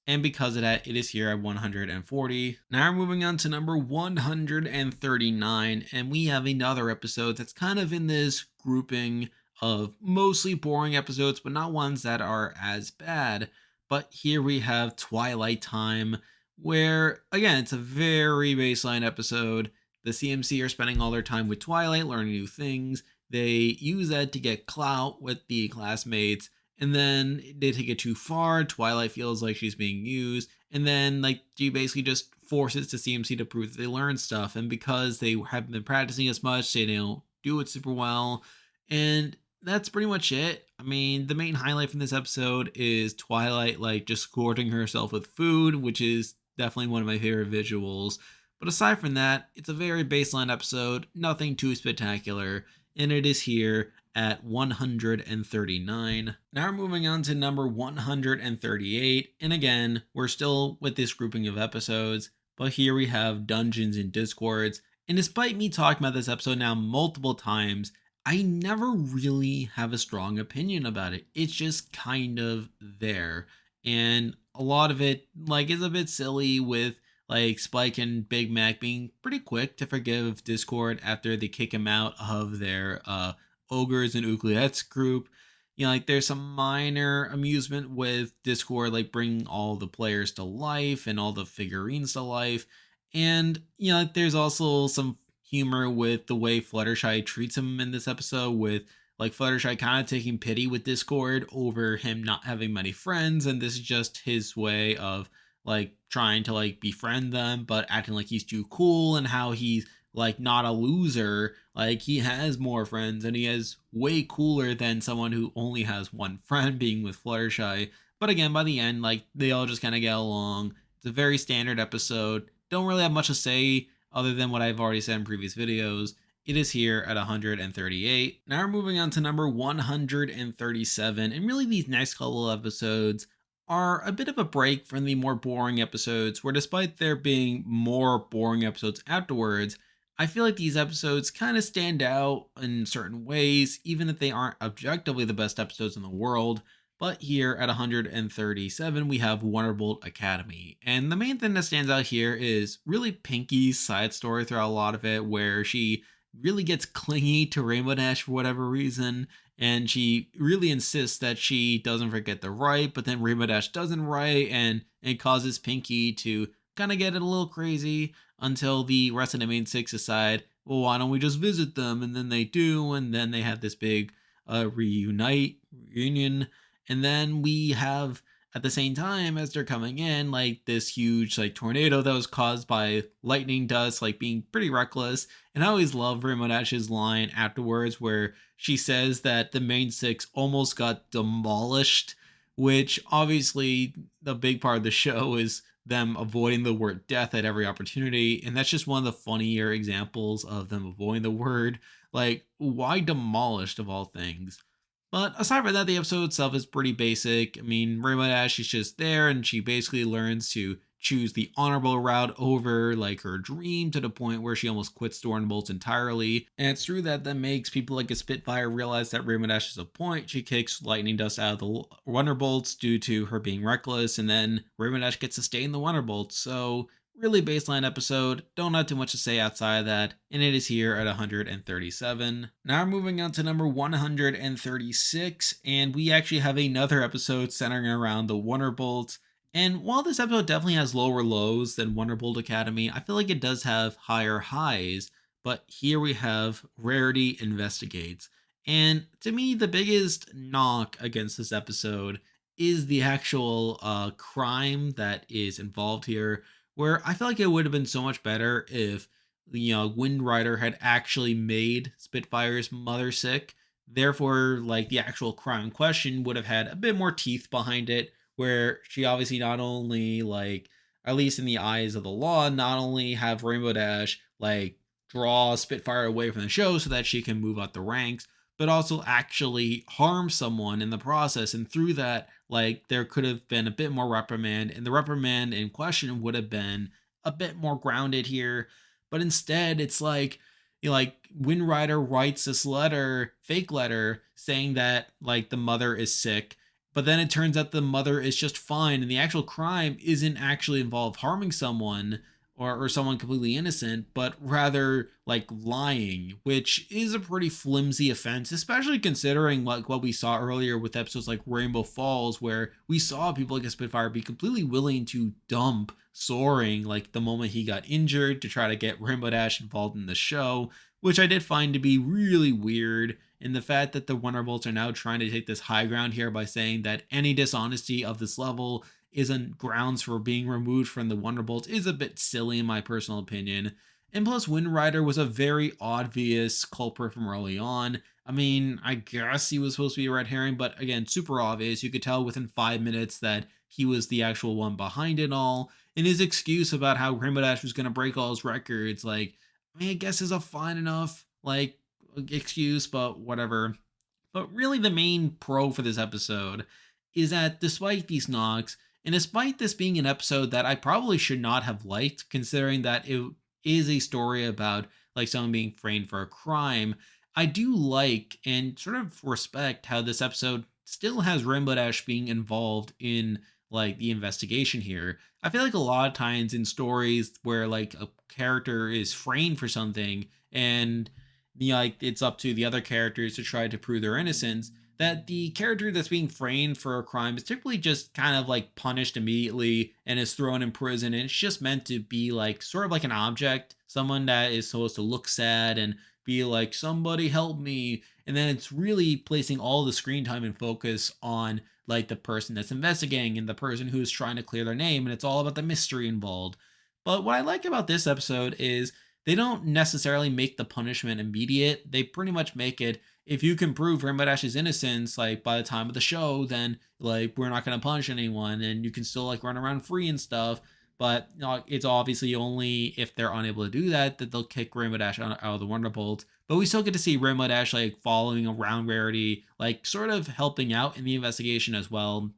And because of that, it is here at 140. Now we're moving on to number 139, and we have another episode that's kind of in this grouping of mostly boring episodes, but not ones that are as bad. But here we have Twilight Time, where again, it's a very baseline episode. The CMC are spending all their time with Twilight, learning new things. They use that to get clout with the classmates, and then they take it too far. Twilight feels like she's being used, and then like she basically just forces the CMC to prove that they learn stuff. And because they haven't been practicing as much, they don't do it super well. And that's pretty much it. I mean, the main highlight from this episode is Twilight like just gorging herself with food, which is definitely one of my favorite visuals. But aside from that, it's a very baseline episode, nothing too spectacular, and it is here at 139. Now we're moving on to number 138. And again, we're still with this grouping of episodes, but here we have Dungeons and Discords. And despite me talking about this episode now multiple times, I never really have a strong opinion about it. It's just kind of there. And a lot of it like is a bit silly with like Spike and Big Mac being pretty quick to forgive Discord after they kick him out of their ogres and oubliettes group. You know, like there's some minor amusement with Discord, like bringing all the players to life and all the figurines to life. And, you know, like there's also some humor with the way Fluttershy treats him in this episode, with like Fluttershy kind of taking pity with Discord over him not having many friends. And this is just his way of like trying to like befriend them, but acting like he's too cool, and how he's like not a loser. Like he has more friends and he is way cooler than someone who only has one friend, being with Fluttershy. But again, by the end, like they all just kind of get along. It's a very standard episode. Don't really have much to say other than what I've already said in previous videos. It is here at 138. Now we're moving on to number 137. And really, these next couple of episodes are a bit of a break from the more boring episodes, where despite there being more boring episodes afterwards, I feel like these episodes kind of stand out in certain ways, even if they aren't objectively the best episodes in the world. But here at 137, we have Wonderbolt Academy. And the main thing that stands out here is really Pinky's side story throughout a lot of it, where she really gets clingy to Rainbow Dash for whatever reason. And she really insists that she doesn't forget the write, but then Rainbow Dash doesn't write, and it causes Pinky to kind of get it a little crazy until the rest of the main six decide, well, why don't we just visit them? And then they do, and then they have this big reunion. And then we have, at the same time as they're coming in, like this huge like tornado that was caused by lightning dust, like being pretty reckless. And I always love Rainbow Dash's line afterwards where she says that the main six almost got demolished, which obviously the big part of the show is them avoiding the word death at every opportunity. And that's just one of the funnier examples of them avoiding the word. Like, why demolished of all things? But aside from that, the episode itself is pretty basic. I mean, Rainbow Dash is just there, and she basically learns to choose the honorable route over like her dream, to the point where she almost quits Thornbolts entirely. And it's through that that makes people like a Spitfire realize that Rainbow Dash is a point. She kicks Lightning Dust out of the Wonderbolts due to her being reckless, and then Rainbow Dash gets to stay in the Wonderbolts. So really baseline episode, don't have too much to say outside of that, and it is here at 137. Now we're moving on to number 136, and we actually have another episode centering around the Wonderbolt. And while this episode definitely has lower lows than Wonderbolt Academy, I feel like it does have higher highs. But here we have Rarity Investigates. And to me, the biggest knock against this episode is the actual crime that is involved here, where I feel like it would have been so much better if, you know, Wind Rider had actually made Spitfire's mother sick. Therefore, like the actual crime in question would have had a bit more teeth behind it, where she obviously not only like, at least in the eyes of the law, not only have Rainbow Dash like draw Spitfire away from the show so that she can move up the ranks, but also actually harm someone in the process. And through that, like there could have been a bit more reprimand, and the reprimand in question would have been a bit more grounded here. But instead, it's like, you know, like Wind Rider writes this letter, fake letter, saying that like the mother is sick, But then it turns out the mother is just fine, and the actual crime isn't actually involved harming someone or someone completely innocent, but rather like lying, which is a pretty flimsy offense, especially considering like what we saw earlier with episodes like Rainbow Falls, where we saw people like a Spitfire be completely willing to dump Soaring like the moment he got injured to try to get Rainbow Dash involved in the show, which I did find to be really weird. And the fact that the Wonderbolts are now trying to take this high ground here by saying that any dishonesty of this level isn't grounds for being removed from the Wonderbolts is a bit silly in my personal opinion. And plus, Wind Rider was a very obvious culprit from early on. I mean, I guess he was supposed to be a red herring, but again, super obvious. You could tell within 5 minutes that he was the actual one behind it all. And his excuse about how Rainbow Dash was going to break all his records, like, I mean, I guess is a fine enough, like, excuse, but whatever. But really, the main pro for this episode is that despite these knocks, and despite this being an episode that I probably should not have liked, considering that it is a story about like someone being framed for a crime, I do like and sort of respect how this episode still has Rainbow Dash being involved in like the investigation here. I feel like a lot of times in stories where like a character is framed for something and like it's up to the other characters to try to prove their innocence, that the character that's being framed for a crime is typically just kind of like punished immediately and is thrown in prison, and it's just meant to be like sort of like an object, someone that is supposed to look sad and be like somebody help me, and then it's really placing all the screen time and focus on like the person that's investigating and the person who's trying to clear their name, and it's all about the mystery involved. But what I like about this episode is they don't necessarily make the punishment immediate. They pretty much make it, if you can prove Rainbow Dash's innocence, like by the time of the show, then like we're not gonna punish anyone, and you can still like run around free and stuff. But you know, it's obviously only if they're unable to do that that they'll kick Rainbow Dash out of the Wonderbolt. But we still get to see Rainbow Dash like following around Rarity, like sort of helping out in the investigation as well.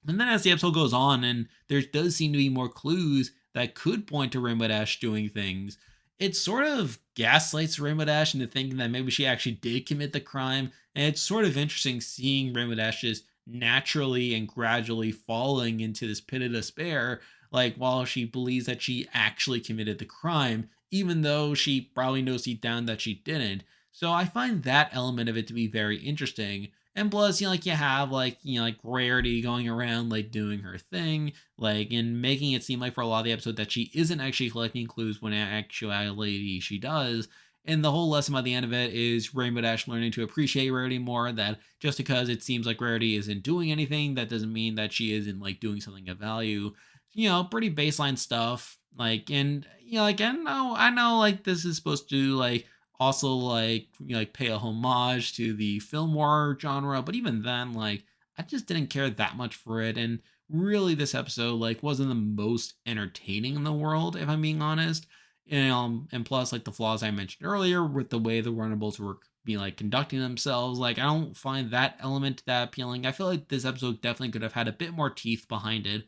And then as the episode goes on, and there does seem to be more clues that could point to Rainbow Dash doing things, it sort of gaslights Rainbow Dash into thinking that maybe she actually did commit the crime. And it's sort of interesting seeing Rainbow Dash just naturally and gradually falling into this pit of despair, like while she believes that she actually committed the crime, even though she probably knows deep down that she didn't. So I find that element of it to be very interesting. And plus, you know, like you have like, you know, like Rarity going around like doing her thing, like and making it seem like for a lot of the episode that she isn't actually collecting clues when in actuality she does. And the whole lesson by the end of it is Rainbow Dash learning to appreciate Rarity more. That just because it seems like Rarity isn't doing anything, that doesn't mean that she isn't like doing something of value. You know, pretty baseline stuff. Like, and you know, like I know, like this is supposed to like also like you know, like pay a homage to the film noir genre, but even then, like I just didn't care that much for it, and really this episode like wasn't the most entertaining in the world if I'm being honest. And plus like the flaws I mentioned earlier with the way the runnables were being like conducting themselves, like I don't find that element that appealing. I feel like this episode definitely could have had a bit more teeth behind it,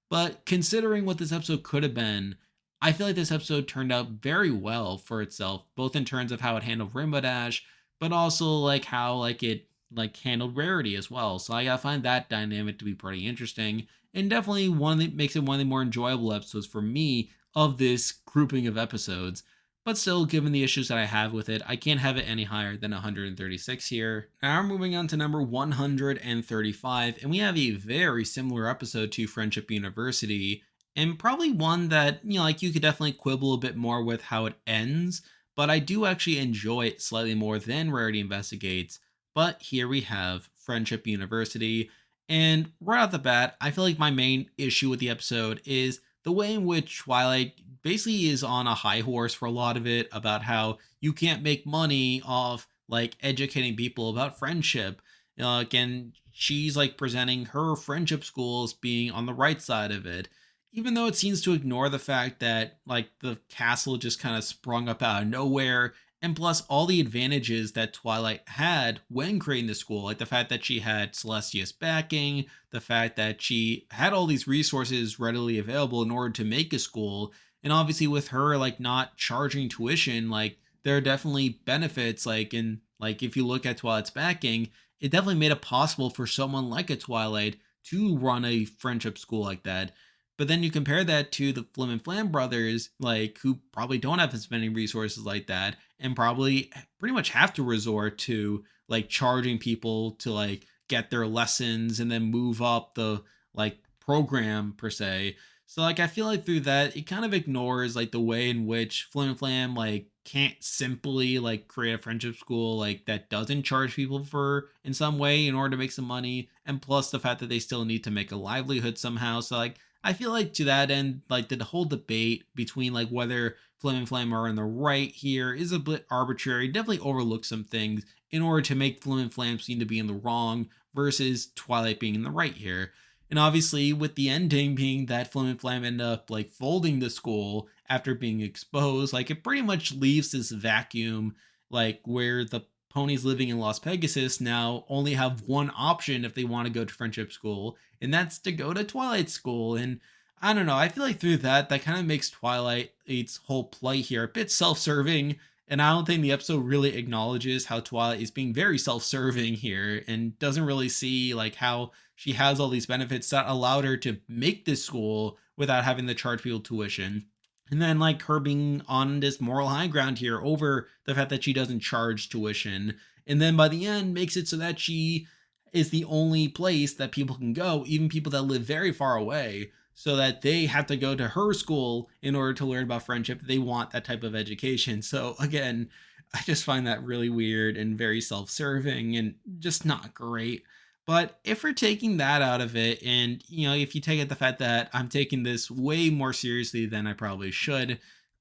but considering what this episode could have been, I feel like this episode turned out very well for itself, both in terms of how it handled Rainbow Dash, but also like how like it like handled Rarity as well. So I find that dynamic to be pretty interesting, and definitely one that makes it one of the more enjoyable episodes for me of this grouping of episodes. But still, given the issues that I have with it, I can't have it any higher than 136 here. Now we're moving on to number 135, and we have a very similar episode to Friendship University, and probably one that, you know, like you could definitely quibble a bit more with how it ends, but I do actually enjoy it slightly more than Rarity Investigates. But here we have Friendship University, and right off the bat, I feel like my main issue with the episode is the way in which Twilight basically is on a high horse for a lot of it about how you can't make money off like educating people about friendship. And she's like presenting her friendship schools being on the right side of it, even though it seems to ignore the fact that like the castle just kind of sprung up out of nowhere, and plus all the advantages that Twilight had when creating the school, like the fact that she had Celestia's backing, the fact that she had all these resources readily available in order to make a school, and obviously with her like not charging tuition, like there are definitely benefits, like in like if you look at Twilight's backing, it definitely made it possible for someone like a Twilight to run a friendship school like that. But then you compare that to the Flim and Flam brothers, like who probably don't have as many resources like that, and probably pretty much have to resort to like charging people to like get their lessons and then move up the like program per se. So like I feel like through that it kind of ignores like the way in which Flim and Flam like can't simply like create a friendship school like that doesn't charge people for in some way in order to make some money, and plus the fact that they still need to make a livelihood somehow. So like I feel like to that end, like the whole debate between like whether Flim and Flam are in the right here is a bit arbitrary. Definitely overlook some things in order to make Flim and Flam seem to be in the wrong versus Twilight being in the right here. And obviously, with the ending being that Flim and Flam end up like folding the school after being exposed, like it pretty much leaves this vacuum, like where the ponies living in Las Pegasus now only have one option if they want to go to friendship school, and that's to go to Twilight School. And I don't know, I feel like through that kind of makes Twilight its whole play here a bit self-serving. And I don't think the episode really acknowledges how Twilight is being very self-serving here and doesn't really see like how she has all these benefits that allowed her to make this school without having to charge people tuition. And then like her being on this moral high ground here over the fact that she doesn't charge tuition. And then by the end makes it so that she is the only place that people can go, even people that live very far away, so that they have to go to her school in order to learn about friendship. They want that type of education. So again, I just find that really weird and very self-serving and just not great. But if we're taking that out of it, and if you take it the fact that I'm taking this way more seriously than I probably should,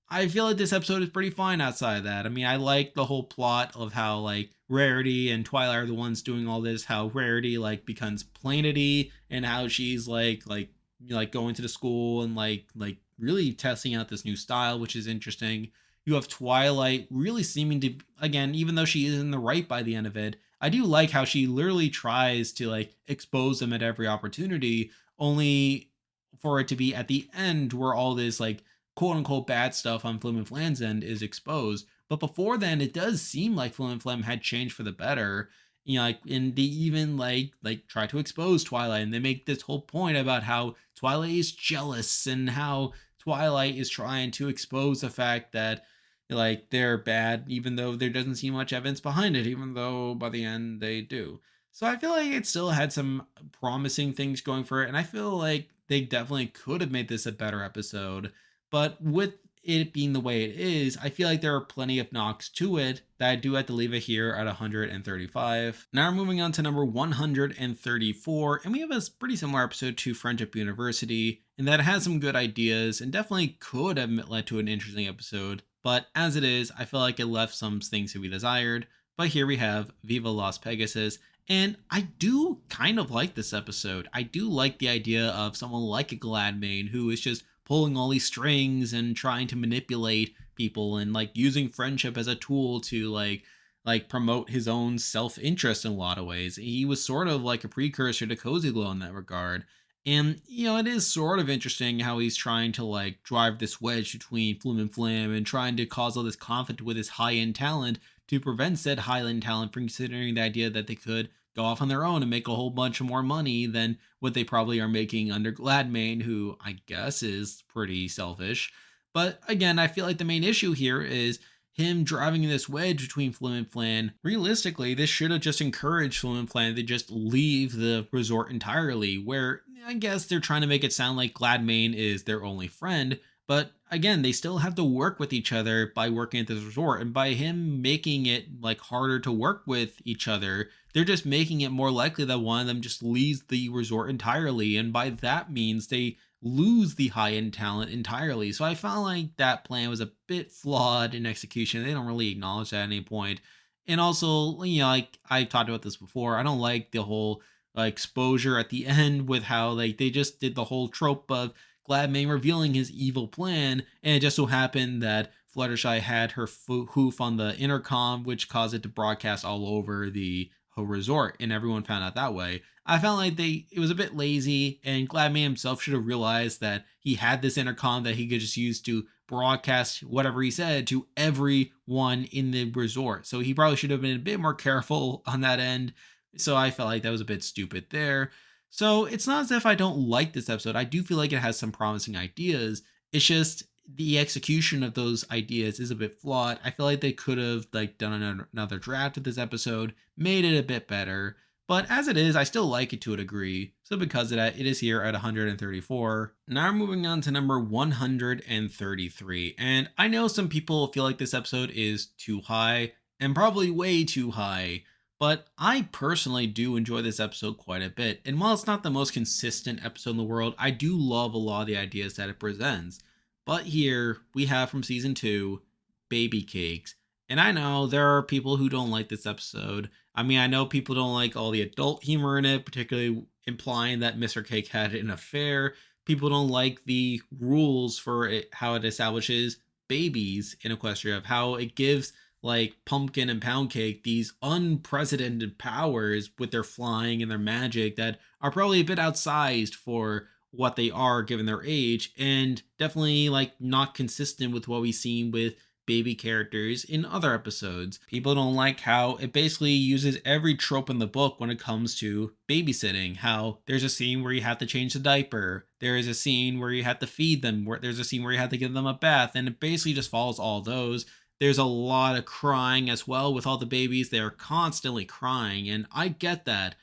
I feel like this episode is pretty fine outside of that. I mean, I like the whole plot of how like Rarity and Twilight are the ones doing all this, how Rarity like becomes Planety, and how she's like going to the school and like really testing out this new style, which is interesting. You have Twilight really seeming to, again, even though she is in the right by the end of it, I do like how she literally tries to like expose them at every opportunity, only for it to be at the end where all this like quote unquote bad stuff on Flim and Flam's end is exposed. But before then, it does seem like Flim and Flam had changed for the better. Like, and they even like try to expose Twilight, and they make this whole point about how Twilight is jealous and how Twilight is trying to expose the fact that like they're bad, even though there doesn't seem much evidence behind it, even though by the end they do. So I feel like it still had some promising things going for it, and I feel like they definitely could have made this a better episode. But with it being the way it is, I feel like there are plenty of knocks to it that I do have to leave it here at 135. Now we're moving on to number 134, and we have a pretty similar episode to Friendship University, in that it has some good ideas and definitely could have led to an interesting episode. But as it is, I feel like it left some things to be desired. But here we have Viva Las Pegasus, and I do kind of like this episode. I do like the idea of someone like a Gladmane who is just pulling all these strings and trying to manipulate people and like using friendship as a tool to like promote his own self-interest in a lot of ways. He was sort of like a precursor to Cozy Glow in that regard. And it is sort of interesting how he's trying to like drive this wedge between Flim and Flam and trying to cause all this conflict with his high-end talent to prevent said high-end talent from considering the idea that they could go off on their own and make a whole bunch more money than what they probably are making under Gladmane, who I guess is pretty selfish. But again, I feel like the main issue here is him driving this wedge between Flim and Flam. Realistically, this should have just encouraged Flim and Flam to just leave the resort entirely, where I guess they're trying to make it sound like Gladmane is their only friend. But again, they still have to work with each other by working at this resort. And by him making it like harder to work with each other, they're just making it more likely that one of them just leaves the resort entirely. And by that means they lose the high end talent entirely. So I found like that plan was a bit flawed in execution. They don't really acknowledge that at any point. And also, like I've talked about this before, I don't like the whole exposure at the end with how like they just did the whole trope of Gladmane revealing his evil plan, and it just so happened that Fluttershy had her hoof on the intercom, which caused it to broadcast all over the whole resort, and everyone found out that way. I felt like it was a bit lazy, and Gladmane himself should have realized that he had this intercom that he could just use to broadcast whatever he said to everyone in the resort. So he probably should have been a bit more careful on that end. So I felt like that was a bit stupid there. So it's not as if I don't like this episode. I do feel like it has some promising ideas. It's just the execution of those ideas is a bit flawed. I feel like they could have like done another draft of this episode, made it a bit better. But as it is, I still like it to a degree. So because of that, it is here at 134. Now we're moving on to number 133. And I know some people feel like this episode is too high and probably way too high. But I personally do enjoy this episode quite a bit. And while it's not the most consistent episode in the world, I do love a lot of the ideas that it presents. But here we have from season 2 Baby Cakes. And I know there are people who don't like this episode. I mean, I know people don't like all the adult humor in it, particularly implying that Mr. Cake had an affair. People don't like the rules for it, how it establishes babies in Equestria, of how it gives like Pumpkin and Pound Cake these unprecedented powers with their flying and their magic that are probably a bit outsized for what they are given their age, and definitely like not consistent with what we've seen with baby characters in other episodes. People don't like how it basically uses every trope in the book when it comes to babysitting. How there's a scene where you have to change the diaper, there is a scene where you have to feed them, where there's a scene where you have to give them a bath, and it basically just follows all those. There's a lot of crying as well with all the babies. They're constantly crying, and I get that.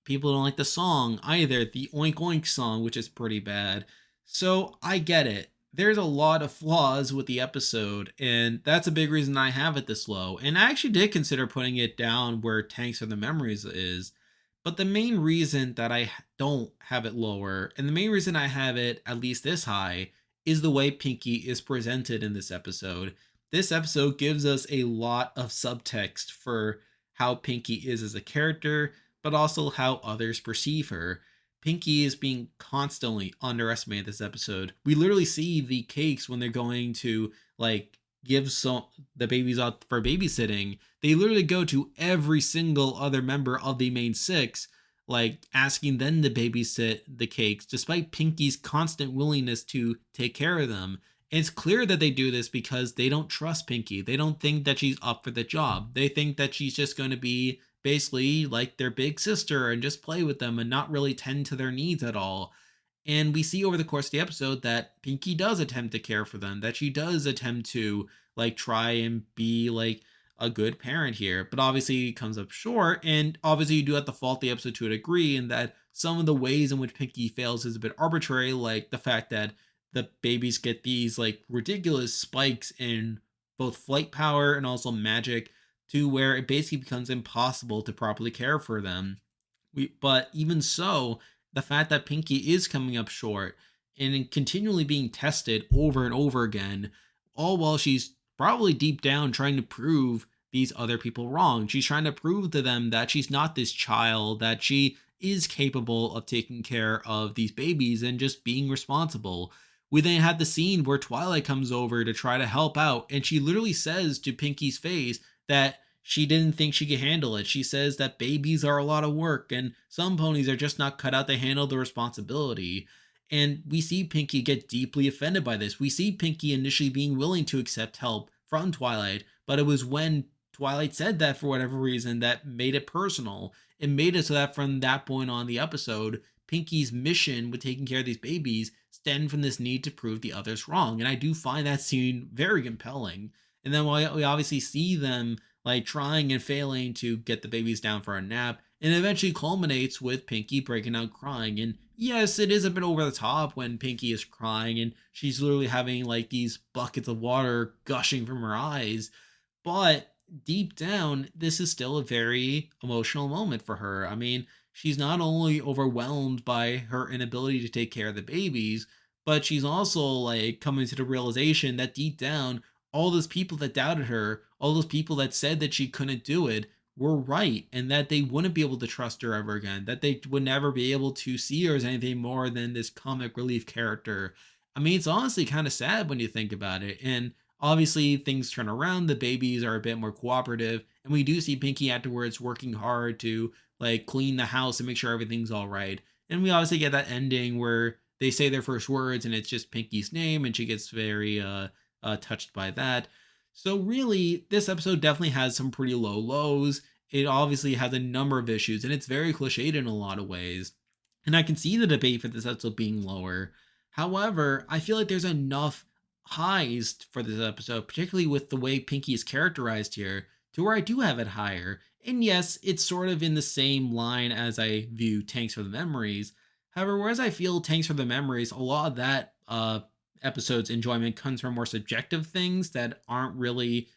People don't like the song either, the Oink Oink song, which is pretty bad. So I get it. There's a lot of flaws with the episode, and that's a big reason I have it this low. And I actually did consider putting it down where Tanks for the Memories is. But the main reason that I don't have it lower, and the main reason I have it at least this high, is the way Pinky is presented in this episode. This episode gives us a lot of subtext for how Pinky is as a character, but also how others perceive her. Pinky is being constantly underestimated this episode. We literally see the cakes when they're going to like give some the babies out for babysitting. They literally go to every single other member of the main six, like asking them to babysit the cakes, despite Pinky's constant willingness to take care of them. And it's clear that they do this because they don't trust Pinky. They don't think that she's up for the job. They think that she's just going to be basically like their big sister and just play with them and not really tend to their needs at all. And we see over the course of the episode that Pinky does attempt to care for them, that she does attempt to like try and be like a good parent here, but obviously it comes up short. And obviously you do have to fault the episode to a degree in that some of the ways in which Pinky fails is a bit arbitrary, like the fact that the babies get these like ridiculous spikes in both flight power and also magic to where it basically becomes impossible to properly care for them. But even so, the fact that Pinky is coming up short and continually being tested over and over again, all while she's probably deep down trying to prove these other people wrong. She's trying to prove to them that she's not this child, that she is capable of taking care of these babies and just being responsible. We then had the scene where Twilight comes over to try to help out, and she literally says to Pinky's face that she didn't think she could handle it. She says that babies are a lot of work and some ponies are just not cut out to handle the responsibility. And we see Pinky get deeply offended by this. We see Pinky initially being willing to accept help from Twilight, but it was when Twilight said that for whatever reason that made it personal. It made it so that from that point on the episode, Pinky's mission with taking care of these babies stemmed from this need to prove the others wrong. And I do find that scene very compelling. And then we obviously see them like trying and failing to get the babies down for a nap, and eventually culminates with Pinky breaking out crying. And yes, it is a bit over the top when Pinky is crying and she's literally having like these buckets of water gushing from her eyes, but deep down, this is still a very emotional moment for her. I mean, she's not only overwhelmed by her inability to take care of the babies, but she's also like coming to the realization that deep down, all those people that doubted her, all those people that said that she couldn't do it, were right, and that they wouldn't be able to trust her ever again, that they would never be able to see her as anything more than this comic relief character. I mean, it's honestly kind of sad when you think about it. And obviously, things turn around, the babies are a bit more cooperative, and we do see Pinky afterwards working hard to like clean the house and make sure everything's all right. And we obviously get that ending where they say their first words and it's just Pinky's name, and she gets very touched by that. So really, this episode definitely has some pretty low lows, it obviously has a number of issues and it's very cliched in a lot of ways. And I can see the debate for this episode being lower. However, I feel like there's enough highs for this episode, particularly with the way Pinky is characterized here, to where I do have it higher. And yes, it's sort of in the same line as I view Tanks for the Memories. However, whereas I feel Tanks for the Memories, a lot of that episode's enjoyment comes from more subjective things that aren't really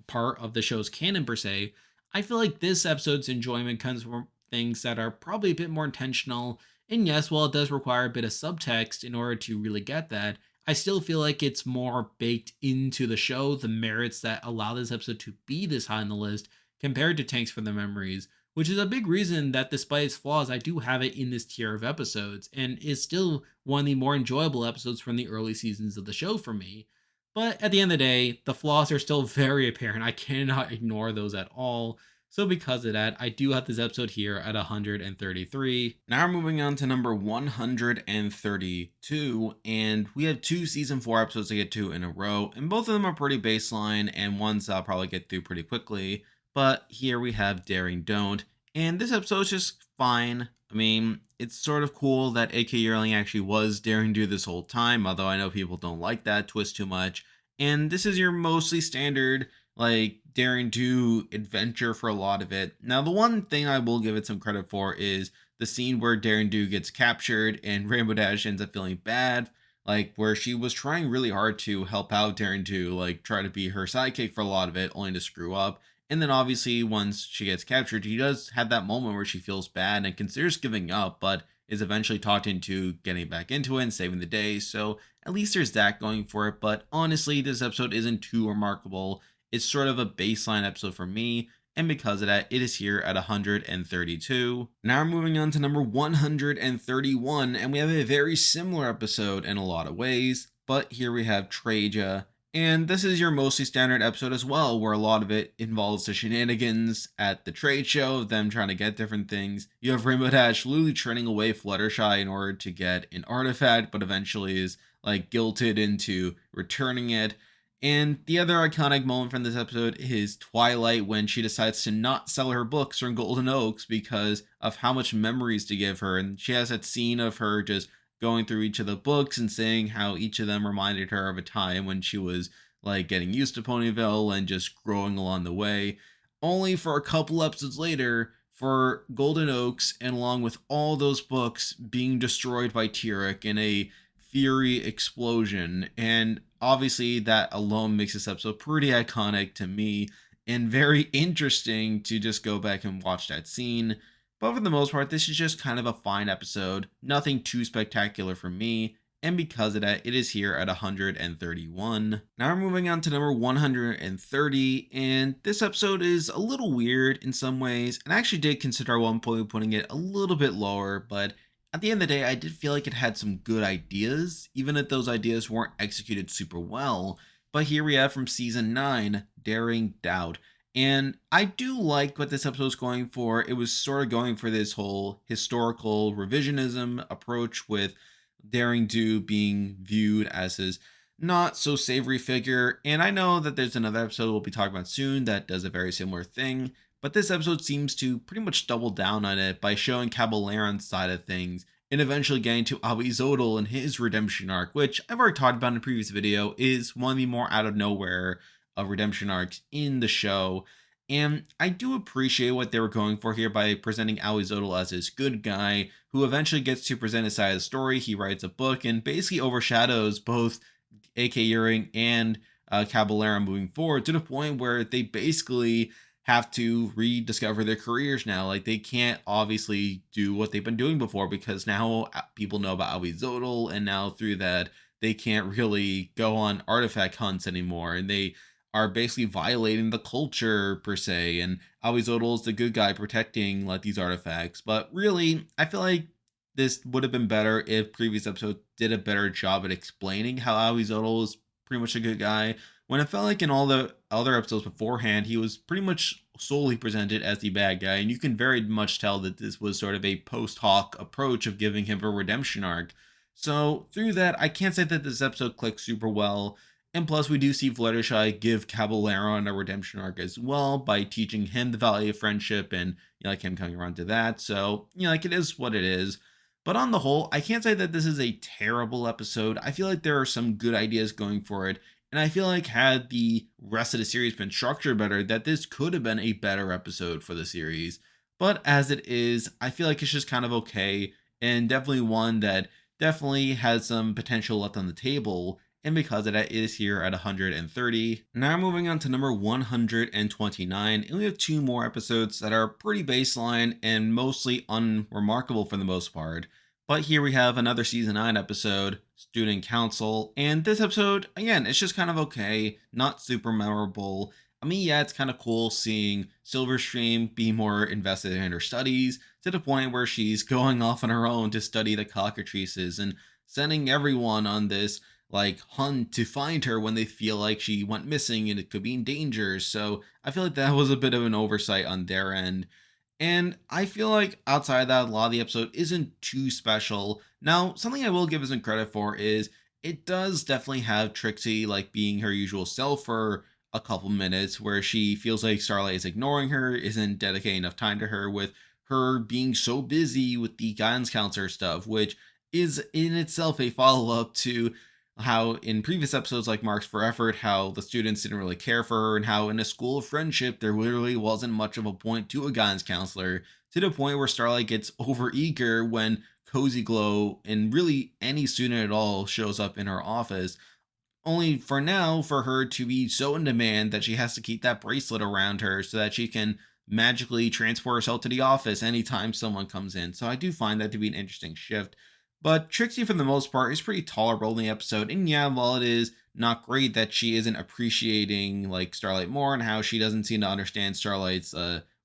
part of the show's canon per se. I feel like this episode's enjoyment comes from things that are probably a bit more intentional. And yes, while it does require a bit of subtext in order to really get that, I still feel like it's more baked into the show, the merits that allow this episode to be this high on the list compared to Tanks for the Memories, which is a big reason that despite its flaws, I do have it in this tier of episodes, and is still one of the more enjoyable episodes from the early seasons of the show for me. But at the end of the day, the flaws are still very apparent. I cannot ignore those at all. So because of that, I do have this episode here at 133. Now we're moving on to number 132, and we have two season 4 episodes to get to in a row, and both of them are pretty baseline, and ones I'll probably get through pretty quickly. But here we have Daring Don't, and this episode's just fine. I mean, it's sort of cool that AK Yearling actually was Daring Do this whole time, although I know people don't like that twist too much. And this is your mostly standard, like, Daring Do adventure for a lot of it. Now, the one thing I will give it some credit for is the scene where Daring Do gets captured and Rainbow Dash ends up feeling bad, like where she was trying really hard to help out Daring Do, like try to be her sidekick for a lot of it, only to screw up. And then obviously once she gets captured, she does have that moment where she feels bad and considers giving up, but is eventually talked into getting back into it and saving the day. So at least there's that going for it. But honestly, this episode isn't too remarkable. It's sort of a baseline episode for me, and because of that, it is here at 132. Now we're moving on to number 131, and we have a very similar episode in a lot of ways, but here we have Traja. And this is your mostly standard episode as well, where a lot of it involves the shenanigans at the trade show of them trying to get different things. You have Rainbow Dash literally turning away Fluttershy in order to get an artifact, but eventually is like guilted into returning it. And the other iconic moment from this episode is Twilight when she decides to not sell her books from Golden Oaks because of how much memories to give her. And she has that scene of her just going through each of the books and saying how each of them reminded her of a time when she was like getting used to Ponyville and just growing along the way. Only for a couple episodes later for Golden Oaks and along with all those books being destroyed by Tyrek in a Fury explosion. And obviously, that alone makes this episode pretty iconic to me and very interesting to just go back and watch that scene. But for the most part, this is just kind of a fine episode. Nothing too spectacular for me. And because of that, it is here at 131. Now we're moving on to number 130. And this episode is a little weird in some ways. And I actually did consider at one point putting it a little bit lower, but at the end of the day, I did feel like it had some good ideas, even if those ideas weren't executed super well. But here we have from season 9, Daring Doubt. And I do like what this episode was going for. It was sort of going for this whole historical revisionism approach with Daring Do being viewed as his not so savory figure. And I know that there's another episode we'll be talking about soon that does a very similar thing. But this episode seems to pretty much double down on it by showing Cabaleron's side of things and eventually getting to Ahuizotl and his redemption arc, which I've already talked about in a previous video, is one of the more out of nowhere of redemption arcs in the show. And I do appreciate what they were going for here by presenting Ahuizotl as this good guy who eventually gets to present his side of the story. He writes a book and basically overshadows both AK Yearling and Caballero moving forward to the point where they basically have to rediscover their careers now. Like, they can't obviously do what they've been doing before because now people know about Ahuizotl, and now through that, they can't really go on artifact hunts anymore. And they are basically violating the culture per se. And Ahuizotl is the good guy protecting like these artifacts. But really, I feel like this would have been better if previous episodes did a better job at explaining how Ahuizotl is pretty much a good guy, when it felt like in all the other episodes beforehand, he was pretty much solely presented as the bad guy. And you can very much tell that this was sort of a post hoc approach of giving him a redemption arc. So through that, I can't say that this episode clicked super well. And plus, we do see Fluttershy give Caballero a redemption arc as well by teaching him the value of friendship and like him coming around to that. So, like it is what it is. But on the whole, I can't say that this is a terrible episode. I feel like there are some good ideas going for it. And I feel like had the rest of the series been structured better, that this could have been a better episode for the series. But as it is, I feel like it's just kind of okay and definitely one that definitely has some potential left on the table. And because of that, it is here at 130. Now moving on to number 129, and we have two more episodes that are pretty baseline and mostly unremarkable for the most part. But here we have another season 9 episode, Student Council, and this episode, again, it's just kind of okay, not super memorable. I mean, yeah, it's kind of cool seeing Silverstream be more invested in her studies to the point where she's going off on her own to study the cockatrices and sending everyone on this hunt to find her when they feel like she went missing and it could be in danger. So I feel like that was a bit of an oversight on their end. And I feel like outside of that, a lot of the episode isn't too special. Now, something I will give some credit for is it does definitely have Trixie being her usual self for a couple minutes where she feels like Starlight is ignoring her, isn't dedicating enough time to her, with her being so busy with the guidance counselor stuff, which is in itself a follow up to how in previous episodes like Marks for Effort, how the students didn't really care for her, and how in a school of friendship, there literally wasn't much of a point to a guidance counselor, to the point where Starlight gets overeager when Cozy Glow and really any student at all shows up in her office, only for now for her to be so in demand that she has to keep that bracelet around her so that she can magically transport herself to the office anytime someone comes in. So I do find that to be an interesting shift. But Trixie, for the most part, is pretty tolerable in the episode. And yeah, while it is not great that she isn't appreciating Starlight more and how she doesn't seem to understand Starlight's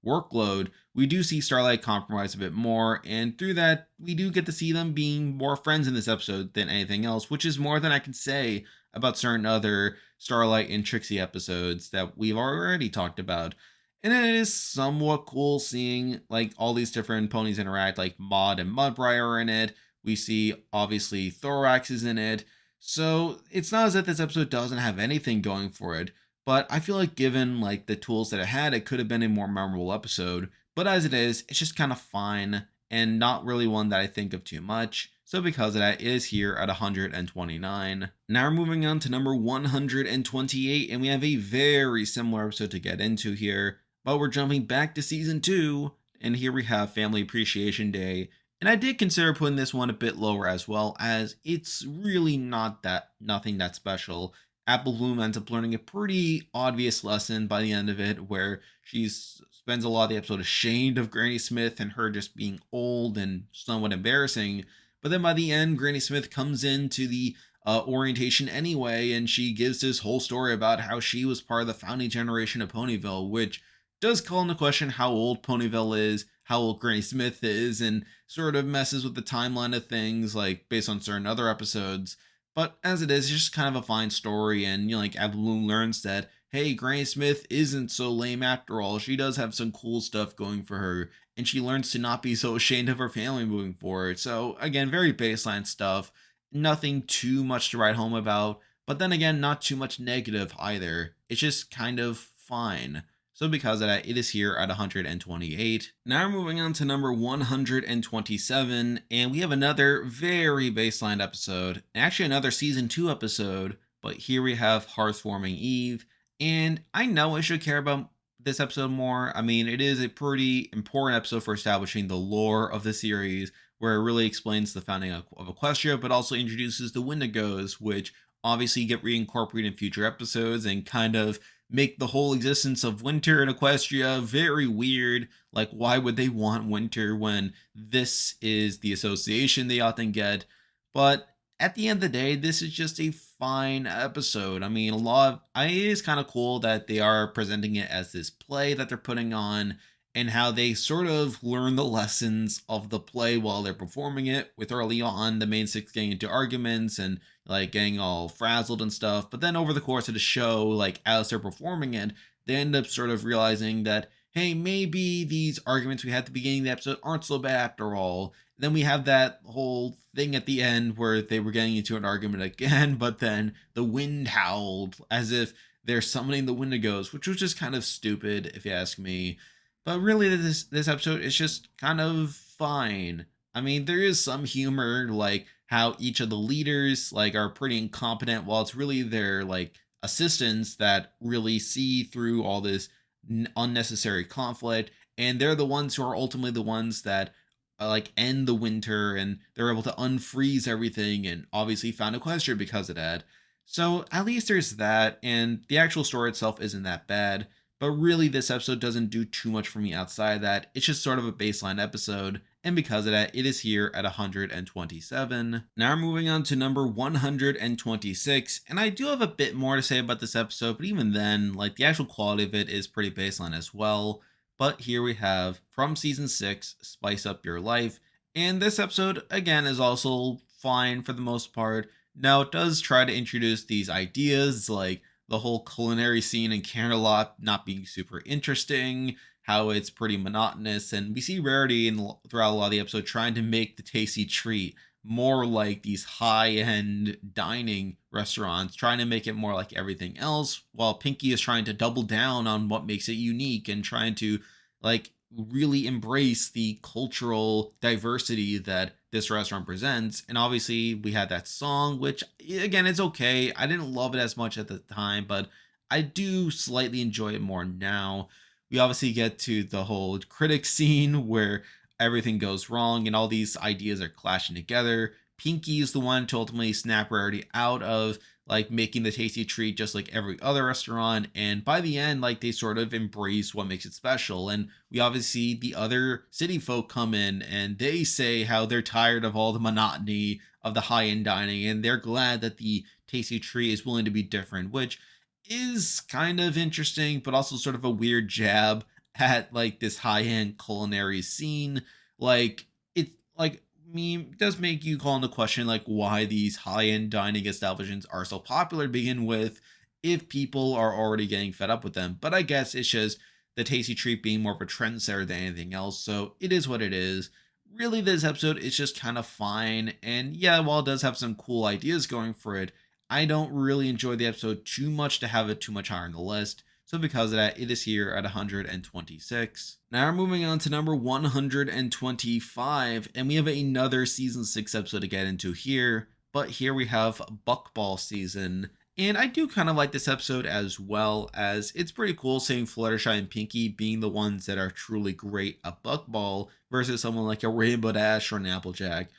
workload, we do see Starlight compromise a bit more. And through that, we do get to see them being more friends in this episode than anything else, which is more than I can say about certain other Starlight and Trixie episodes that we've already talked about. And it is somewhat cool seeing all these different ponies interact, like Maud and Mudbriar are in it. We see obviously Thorax is in it. So it's not as if this episode doesn't have anything going for it, but I feel like given the tools that it had, it could have been a more memorable episode. But as it is, it's just kind of fine and not really one that I think of too much. So because of that, it is here at 129. Now we're moving on to number 128, and we have a very similar episode to get into here, but we're jumping back to season 2, and here we have Family Appreciation Day. And I did consider putting this one a bit lower as well, as it's really nothing that special. Apple Bloom ends up learning a pretty obvious lesson by the end of it, where she spends a lot of the episode ashamed of Granny Smith and her just being old and somewhat embarrassing. But then by the end, Granny Smith comes into the orientation anyway, and she gives this whole story about how she was part of the founding generation of Ponyville, which does call into question how old Ponyville is, how old Granny Smith is, and sort of messes with the timeline of things, based on certain other episodes. But as it is, it's just kind of a fine story, and Avalon learns that, hey, Granny Smith isn't so lame after all. She does have some cool stuff going for her, and she learns to not be so ashamed of her family moving forward. So again, very baseline stuff. Nothing too much to write home about, but then again, not too much negative either. It's just kind of fine. So because of that, it is here at 128. Now we're moving on to number 127, and we have another very baseline episode, actually another season 2 episode, but here we have Hearthwarming Eve, and I know I should care about this episode more. I mean, it is a pretty important episode for establishing the lore of the series, where it really explains the founding of Equestria, but also introduces the Wendigos, which obviously get reincorporated in future episodes and kind of make the whole existence of winter in Equestria very weird. Why would they want winter when this is the association they often get? But at the end of the day, this is just a fine episode. I mean, it is kind of cool that they are presenting it as this play that they're putting on, and how they sort of learn the lessons of the play while they're performing it, with early on the main six getting into arguments and getting all frazzled and stuff. But then over the course of the show, as they're performing it, they end up sort of realizing that, hey, maybe these arguments we had at the beginning of the episode aren't so bad after all. Then we have that whole thing at the end where they were getting into an argument again, but then the wind howled as if they're summoning the Wendigos, which was just kind of stupid, if you ask me. But really, this episode is just kind of fine. I mean, there is some humor, like how each of the leaders like are pretty incompetent, while it's really their like assistants that really see through all this unnecessary conflict, and they're the ones who are ultimately the ones that like end the winter, and they're able to unfreeze everything, and obviously found a question because of that. So at least there's that, and the actual story itself isn't that bad. But really, this episode doesn't do too much for me outside of that. It's just sort of a baseline episode, and because of that, it is here at 127. Now we're moving on to number 126, and I do have a bit more to say about this episode, but even then, like the actual quality of it is pretty baseline as well. But here we have from season 6, Spice Up Your Life, and this episode again is also fine for the most part. Now it does try to introduce these ideas like the whole culinary scene in Canterlot not being super interesting, how it's pretty monotonous, and we see Rarity throughout a lot of the episode trying to make the tasty treat more like these high-end dining restaurants, trying to make it more like everything else, while Pinky is trying to double down on what makes it unique and trying to like really embrace the cultural diversity that this restaurant presents. And obviously, we had that song, which again, it's okay. I didn't love it as much at the time, but I do slightly enjoy it more now. We obviously get to the whole critic scene where everything goes wrong and all these ideas are clashing together. Pinky is the one to ultimately snap Rarity out of like making the tasty treat just like every other restaurant, and by the end like they sort of embrace what makes it special. And we obviously the other city folk come in and they say how they're tired of all the monotony of the high-end dining, and they're glad that the tasty treat is willing to be different, which is kind of interesting but also sort of a weird jab at like this high-end culinary scene. Like it like me does make you call into question like why these high-end dining establishments are so popular to begin with if people are already getting fed up with them. But I guess it's just the tasty treat being more of a trendsetter than anything else, so it is what it is. Really, this episode is just kind of fine, and yeah, while it does have some cool ideas going for it, I don't really enjoy the episode too much to have it too much higher on the list. So because of that, it is here at 126. Now we're moving on to number 125, and we have another season 6 episode to get into here. But here we have Buckball season. And I do kind of like this episode as well, as it's pretty cool seeing Fluttershy and Pinky being the ones that are truly great at Buckball versus someone like a Rainbow Dash or an Applejack.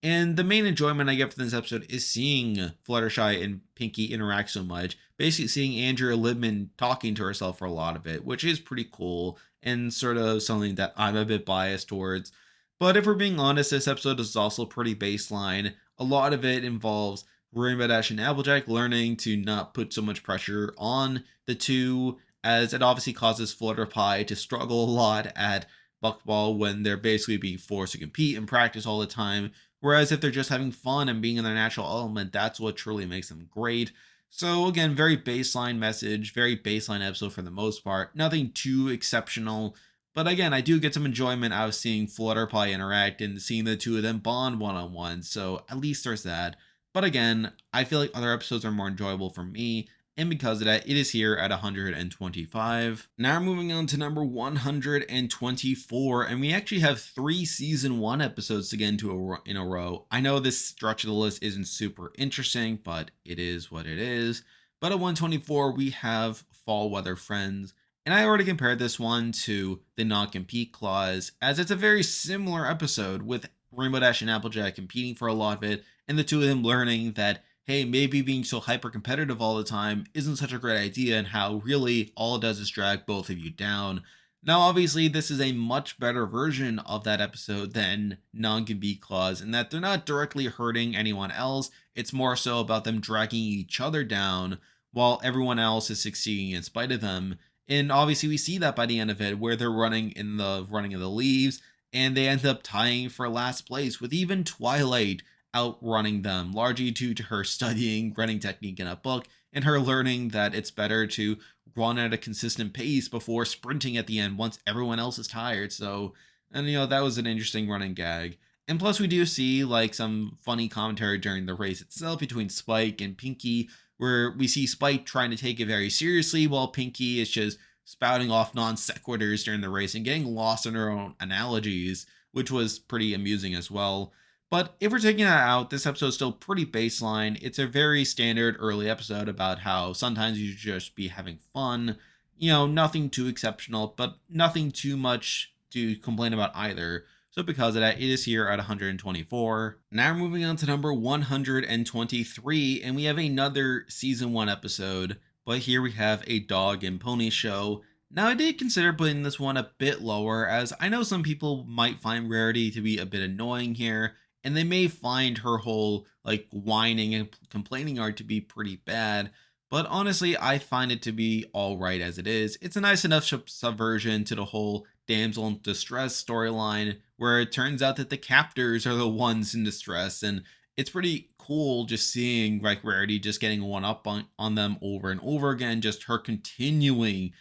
And the main enjoyment I get from this episode is seeing Fluttershy and Pinky interact so much. Basically, seeing Andrea Libman talking to herself for a lot of it, which is pretty cool and sort of something that I'm a bit biased towards. But if we're being honest, this episode is also pretty baseline. A lot of it involves Rainbow Dash and Applejack learning to not put so much pressure on the two, as it obviously causes Flutterpie to struggle a lot at Buckball when they're basically being forced to compete and practice all the time. Whereas if they're just having fun and being in their natural element, that's what truly makes them great. So again, very baseline message, very baseline episode for the most part. Nothing too exceptional. But again, I do get some enjoyment out of seeing Flutterpie interact and seeing the two of them bond one-on-one. So at least there's that. But again, I feel like other episodes are more enjoyable for me, and because of that, it is here at 125. Now we're moving on to number 124, and we actually have 3 season 1 episodes to get into in a row. I know this stretch of the list isn't super interesting, but it is what it is. But at 124, we have Fall Weather Friends, and I already compared this one to the non-compete clause, as it's a very similar episode with Rainbow Dash and Applejack competing for a lot of it, and the two of them learning that hey, maybe being so hyper competitive all the time isn't such a great idea, and how really all it does is drag both of you down. Now, obviously, this is a much better version of that episode than Non Compete Clause, in that they're not directly hurting anyone else. It's more so about them dragging each other down while everyone else is succeeding in spite of them. And obviously, we see that by the end of it, where they're running in the running of the leaves, and they end up tying for last place, with even Twilight outrunning them, largely due to her studying running technique in a book and her learning that it's better to run at a consistent pace before sprinting at the end once everyone else is tired. So, and that was an interesting running gag. And plus, we do see like some funny commentary during the race itself between Spike and Pinky, where we see Spike trying to take it very seriously while Pinky is just spouting off non sequiturs during the race and getting lost in her own analogies, which was pretty amusing as well. But if we're taking that out, this episode is still pretty baseline. It's a very standard early episode about how sometimes you just be having fun. Nothing too exceptional, but nothing too much to complain about either. So because of that, it is here at 124. Now we're moving on to number 123, and we have another season 1 episode. But here we have a dog and pony show. Now I did consider putting this one a bit lower, as I know some people might find Rarity to be a bit annoying here, and they may find her whole like whining and complaining art to be pretty bad. But honestly, I find it to be alright as it is. It's a nice enough subversion to the whole damsel in distress storyline, where it turns out that the captors are the ones in distress, and it's pretty cool just seeing like Rarity just getting one up on them over and over again, just her continuing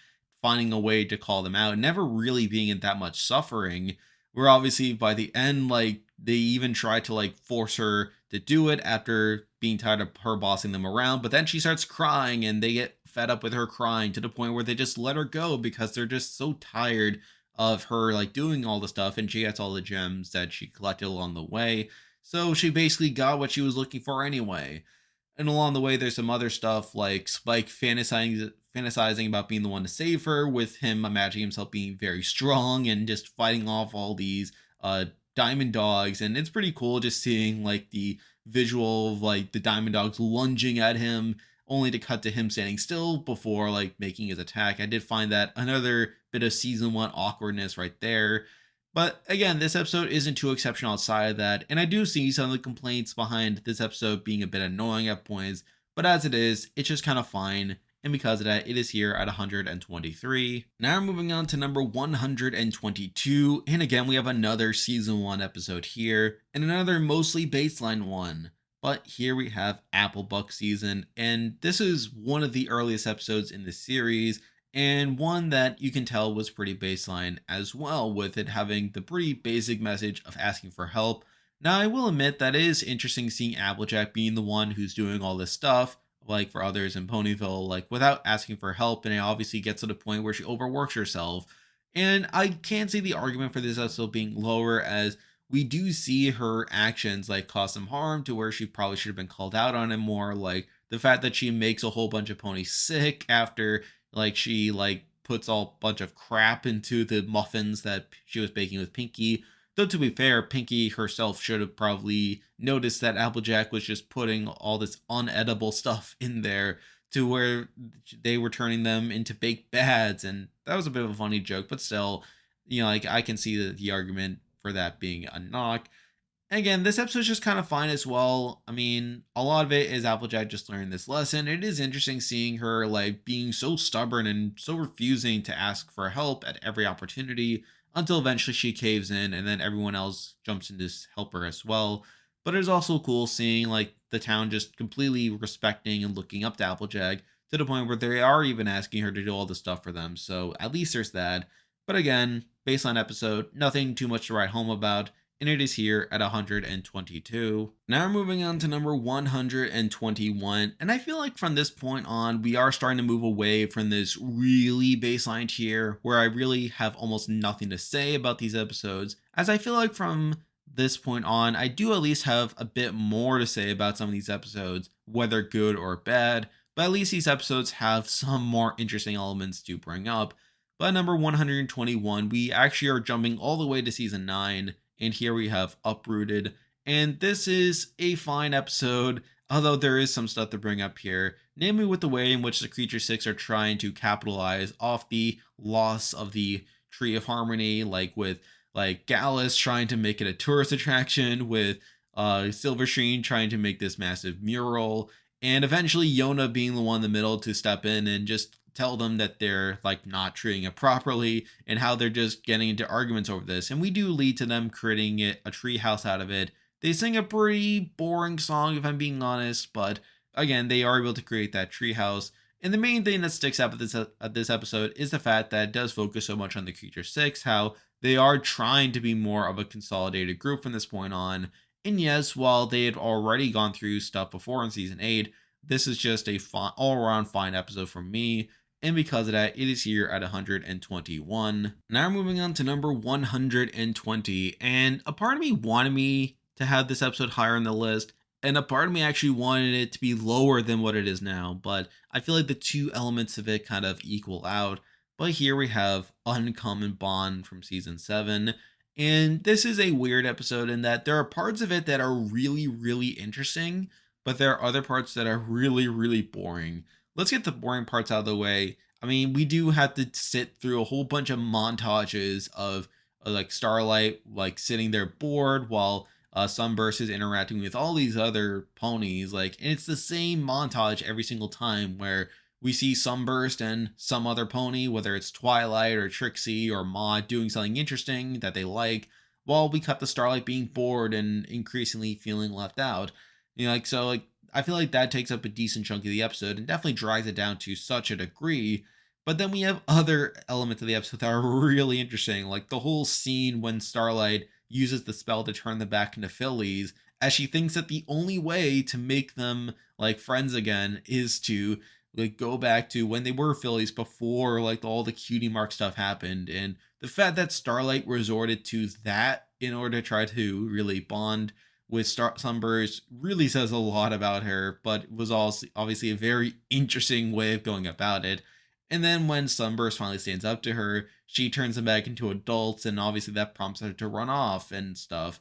finding a way to call them out, never really being in that much suffering. Where obviously by the end, like they even try to like force her to do it after being tired of her bossing them around, but then she starts crying and they get fed up with her crying to the point where they just let her go because they're just so tired of her like doing all the stuff, and she gets all the gems that she collected along the way. So she basically got what she was looking for anyway. And along the way, there's some other stuff like Spike fantasizing about being the one to save her, with him imagining himself being very strong and just fighting off all these diamond dogs. And it's pretty cool just seeing like the visual of like the diamond dogs lunging at him, only to cut to him standing still before like making his attack. I did find that another bit of season 1 awkwardness right there. But again, this episode isn't too exceptional outside of that, and I do see some of the complaints behind this episode being a bit annoying at points, but as it is, it's just kind of fine, and because of that, it is here at 123. Now we're moving on to number 122, and again, we have another season 1 episode here, and another mostly baseline one. But here we have Applebuck season, and this is one of the earliest episodes in the series, and one that you can tell was pretty baseline as well, with it having the pretty basic message of asking for help. Now, I will admit that it is interesting seeing Applejack being the one who's doing all this stuff, like for others in Ponyville, like without asking for help, and it obviously gets to the point where she overworks herself. And I can't see the argument for this episode being lower, as we do see her actions like cause some harm to where she probably should have been called out on it more, like the fact that she makes a whole bunch of ponies sick after like she like puts all bunch of crap into the muffins that she was baking with Pinky. Though to be fair, Pinky herself should have probably noticed that Applejack was just putting all this unedible stuff in there, to where they were turning them into baked bads, and that was a bit of a funny joke, but still, like I can see the argument for that being a knock. Again, this episode's just kind of fine as well. I mean, a lot of it is Applejack just learning this lesson. It is interesting seeing her like being so stubborn and so refusing to ask for help at every opportunity, until eventually she caves in and then everyone else jumps in to help her as well. But it's also cool seeing like the town just completely respecting and looking up to Applejack, to the point where they are even asking her to do all the stuff for them. So at least there's that. But again, baseline episode, nothing too much to write home about, and it is here at 122. Now we're moving on to number 121, and I feel like from this point on, we are starting to move away from this really baseline tier, where I really have almost nothing to say about these episodes, as I feel like from this point on, I do at least have a bit more to say about some of these episodes, whether good or bad, but at least these episodes have some more interesting elements to bring up. But number 121, we actually are jumping all the way to season 9, and here we have Uprooted. And this is a fine episode, although there is some stuff to bring up here, namely with the way in which the Creature Six are trying to capitalize off the loss of the Tree of Harmony, like with like Gallus trying to make it a tourist attraction, with Silverstream trying to make this massive mural, and eventually Yona being the one in the middle to step in and just tell them that they're like not treating it properly, and how they're just getting into arguments over this. And we do lead to them creating it a tree house out of it. They sing a pretty boring song, if I'm being honest, but again, they are able to create that tree house. And the main thing that sticks out with this episode is the fact that it does focus so much on the Creature Six, how they are trying to be more of a consolidated group from this point on. And yes, while they had already gone through stuff before in season 8, this is just a fun, all around fine episode for me. And because of that, it is here at 121. Now we're moving on to number 120. And a part of me wanted me to have this episode higher on the list, and a part of me actually wanted it to be lower than what it is now, but I feel like the two elements of it kind of equal out. But here we have Uncommon Bond from season 7. And this is a weird episode in that there are parts of it that are really, really interesting, but there are other parts that are really, really boring. Let's get the boring parts out of the way. I mean, we do have to sit through a whole bunch of montages of like Starlight, like sitting there bored while Sunburst is interacting with all these other ponies. Like, and it's the same montage every single time where we see Sunburst and some other pony, whether it's Twilight or Trixie or Maud, doing something interesting that they like, while we cut the Starlight being bored and increasingly feeling left out. Like so, like I feel like that takes up a decent chunk of the episode and definitely drags it down to such a degree. But then we have other elements of the episode that are really interesting, like the whole scene when Starlight uses the spell to turn them back into fillies, as she thinks that the only way to make them like friends again is to like go back to when they were fillies before like all the cutie mark stuff happened. And the fact that Starlight resorted to that in order to try to really bond with Sunburst really says a lot about her, but was also obviously a very interesting way of going about it. And then when Sunburst finally stands up to her, she turns them back into adults, and obviously that prompts her to run off and stuff.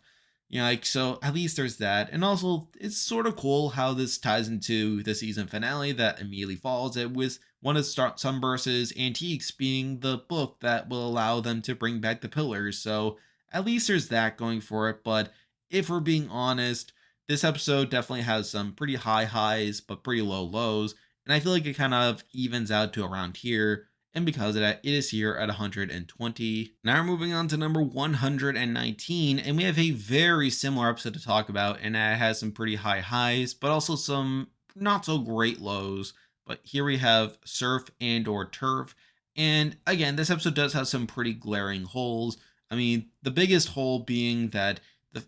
Like so at least there's that. And also it's sort of cool how this ties into the season finale that immediately follows it, with one of Sunburst's antiques being the book that will allow them to bring back the pillars. So at least there's that going for it. But if we're being honest, this episode definitely has some pretty high highs but pretty low lows, and I feel like it kind of evens out to around here. And because of that, it is here at 120. Now we're moving on to number 119, and we have a very similar episode to talk about, and it has some pretty high highs, but also some not so great lows. But here we have Surf and or Turf. And again, this episode does have some pretty glaring holes. I mean, the biggest hole being that the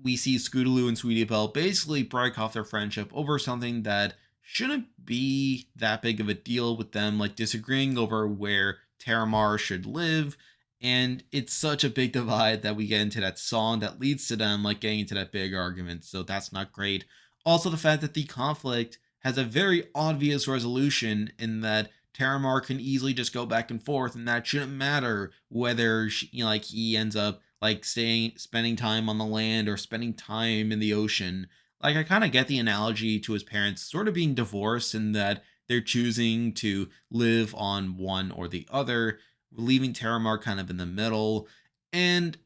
we see Scootaloo and Sweetie Belle basically break off their friendship over something that shouldn't be that big of a deal, with them like disagreeing over where Terramar should live. And it's such a big divide that we get into that song that leads to them like getting into that big argument. So that's not great. Also, the fact that the conflict has a very obvious resolution in that Terramar can easily just go back and forth, and that shouldn't matter whether like he ends up like spending time on the land or spending time in the ocean. Like, I kind of get the analogy to his parents sort of being divorced, and that they're choosing to live on one or the other, leaving Terramar kind of in the middle. And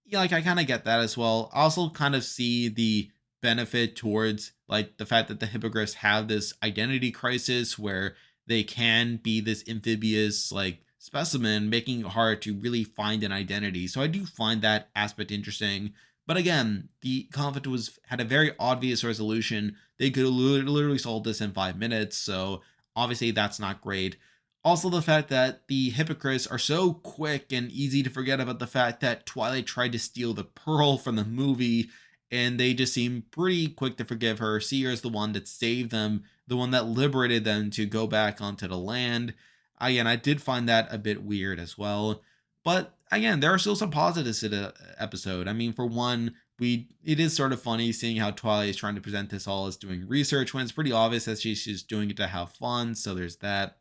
yeah, like I kind of get that as well. I also kind of see the benefit towards like the fact that the hippogriffs have this identity crisis where they can be this amphibious like specimen, making it hard to really find an identity. So I do find that aspect interesting. But again, the conflict was had a very obvious resolution. They could have literally solved this in 5 minutes. So obviously that's not great. Also, the fact that the hypocrites are so quick and easy to forget about the fact that Twilight tried to steal the pearl from the movie, and they just seem pretty quick to forgive her, see her as the one that saved them, the one that liberated them to go back onto the land. Again, I did find that a bit weird as well. But again, there are still some positives to the episode. I mean, for one, it is sort of funny seeing how Twilight is trying to present this all as doing research when it's pretty obvious that she's just doing it to have fun. So there's that.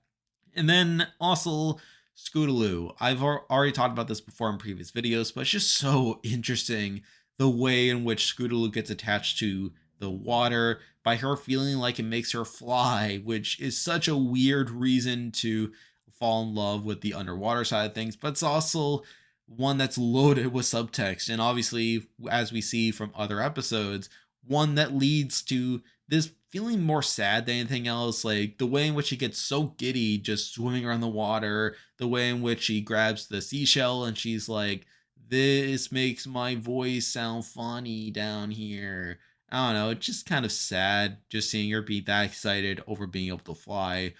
And then also Scootaloo. I've already talked about this before in previous videos, but it's just so interesting the way in which Scootaloo gets attached to the water by her feeling like it makes her fly, which is such a weird reason to fall in love with the underwater side of things, but it's also one that's loaded with subtext. And obviously, as we see from other episodes, one that leads to this feeling more sad than anything else. Like the way in which she gets so giddy just swimming around the water, the way in which she grabs the seashell and she's like, "This makes my voice sound funny down here." I don't know. It's just kind of sad just seeing her be that excited over being able to fly.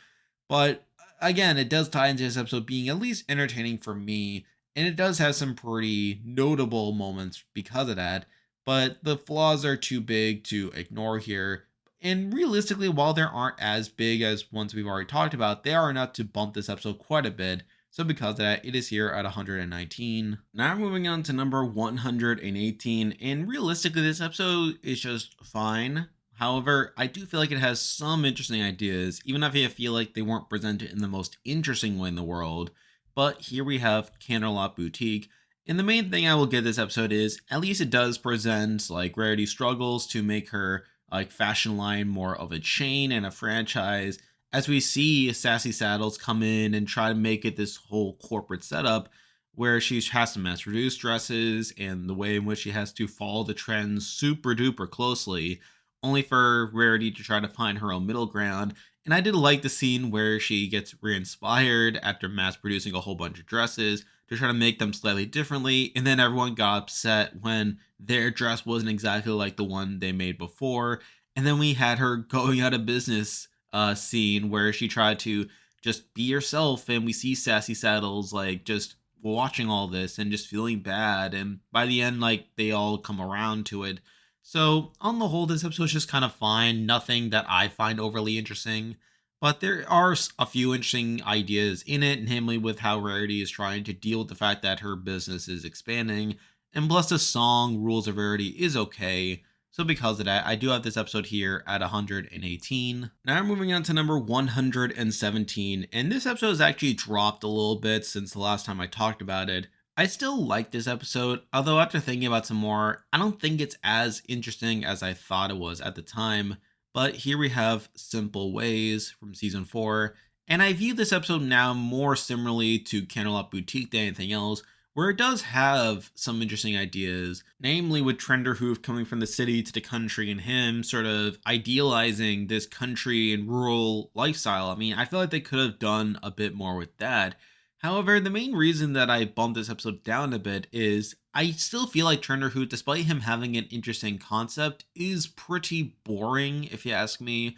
But again, it does tie into this episode being at least entertaining for me, and it does have some pretty notable moments because of that. But the flaws are too big to ignore here. And realistically, while they aren't as big as ones we've already talked about, they are enough to bump this episode quite a bit. So because of that, it is here at 119. Now moving on to number 118. And realistically, this episode is just fine. However, I do feel like it has some interesting ideas, even if I feel like they weren't presented in the most interesting way in the world. But here we have Canterlot Boutique. And the main thing I will give this episode is at least it does present like Rarity struggles to make her like fashion line more of a chain and a franchise, as we see Sassy Saddles come in and try to make it this whole corporate setup where she has to mass produce dresses and the way in which she has to follow the trends super duper closely, only for Rarity to try to find her own middle ground. And I did like the scene where she gets re inspired after mass producing a whole bunch of dresses to try to make them slightly differently. And then everyone got upset when their dress wasn't exactly like the one they made before. And then we had her going out of business scene where she tried to just be herself. And we see Sassy Saddles like just watching all this and just feeling bad. And by the end, like they all come around to it. So, on the whole, this episode is just kind of fine. Nothing that I find overly interesting. But there are a few interesting ideas in it, namely with how Rarity is trying to deal with the fact that her business is expanding. And plus, the song Rules of Rarity is okay. So, because of that, I do have this episode here at 118. Now, we're moving on to number 117. And this episode has actually dropped a little bit since the last time I talked about it. I still like this episode, although after thinking about some more, I don't think it's as interesting as I thought it was at the time. But here we have Simple Ways from season 4, and I view this episode now more similarly to Canterlot Boutique than anything else, where it does have some interesting ideas, namely with Trenderhoof coming from the city to the country and him sort of idealizing this country and rural lifestyle. I mean, I feel like they could have done a bit more with that. However, the main reason that I bumped this episode down a bit is I still feel like Trenderhoot, despite him having an interesting concept, is pretty boring, if you ask me.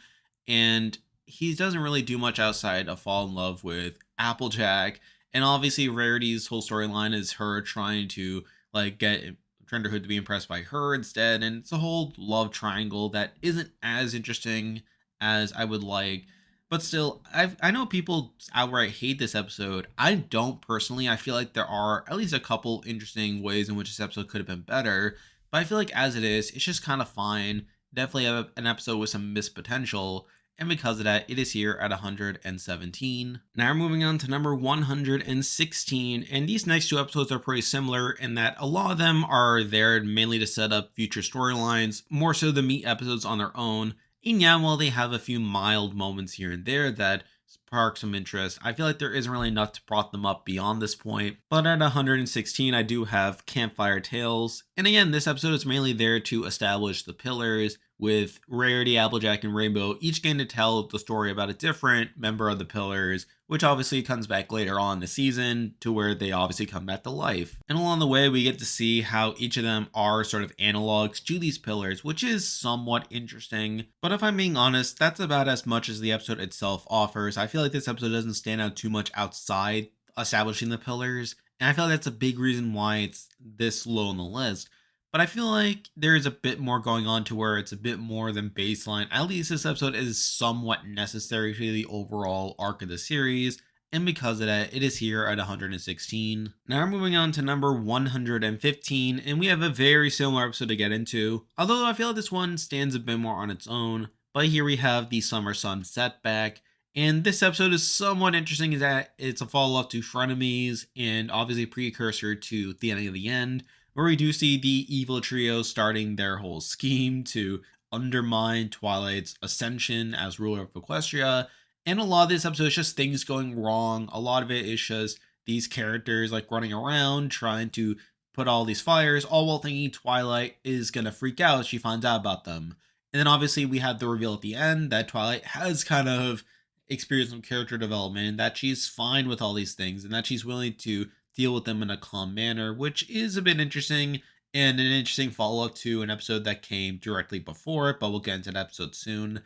And he doesn't really do much outside of fall in love with Applejack. And obviously, Rarity's whole storyline is her trying to like get Trenderhood to be impressed by her instead. And it's a whole love triangle that isn't as interesting as I would like. But still, I know people outright hate this episode. I don't personally. I feel like there are at least a couple interesting ways in which this episode could have been better. But I feel like as it is, it's just kind of fine. Definitely an episode with some missed potential. And because of that, it is here at 117. Now we're moving on to number 116. And these next two episodes are pretty similar in that a lot of them are there mainly to set up future storylines, more so than meet episodes on their own. And yeah, while they have a few mild moments here and there that spark some interest, I feel like there isn't really enough to prop them up beyond this point. But at 116, I do have Campfire Tales. And again, this episode is mainly there to establish the pillars, with Rarity, Applejack, and Rainbow each getting to tell the story about a different member of the pillars, which obviously comes back later on in the season to where they obviously come back to life. And along the way, we get to see how each of them are sort of analogs to these pillars, which is somewhat interesting. But if I'm being honest, that's about as much as the episode itself offers. I feel like this episode doesn't stand out too much outside establishing the pillars, and I feel like that's a big reason why it's this low on the list. But I feel like there's a bit more going on to where it's a bit more than baseline. At least this episode is somewhat necessary to the overall arc of the series. And because of that, it is here at 116. Now we're moving on to number 115, and we have a very similar episode to get into. Although I feel like this one stands a bit more on its own. But here we have the Summer Sun Setback. And this episode is somewhat interesting in that it's a follow up to Frenemies and obviously precursor to The Ending of the End, where we do see the evil trio starting their whole scheme to undermine Twilight's ascension as ruler of Equestria. And a lot of this episode is just things going wrong. A lot of it is just these characters like running around trying to put all these fires, all while thinking Twilight is going to freak out if she finds out about them. And then obviously we have the reveal at the end that Twilight has kind of experienced some character development and that she's fine with all these things and that she's willing to deal with them in a calm manner, which is a bit interesting and an interesting follow up to an episode that came directly before it, but we'll get into that episode soon.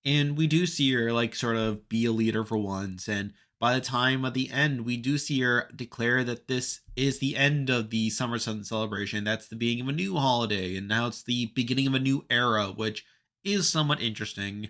And we do see her like sort of be a leader for once. And by the time of the end, we do see her declare that this is the end of the Summer Sun celebration. That's the beginning of a new holiday. And now it's the beginning of a new era, which is somewhat interesting.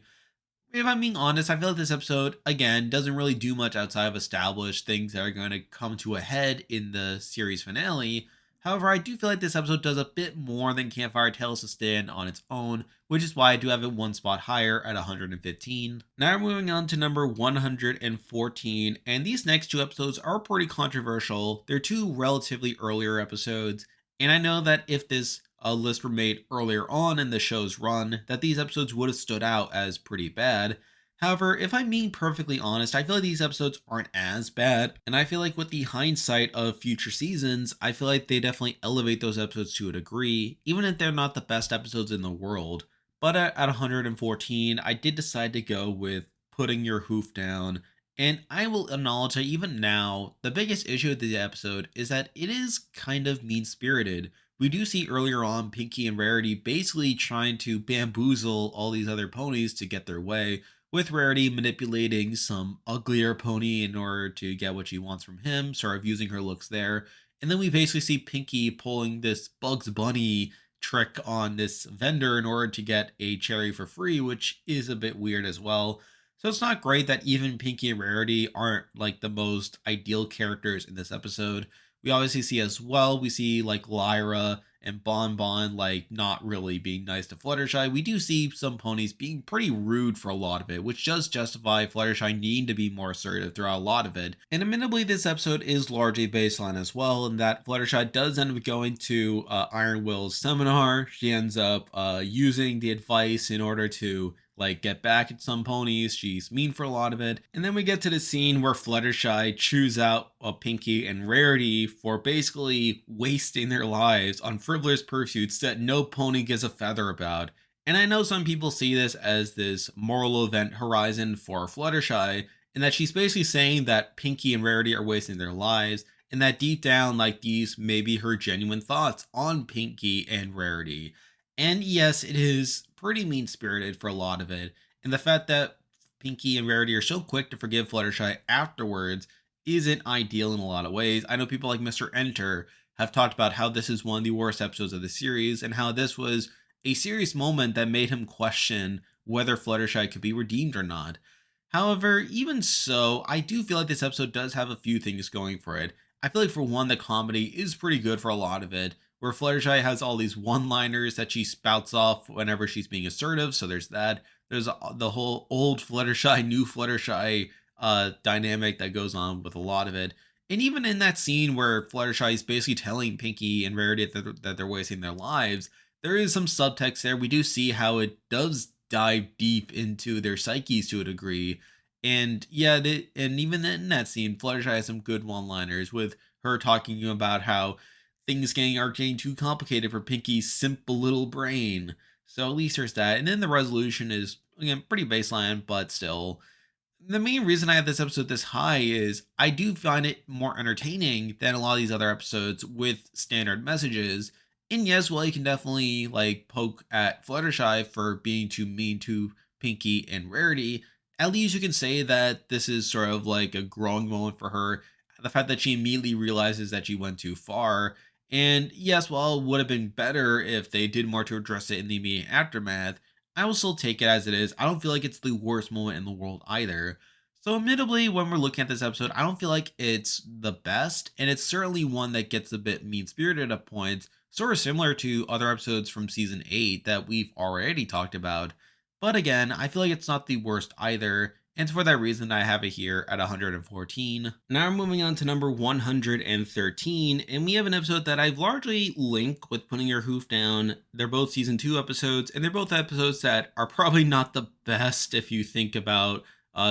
If I'm being honest, I feel like this episode, again, doesn't really do much outside of establish things that are going to come to a head in the series finale. However, I do feel like this episode does a bit more than Campfire Tales to stand on its own, which is why I do have it one spot higher at 115. Now we're moving on to number 114, and these next two episodes are pretty controversial. They're two relatively earlier episodes, and I know that if this list were made earlier on in the show's run, that these episodes would have stood out as pretty bad. However, if I'm being perfectly honest, I feel like these episodes aren't as bad, and I feel like with the hindsight of future seasons, I feel like they definitely elevate those episodes to a degree, even if they're not the best episodes in the world. But at 114, I did decide to go with Putting Your Hoof Down, and I will acknowledge that even now, the biggest issue with the episode is that it is kind of mean spirited. We do see earlier on Pinky and Rarity basically trying to bamboozle all these other ponies to get their way, with Rarity manipulating some uglier pony in order to get what she wants from him, sort of using her looks there. And then we basically see Pinky pulling this Bugs Bunny trick on this vendor in order to get a cherry for free, which is a bit weird as well. So it's not great that even Pinky and Rarity aren't like the most ideal characters in this episode. We obviously see as well, we see like Lyra and Bon Bon like not really being nice to Fluttershy. We do see some ponies being pretty rude for a lot of it, which does justify Fluttershy needing to be more assertive throughout a lot of it. And admittedly, this episode is largely baseline as well, in that Fluttershy does end up going to Iron Will's seminar. She ends up using the advice in order to like get back at some ponies. She's mean for a lot of it. And then we get to the scene where Fluttershy chews out a Pinky and Rarity for basically wasting their lives on frivolous pursuits that no pony gives a feather about. And I know some people see this as this moral event horizon for Fluttershy, and that she's basically saying that Pinky and Rarity are wasting their lives, and that deep down, like these may be her genuine thoughts on Pinky and Rarity. And yes, it is pretty mean spirited for a lot of it. And the fact that Pinky and Rarity are so quick to forgive Fluttershy afterwards isn't ideal in a lot of ways. I know people like Mr. Enter have talked about how this is one of the worst episodes of the series, and how this was a serious moment that made him question whether Fluttershy could be redeemed or not. However, even so, I do feel like this episode does have a few things going for it. I feel like, for one, the comedy is pretty good for a lot of it, where Fluttershy has all these one-liners that she spouts off whenever she's being assertive. So there's that. There's the whole old Fluttershy, new Fluttershy dynamic that goes on with a lot of it. And even in that scene where Fluttershy is basically telling Pinky and Rarity that they're wasting their lives, there is some subtext there. We do see how it does dive deep into their psyches to a degree. And yeah, and even in that scene, Fluttershy has some good one-liners, with her talking about how are getting too complicated for Pinky's simple little brain. So at least there's that. And then the resolution is, again, pretty baseline, but still. The main reason I have this episode this high is I do find it more entertaining than a lot of these other episodes with standard messages. And yes, well, you can definitely like poke at Fluttershy for being too mean to Pinky and Rarity. At least you can say that this is sort of like a growing moment for her. The fact that she immediately realizes that she went too far. And yes, well, it would have been better if they did more to address it in the immediate aftermath. I will still take it as it is. I don't feel like it's the worst moment in the world either. So, admittedly, when we're looking at this episode, I don't feel like it's the best, and it's certainly one that gets a bit mean spirited at points, sort of similar to other episodes from season 8 that we've already talked about. But again, I feel like it's not the worst either, and for that reason, I have it here at 114. Now we're moving on to number 113, and we have an episode that I've largely linked with Putting Your Hoof Down. They're both season 2 episodes, and they're both episodes that are probably not the best if you think about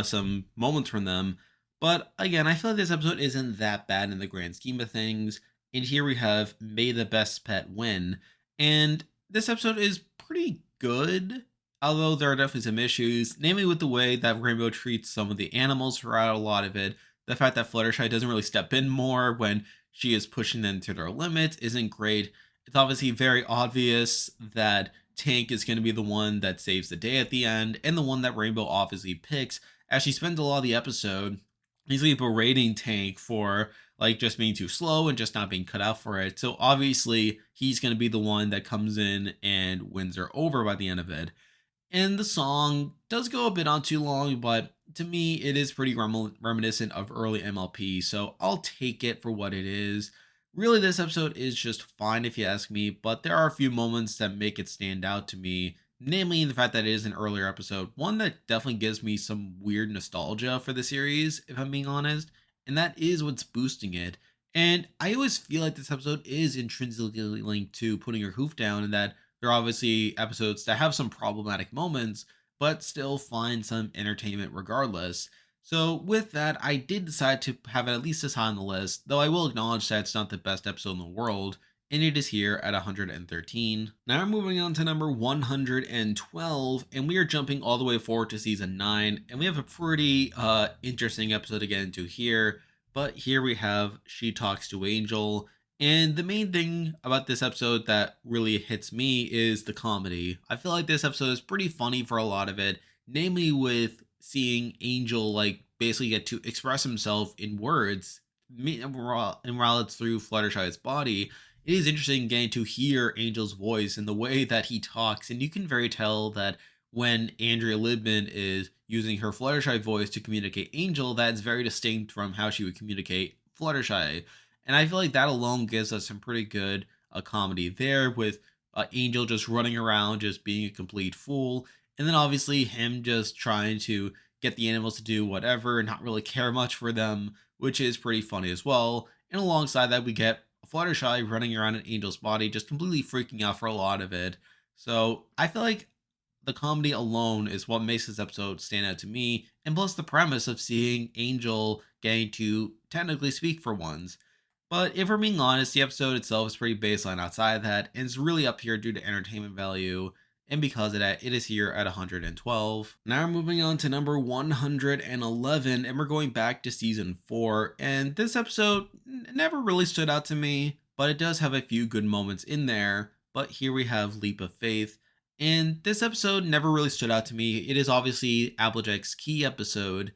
some moments from them. But again, I feel like this episode isn't that bad in the grand scheme of things. And here we have May the Best Pet Win. And this episode is pretty good, although there are definitely some issues, namely with the way that Rainbow treats some of the animals throughout a lot of it. The fact that Fluttershy doesn't really step in more when she is pushing them to their limits isn't great. It's obviously very obvious that Tank is going to be the one that saves the day at the end, and the one that Rainbow obviously picks, as she spends a lot of the episode basically berating Tank for like just being too slow and just not being cut out for it. So obviously he's going to be the one that comes in and wins her over by the end of it. And the song does go a bit on too long, but to me, it is pretty reminiscent of early MLP, so I'll take it for what it is. Really, this episode is just fine if you ask me, but there are a few moments that make it stand out to me, namely the fact that it is an earlier episode, one that definitely gives me some weird nostalgia for the series, if I'm being honest, and that is what's boosting it. And I always feel like this episode is intrinsically linked to putting your hoof down, and that there are obviously episodes that have some problematic moments, but still find some entertainment regardless. So, with that, I did decide to have it at least as high on the list, though I will acknowledge that it's not the best episode in the world, and it is here at 113. Now we're moving on to number 112, and we are jumping all the way forward to season 9, and we have a pretty interesting episode to get into here. But here we have She Talks to Angel, and the main thing about this episode that really hits me is the comedy. I feel like this episode is pretty funny for a lot of it, namely with seeing Angel like basically get to express himself in words. And while it's through Fluttershy's body, it is interesting getting to hear Angel's voice and the way that he talks. And you can very tell that when Andrea Libman is using her Fluttershy voice to communicate Angel, that's very distinct from how she would communicate Fluttershy. And I feel like that alone gives us some pretty good comedy there with Angel just running around, just being a complete fool. And then obviously him just trying to get the animals to do whatever and not really care much for them, which is pretty funny as well. And alongside that, we get Fluttershy running around in Angel's body, just completely freaking out for a lot of it. So I feel like the comedy alone is what makes this episode stand out to me, and plus the premise of seeing Angel getting to technically speak for once. But if we're being honest, the episode itself is pretty baseline outside of that, and it's really up here due to entertainment value. And because of that, it is here at 112. Now we're moving on to number 111, and we're going back to season 4. And this episode never really stood out to me, but it does have a few good moments in there. But here we have Leap of Faith. And this episode never really stood out to me. It is obviously Applejack's key episode,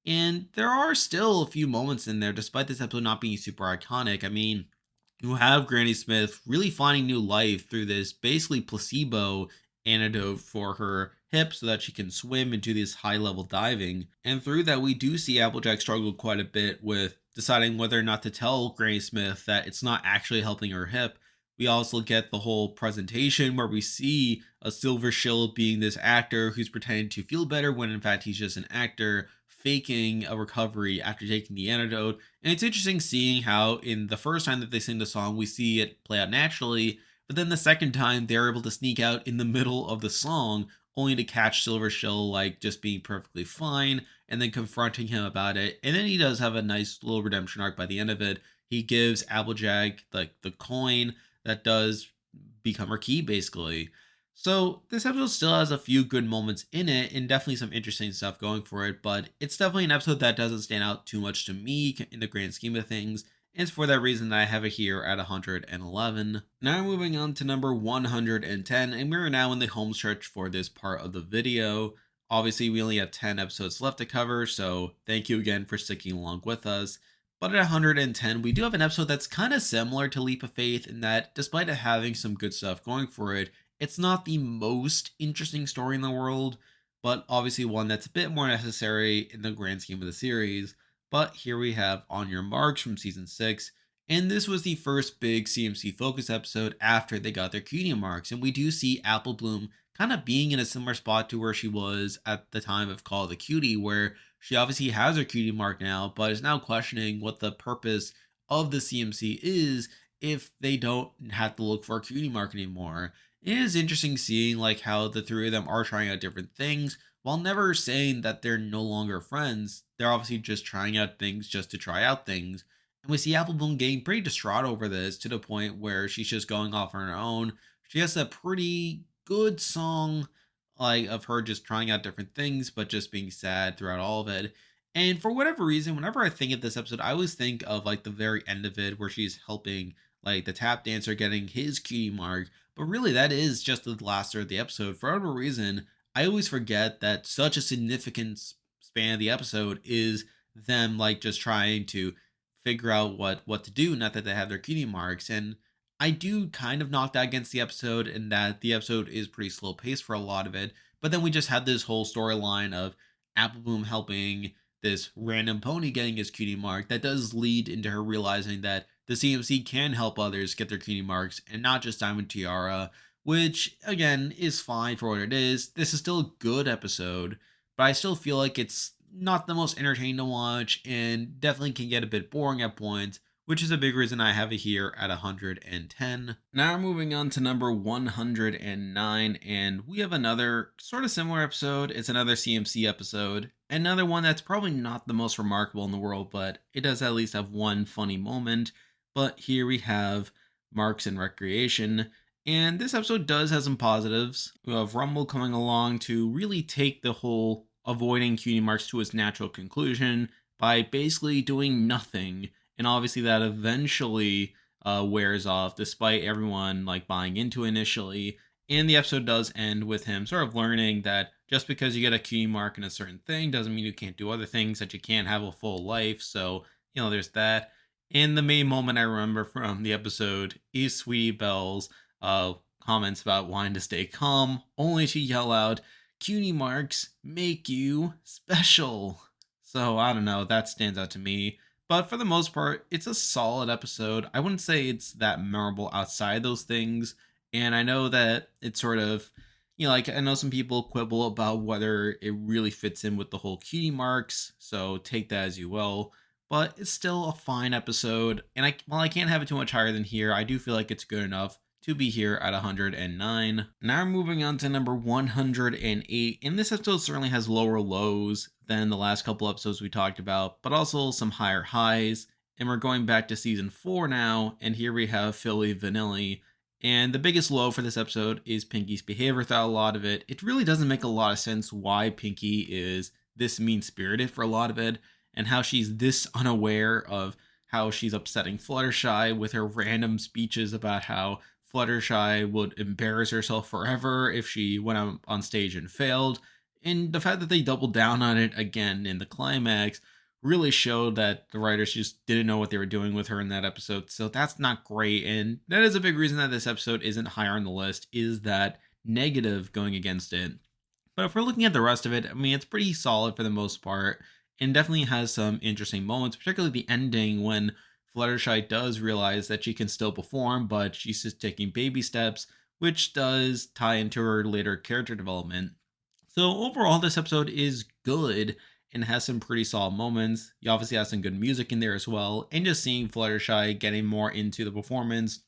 and there are still a few moments in there, despite this episode not being super iconic. I mean, you have Granny Smith really finding new life through this basically placebo antidote for her hip so that she can swim and do this high level diving. And through that, we do see Applejack struggle quite a bit with deciding whether or not to tell Granny Smith that it's not actually helping her hip. We also get the whole presentation where we see a Silver Shield being this actor who's pretending to feel better when in fact he's just an actor faking a recovery after taking the antidote. And it's interesting seeing how in the first time that they sing the song, we see it play out naturally, but then the second time they're able to sneak out in the middle of the song only to catch Silver Shield like just being perfectly fine and then confronting him about it. And then he does have a nice little redemption arc by the end of it. He gives Applejack like the coin that does become her key basically. So this episode still has a few good moments in it and definitely some interesting stuff going for it, but it's definitely an episode that doesn't stand out too much to me in the grand scheme of things. And it's for that reason that I have it here at 111. Now moving on to number 110, and we're now in the home stretch for this part of the video. Obviously, we only have 10 episodes left to cover, so thank you again for sticking along with us. But at 110, we do have an episode that's kind of similar to Leap of Faith in that, despite it having some good stuff going for it, it's not the most interesting story in the world, but obviously one that's a bit more necessary in the grand scheme of the series. But here we have On Your Marks from season 6, and this was the first big CMC focus episode after they got their cutie marks, and we do see Apple Bloom kind of being in a similar spot to where she was at the time of Call of the Cutie, where she obviously has her cutie mark now, but is now questioning what the purpose of the CMC is if they don't have to look for a cutie mark anymore. It is interesting seeing like how the three of them are trying out different things while never saying that they're no longer friends. They're obviously just trying out things just to try out things. And we see Apple Bloom getting pretty distraught over this to the point where she's just going off on her own. She has a pretty good song like of her just trying out different things but just being sad throughout all of it. And for whatever reason, whenever I think of this episode, I always think of like the very end of it where she's helping like the tap dancer getting his cutie mark, But really, that is just the last third of the episode. For whatever reason, I always forget that such a significant span of the episode is them like just trying to figure out what to do. Not that they have their cutie marks, and I do kind of knock that against the episode, in that the episode is pretty slow paced for a lot of it. But then we just had this whole storyline of Apple Bloom helping this random pony getting his cutie mark that does lead into her realizing that the CMC can help others get their cutie marks and not just Diamond Tiara, which again is fine for what it is. This is still a good episode, but I still feel like it's not the most entertaining to watch and definitely can get a bit boring at points, which is a big reason I have it here at 110. Now we're moving on to number 109, and we have another sort of similar episode. It's another CMC episode, another one that's probably not the most remarkable in the world, but it does at least have one funny moment. But here we have Marks and Recreation, and this episode does have some positives. We have Rumble coming along to really take the whole avoiding cutie marks to its natural conclusion by basically doing nothing, and obviously that eventually wears off despite everyone like buying into initially. And the episode does end with him sort of learning that just because you get a cutie mark in a certain thing doesn't mean you can't do other things, that you can't have a full life. So there's that. And the main moment I remember from the episode is Sweetie Belle's comments about wanting to stay calm, only to yell out, "Cutie marks make you special." So I don't know, that stands out to me. But for the most part, it's a solid episode. I wouldn't say it's that memorable outside those things. And I know that it's sort of, like I know some people quibble about whether it really fits in with the whole cutie marks. So take that as you will. But it's still a fine episode. And while I can't have it too much higher than here, I do feel like it's good enough to be here at 109. Now we're moving on to number 108. And this episode certainly has lower lows than the last couple episodes we talked about, but also some higher highs. And we're going back to season 4 now. And here we have Philly Vanilli. And the biggest low for this episode is Pinky's behavior throughout a lot of it. It really doesn't make a lot of sense why Pinky is this mean spirited for a lot of it, and how she's this unaware of how she's upsetting Fluttershy with her random speeches about how Fluttershy would embarrass herself forever if she went out on stage and failed. And the fact that they doubled down on it again in the climax really showed that the writers just didn't know what they were doing with her in that episode. So that's not great. And that is a big reason that this episode isn't higher on the list, is that negative going against it. But if we're looking at the rest of it, I mean, it's pretty solid for the most part, and definitely has some interesting moments, particularly the ending when Fluttershy does realize that she can still perform, but she's just taking baby steps, which does tie into her later character development. So overall, this episode is good and has some pretty solid moments. You obviously have some good music in there as well, and just seeing Fluttershy getting more into the performance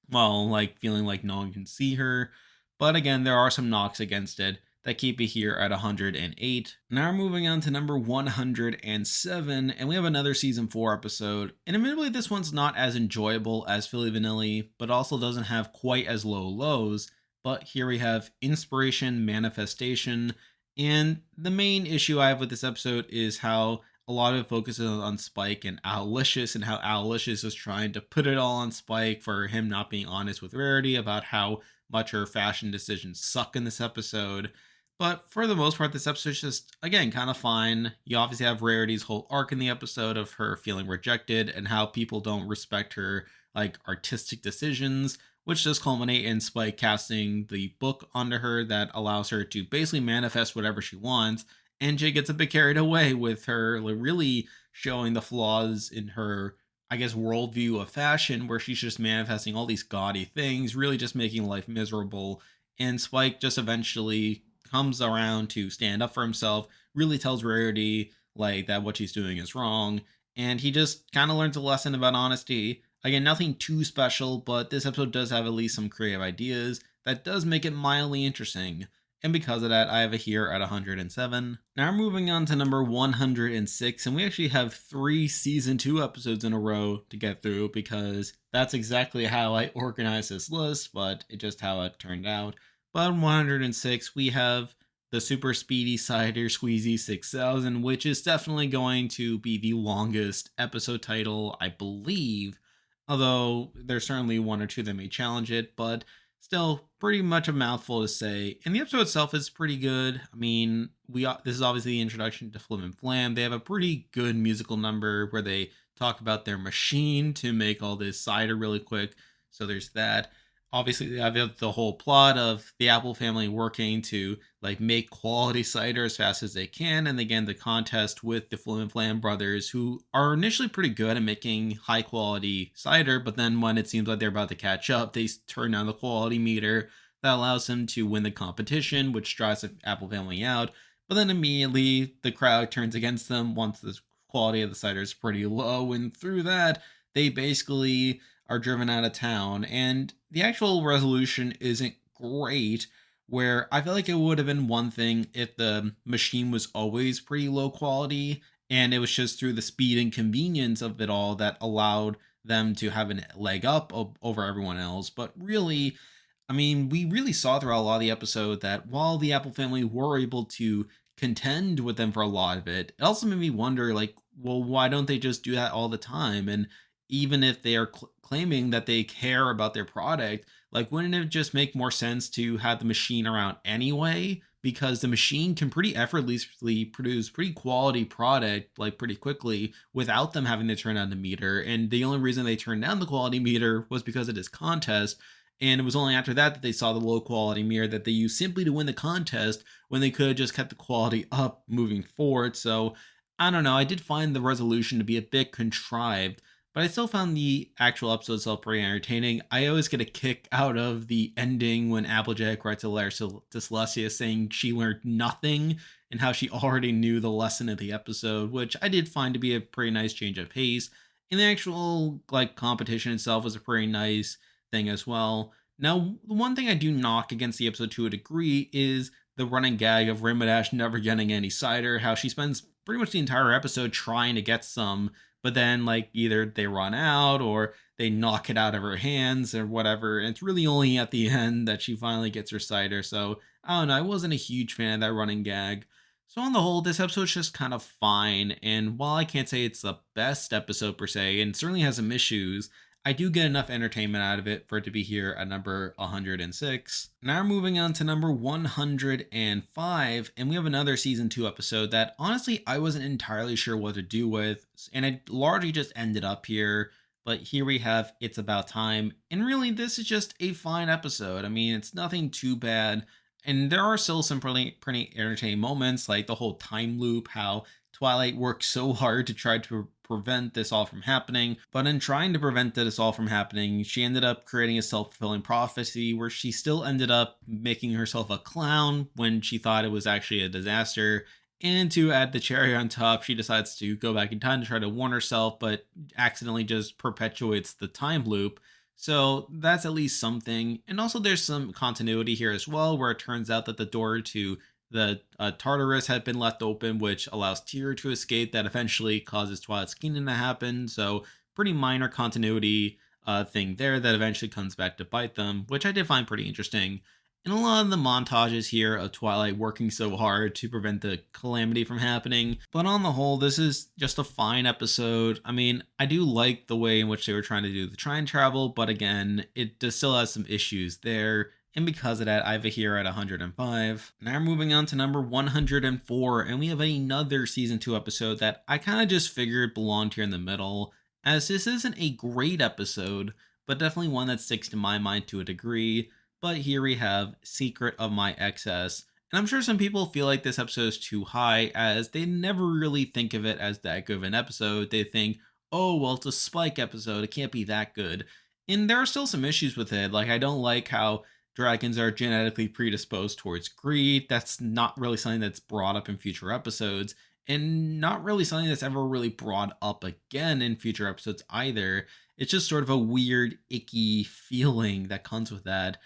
while like feeling like no one can see her. But again, there are some knocks against it that keep it here at 108. Now we're moving on to number 107, and we have another season 4 episode. And admittedly, this one's not as enjoyable as Philly Vanilli, but also doesn't have quite as low lows. But here we have Inspiration Manifestation. And the main issue I have with this episode is how a lot of it focuses on Spike and Owlicious, and how Owlicious is trying to put it all on Spike for him not being honest with Rarity about how much her fashion decisions suck in this episode. But for the most part, this episode's just, again, kind of fine. You obviously have Rarity's whole arc in the episode of her feeling rejected and how people don't respect her like artistic decisions, which does culminate in Spike casting the book onto her that allows her to basically manifest whatever she wants. And Jay gets a bit carried away with her like, really showing the flaws in her, I guess, worldview of fashion, where she's just manifesting all these gaudy things, really just making life miserable. And Spike just eventually comes around to stand up for himself, really tells Rarity like that what she's doing is wrong, and he just kind of learns a lesson about honesty. Again, nothing too special, but this episode does have at least some creative ideas that does make it mildly interesting. And because of that, I have it here at 107. Now we're moving on to number 106, and we actually have 3 season 2 episodes in a row to get through, because that's exactly how I organized this list, but it's just how it turned out. But on 106, we have the Super Speedy Cider Squeezy 6000, which is definitely going to be the longest episode title, I believe. Although there's certainly one or two that may challenge it, but still pretty much a mouthful to say. And the episode itself is pretty good. I mean, this is obviously the introduction to Flim and Flam. They have a pretty good musical number where they talk about their machine to make all this cider really quick. So there's that. Obviously, they have the whole plot of the Apple family working to like make quality cider as fast as they can, and again the contest with the Flim and Flam brothers, who are initially pretty good at making high quality cider, but then when it seems like they're about to catch up, they turn down the quality meter that allows them to win the competition, which drives the Apple family out. But then immediately the crowd turns against them once the quality of the cider is pretty low, and through that they basically are driven out of town. And the actual resolution isn't great, where I feel like it would have been one thing if the machine was always pretty low quality and it was just through the speed and convenience of it all that allowed them to have a leg up over everyone else. But really, I mean, we really saw throughout a lot of the episode that while the Apple family were able to contend with them for a lot of it, it also made me wonder, like, well, why don't they just do that all the time? And even if they are claiming that they care about their product, like, wouldn't it just make more sense to have the machine around anyway? Because the machine can pretty effortlessly produce pretty quality product, like, pretty quickly without them having to turn on the meter. And the only reason they turned down the quality meter was because of this contest. And it was only after that that they saw the low quality mirror that they used simply to win the contest, when they could have just kept the quality up moving forward. So I don't know. I did find the resolution to be a bit contrived, but I still found the actual episode itself pretty entertaining. I always get a kick out of the ending when Applejack writes a letter to Celestia saying she learned nothing and how she already knew the lesson of the episode, which I did find to be a pretty nice change of pace. And the actual like competition itself was a pretty nice thing as well. Now, the one thing I do knock against the episode to a degree is the running gag of Rainbow Dash never getting any cider, how she spends pretty much the entire episode trying to get some, but then like either they run out or they knock it out of her hands or whatever. And it's really only at the end that she finally gets her cider. So I don't know. I wasn't a huge fan of that running gag. So on the whole, this episode's just kind of fine. And while I can't say it's the best episode per se, and certainly has some issues, I do get enough entertainment out of it for it to be here at number 106. Now we're moving on to number 105, and we have another season 2 episode that honestly I wasn't entirely sure what to do with, and it largely just ended up here. But here we have It's About Time, and really this is just a fine episode. I mean, it's nothing too bad, and there are still some pretty entertaining moments, like the whole time loop, how Twilight worked so hard to try to prevent this all from happening. But in trying to prevent this all from happening, she ended up creating a self fulfilling prophecy where she still ended up making herself a clown when she thought it was actually a disaster. And to add the cherry on top, she decides to go back in time to try to warn herself, but accidentally just perpetuates the time loop. So that's at least something. And also, there's some continuity here as well, where it turns out that the door to the Tartarus had been left open, which allows Tyr to escape. That eventually causes Twilight's Kingdom to happen. So, pretty minor continuity thing there that eventually comes back to bite them, which I did find pretty interesting. And a lot of the montages here of Twilight working so hard to prevent the calamity from happening. But on the whole, this is just a fine episode. I mean, I do like the way in which they were trying to do the time travel, but again, it does still has some issues there. And because of that, I have it here at 105. Now we're moving on to number 104, and we have another season 2 episode that I kind of just figured belonged here in the middle, as this isn't a great episode, but definitely one that sticks to my mind to a degree. But here we have Secret of My Excess. And I'm sure some people feel like this episode is too high, as they never really think of it as that good of an episode. They think, oh, well, it's a Spike episode, it can't be that good. And there are still some issues with it. Like, I don't like how dragons are genetically predisposed towards greed. That's not really something that's brought up in future episodes, and not really something that's ever really brought up again in future episodes either. It's just sort of a weird, icky feeling that comes with that.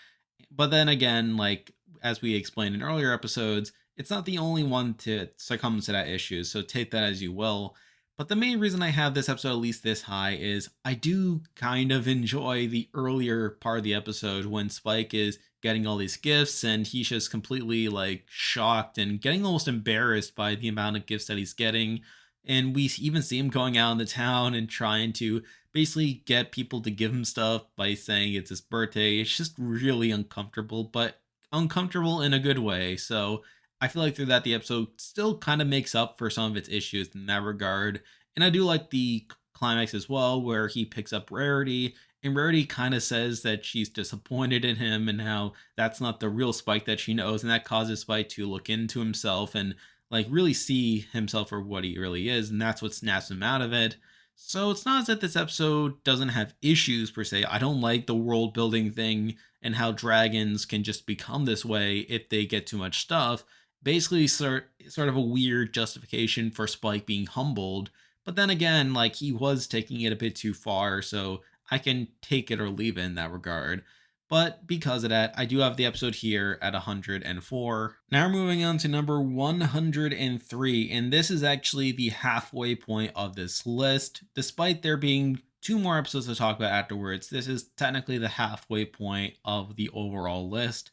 But then again, like as we explained in earlier episodes, it's not the only one to succumb to that issue, so take that as you will. But the main reason I have this episode at least this high is I do kind of enjoy the earlier part of the episode when Spike is getting all these gifts and he's just completely like shocked and getting almost embarrassed by the amount of gifts that he's getting. And we even see him going out in the town and trying to basically get people to give him stuff by saying it's his birthday. It's just really uncomfortable, but uncomfortable in a good way. So I feel like through that, the episode still kind of makes up for some of its issues in that regard. And I do like the climax as well, where he picks up Rarity, and Rarity kind of says that she's disappointed in him and how that's not the real Spike that she knows. And that causes Spike to look into himself and like really see himself for what he really is. And that's what snaps him out of it. So it's not as if this episode doesn't have issues per se. I don't like the world building thing and how dragons can just become this way if they get too much stuff. Basically, sort of a weird justification for Spike being humbled. But then again, like he was taking it a bit too far, so I can take it or leave it in that regard. But because of that, I do have the episode here at 104. Now we're moving on to number 103, and this is actually the halfway point of this list. Despite there being two more episodes to talk about afterwards, this is technically the halfway point of the overall list.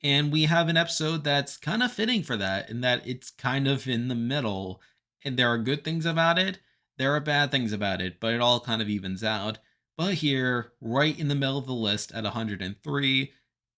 And we have an episode that's kind of fitting for that, in that it's kind of in the middle. And there are good things about it, there are bad things about it, but it all kind of evens out. But here, right in the middle of the list at 103,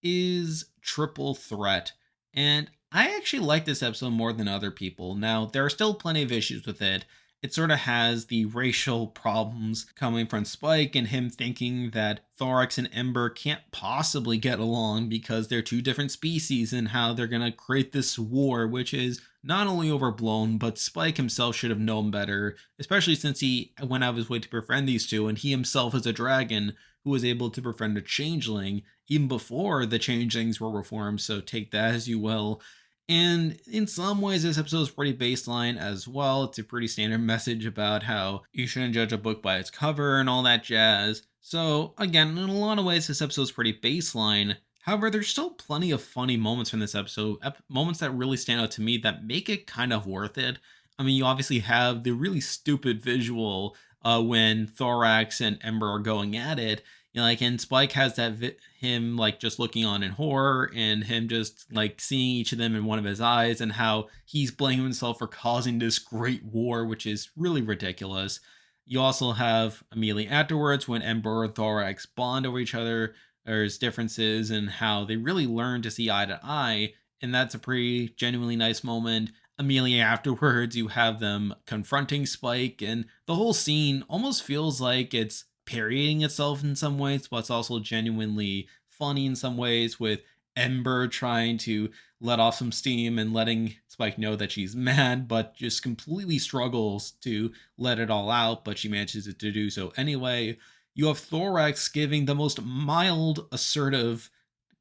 is Triple Threat. And I actually like this episode more than other people. Now, there are still plenty of issues with it. It sort of has the racial problems coming from Spike and him thinking that Thorax and Ember can't possibly get along because they're two different species and how they're going to create this war, which is not only overblown, but Spike himself should have known better, especially since he went out of his way to befriend these two, and he himself is a dragon who was able to befriend a changeling even before the changelings were reformed, so take that as you will. And in some ways, this episode is pretty baseline as well. It's a pretty standard message about how you shouldn't judge a book by its cover and all that jazz. So, again, in a lot of ways, this episode is pretty baseline. However, there's still plenty of funny moments from this episode, moments that really stand out to me that make it kind of worth it. I mean, you obviously have the really stupid visual when Thorax and Ember are going at it. You know, like, and Spike has that him like just looking on in horror, and him just like seeing each of them in one of his eyes, and how he's blaming himself for causing this great war, which is really ridiculous. You also have immediately afterwards when Ember and Thorax bond over each other. There's differences and how they really learn to see eye to eye, and that's a pretty genuinely nice moment. Immediately afterwards, you have them confronting Spike, and the whole scene almost feels like it's parodying itself in some ways, but it's also genuinely funny in some ways, with Ember trying to let off some steam and letting Spike know that she's mad, but just completely struggles to let it all out, but she manages to do so anyway. You have Thorax giving the most mild, assertive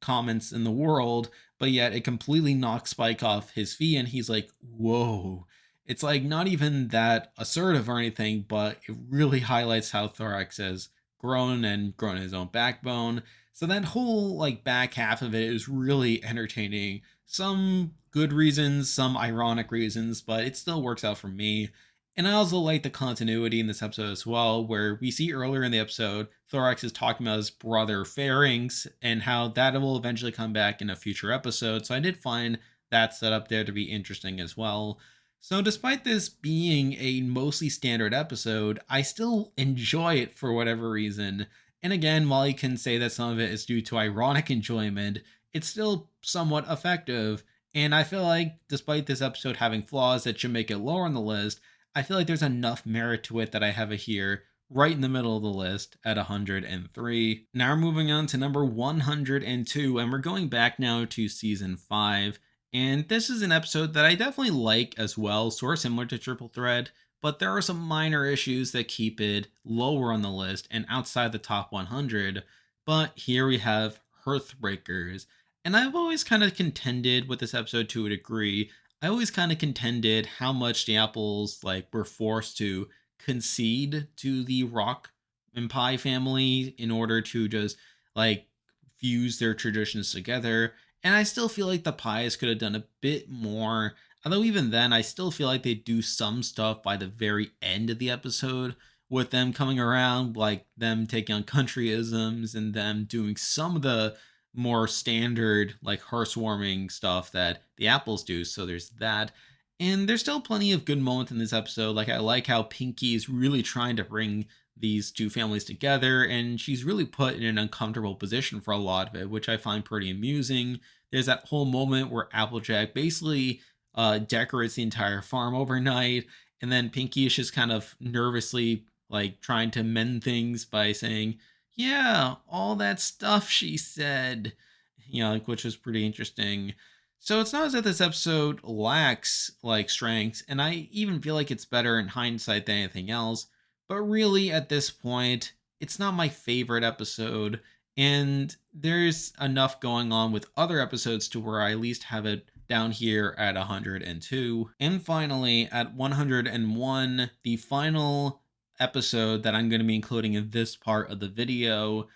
comments in the world, but yet it completely knocks Spike off his feet, and he's like, whoa. It's like not even that assertive or anything, but it really highlights how Thorax has grown and grown his own backbone. So that whole like back half of it is really entertaining. Some good reasons, some ironic reasons, but it still works out for me. And I also like the continuity in this episode as well, where we see earlier in the episode, Thorax is talking about his brother Pharynx and how that will eventually come back in a future episode. So I did find that set up there to be interesting as well. So despite this being a mostly standard episode, I still enjoy it for whatever reason. And again, while you can say that some of it is due to ironic enjoyment, it's still somewhat effective. And I feel like despite this episode having flaws that should make it lower on the list, I feel like there's enough merit to it that I have it here right in the middle of the list at 103. Now we're moving on to number 102, and we're going back now to season 5. And this is an episode that I definitely like as well, sort of similar to Triple Threat, but there are some minor issues that keep it lower on the list and outside the top 100. But here we have Hearthbreakers. And I've always kind of contended with this episode to a degree. I always kind of contended how much the apples like were forced to concede to the Rock and Pie family in order to just like fuse their traditions together. And I still feel like the Pies could have done a bit more. Although even then, I still feel like they do some stuff by the very end of the episode, with them coming around, like them taking on countryisms and them doing some of the more standard like hearthwarming stuff that the apples do. So there's that. And there's still plenty of good moments in this episode. Like, I like how Pinky is really trying to bring these two families together, and she's really put in an uncomfortable position for a lot of it, which I find pretty amusing. There's that whole moment where Applejack basically decorates the entire farm overnight, and then Pinky is just kind of nervously like trying to mend things by saying, "Yeah, all that stuff she said," like, which was pretty interesting. So it's not as if this episode lacks like strengths, and I even feel like it's better in hindsight than anything else. But really, at this point, it's not my favorite episode, and there's enough going on with other episodes to where I at least have it down here at 102. And finally, at 101, the final episode that I'm going to be including in this part of the video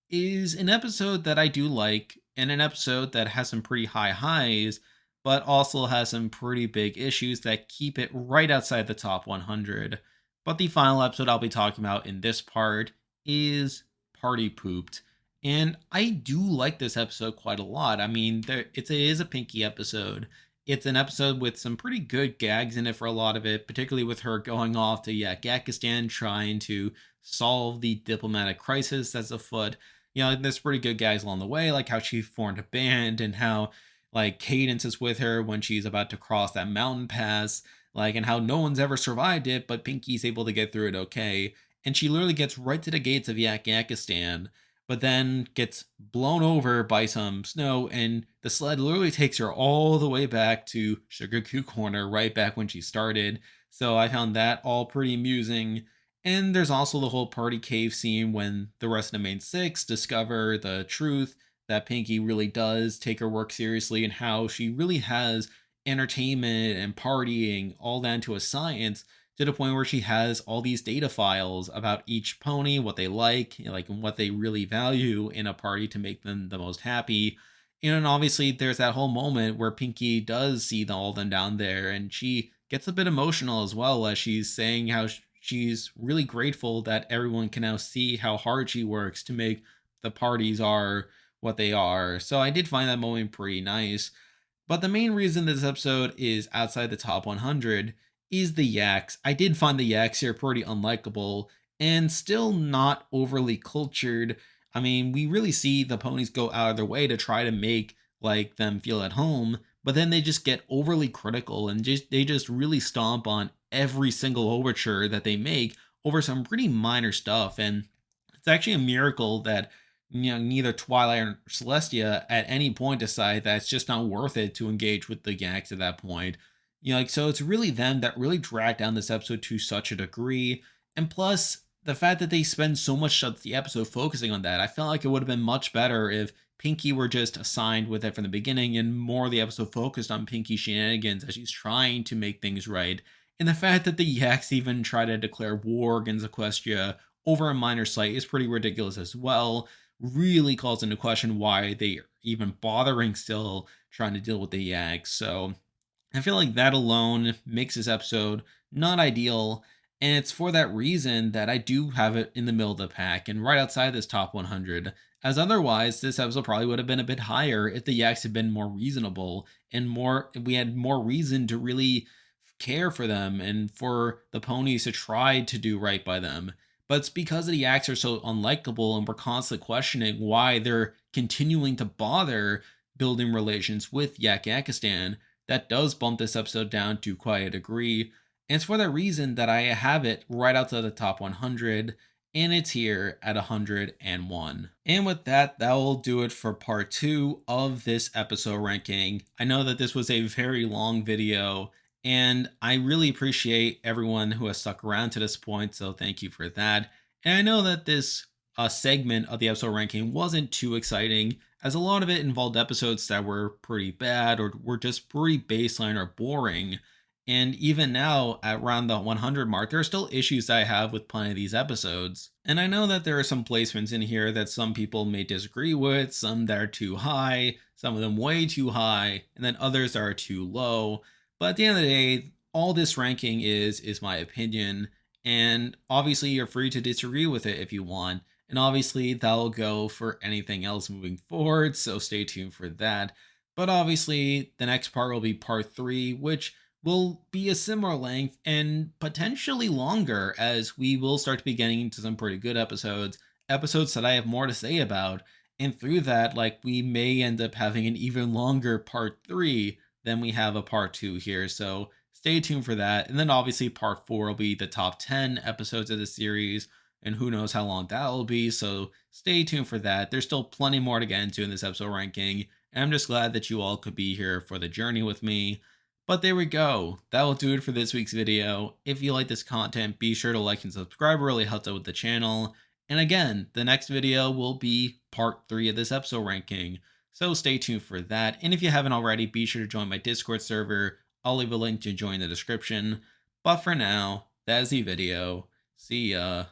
is an episode that I do like, and an episode that has some pretty high highs, but also has some pretty big issues that keep it right outside the top 100. But the final episode I'll be talking about in this part is Party Pooped. And I do like this episode quite a lot. I mean, it is a Pinky episode. It's an episode with some pretty good gags in it for a lot of it, particularly with her going off to Yakakistan trying to solve the diplomatic crisis that's afoot. There's pretty good guys along the way, like how she formed a band and how like Cadence is with her when she's about to cross that mountain pass, like, and how no one's ever survived it, but Pinky's able to get through it okay. And she literally gets right to the gates of Yakakistan, but then gets blown over by some snow, and the sled literally takes her all the way back to Sugar Coo Corner, right back when she started. So I found that all pretty amusing. And there's also the whole party cave scene when the rest of the main six discover the truth that Pinky really does take her work seriously, and how she really has entertainment and partying all down to a science, to the point where she has all these data files about each pony, what they like, and what they really value in a party to make them the most happy. And obviously, there's that whole moment where Pinky does see all of them down there, and she gets a bit emotional as well, as she's saying how she's really grateful that everyone can now see how hard she works to make the parties are what they are. So I did find that moment pretty nice. But the main reason this episode is outside the top 100 is the yaks. I did find the yaks here pretty unlikable and still not overly cultured. I mean, we really see the ponies go out of their way to try to make like them feel at home, but then they just get overly critical and they just really stomp on every single overture that they make over some pretty minor stuff. And it's actually a miracle that neither Twilight or Celestia at any point decide that it's just not worth it to engage with the Yaks at that point. So it's really them that really drag down this episode to such a degree. And plus, the fact that they spend so much of the episode focusing on that, I felt like it would have been much better if Pinky were just assigned with it from the beginning, and more of the episode focused on Pinky shenanigans as she's trying to make things right. And the fact that the Yaks even try to declare war against Equestria over a minor slight is pretty ridiculous as well. Really calls into question why they are even bothering still trying to deal with the Yaks. So I feel like that alone makes this episode not ideal. And it's for that reason that I do have it in the middle of the pack and right outside this top 100. As otherwise, this episode probably would have been a bit higher if the Yaks had been more reasonable and we had more reason to really care for them and for the ponies to try to do right by them. But it's because the Yaks are so unlikable and we're constantly questioning why they're continuing to bother building relations with Yakakistan that does bump this episode down to quite a degree. And it's for that reason that I have it right outside the top 100, and it's here at 101. And with that, that will do it for part 2 of this episode ranking. I know that this was a very long video, and I really appreciate everyone who has stuck around to this point, so thank you for that. And I know that this segment of the episode ranking wasn't too exciting, as a lot of it involved episodes that were pretty bad or were just pretty baseline or boring. And even now, at around the 100 mark, there are still issues that I have with plenty of these episodes. And I know that there are some placements in here that some people may disagree with, some that are too high, some of them way too high, and then others that are too low. But at the end of the day, all this ranking is my opinion. And obviously, you're free to disagree with it if you want. And obviously, that'll go for anything else moving forward, so stay tuned for that. But obviously, the next part will be part 3, which will be a similar length and potentially longer, as we will start to be getting into some pretty good episodes, episodes that I have more to say about. And through that, like, we may end up having an even longer part three than we have a part two here. So stay tuned for that. And then obviously, part four will be the top 10 episodes of the series. And who knows how long that will be. So stay tuned for that. There's still plenty more to get into in this episode ranking. And I'm just glad that you all could be here for the journey with me. But there we go. That will do it for this week's video. If you like this content, be sure to like and subscribe. It really helps out with the channel. And again, the next video will be part 3 of this episode ranking. So stay tuned for that. And if you haven't already, be sure to join my Discord server. I'll leave a link to join in the description. But for now, that is the video. See ya.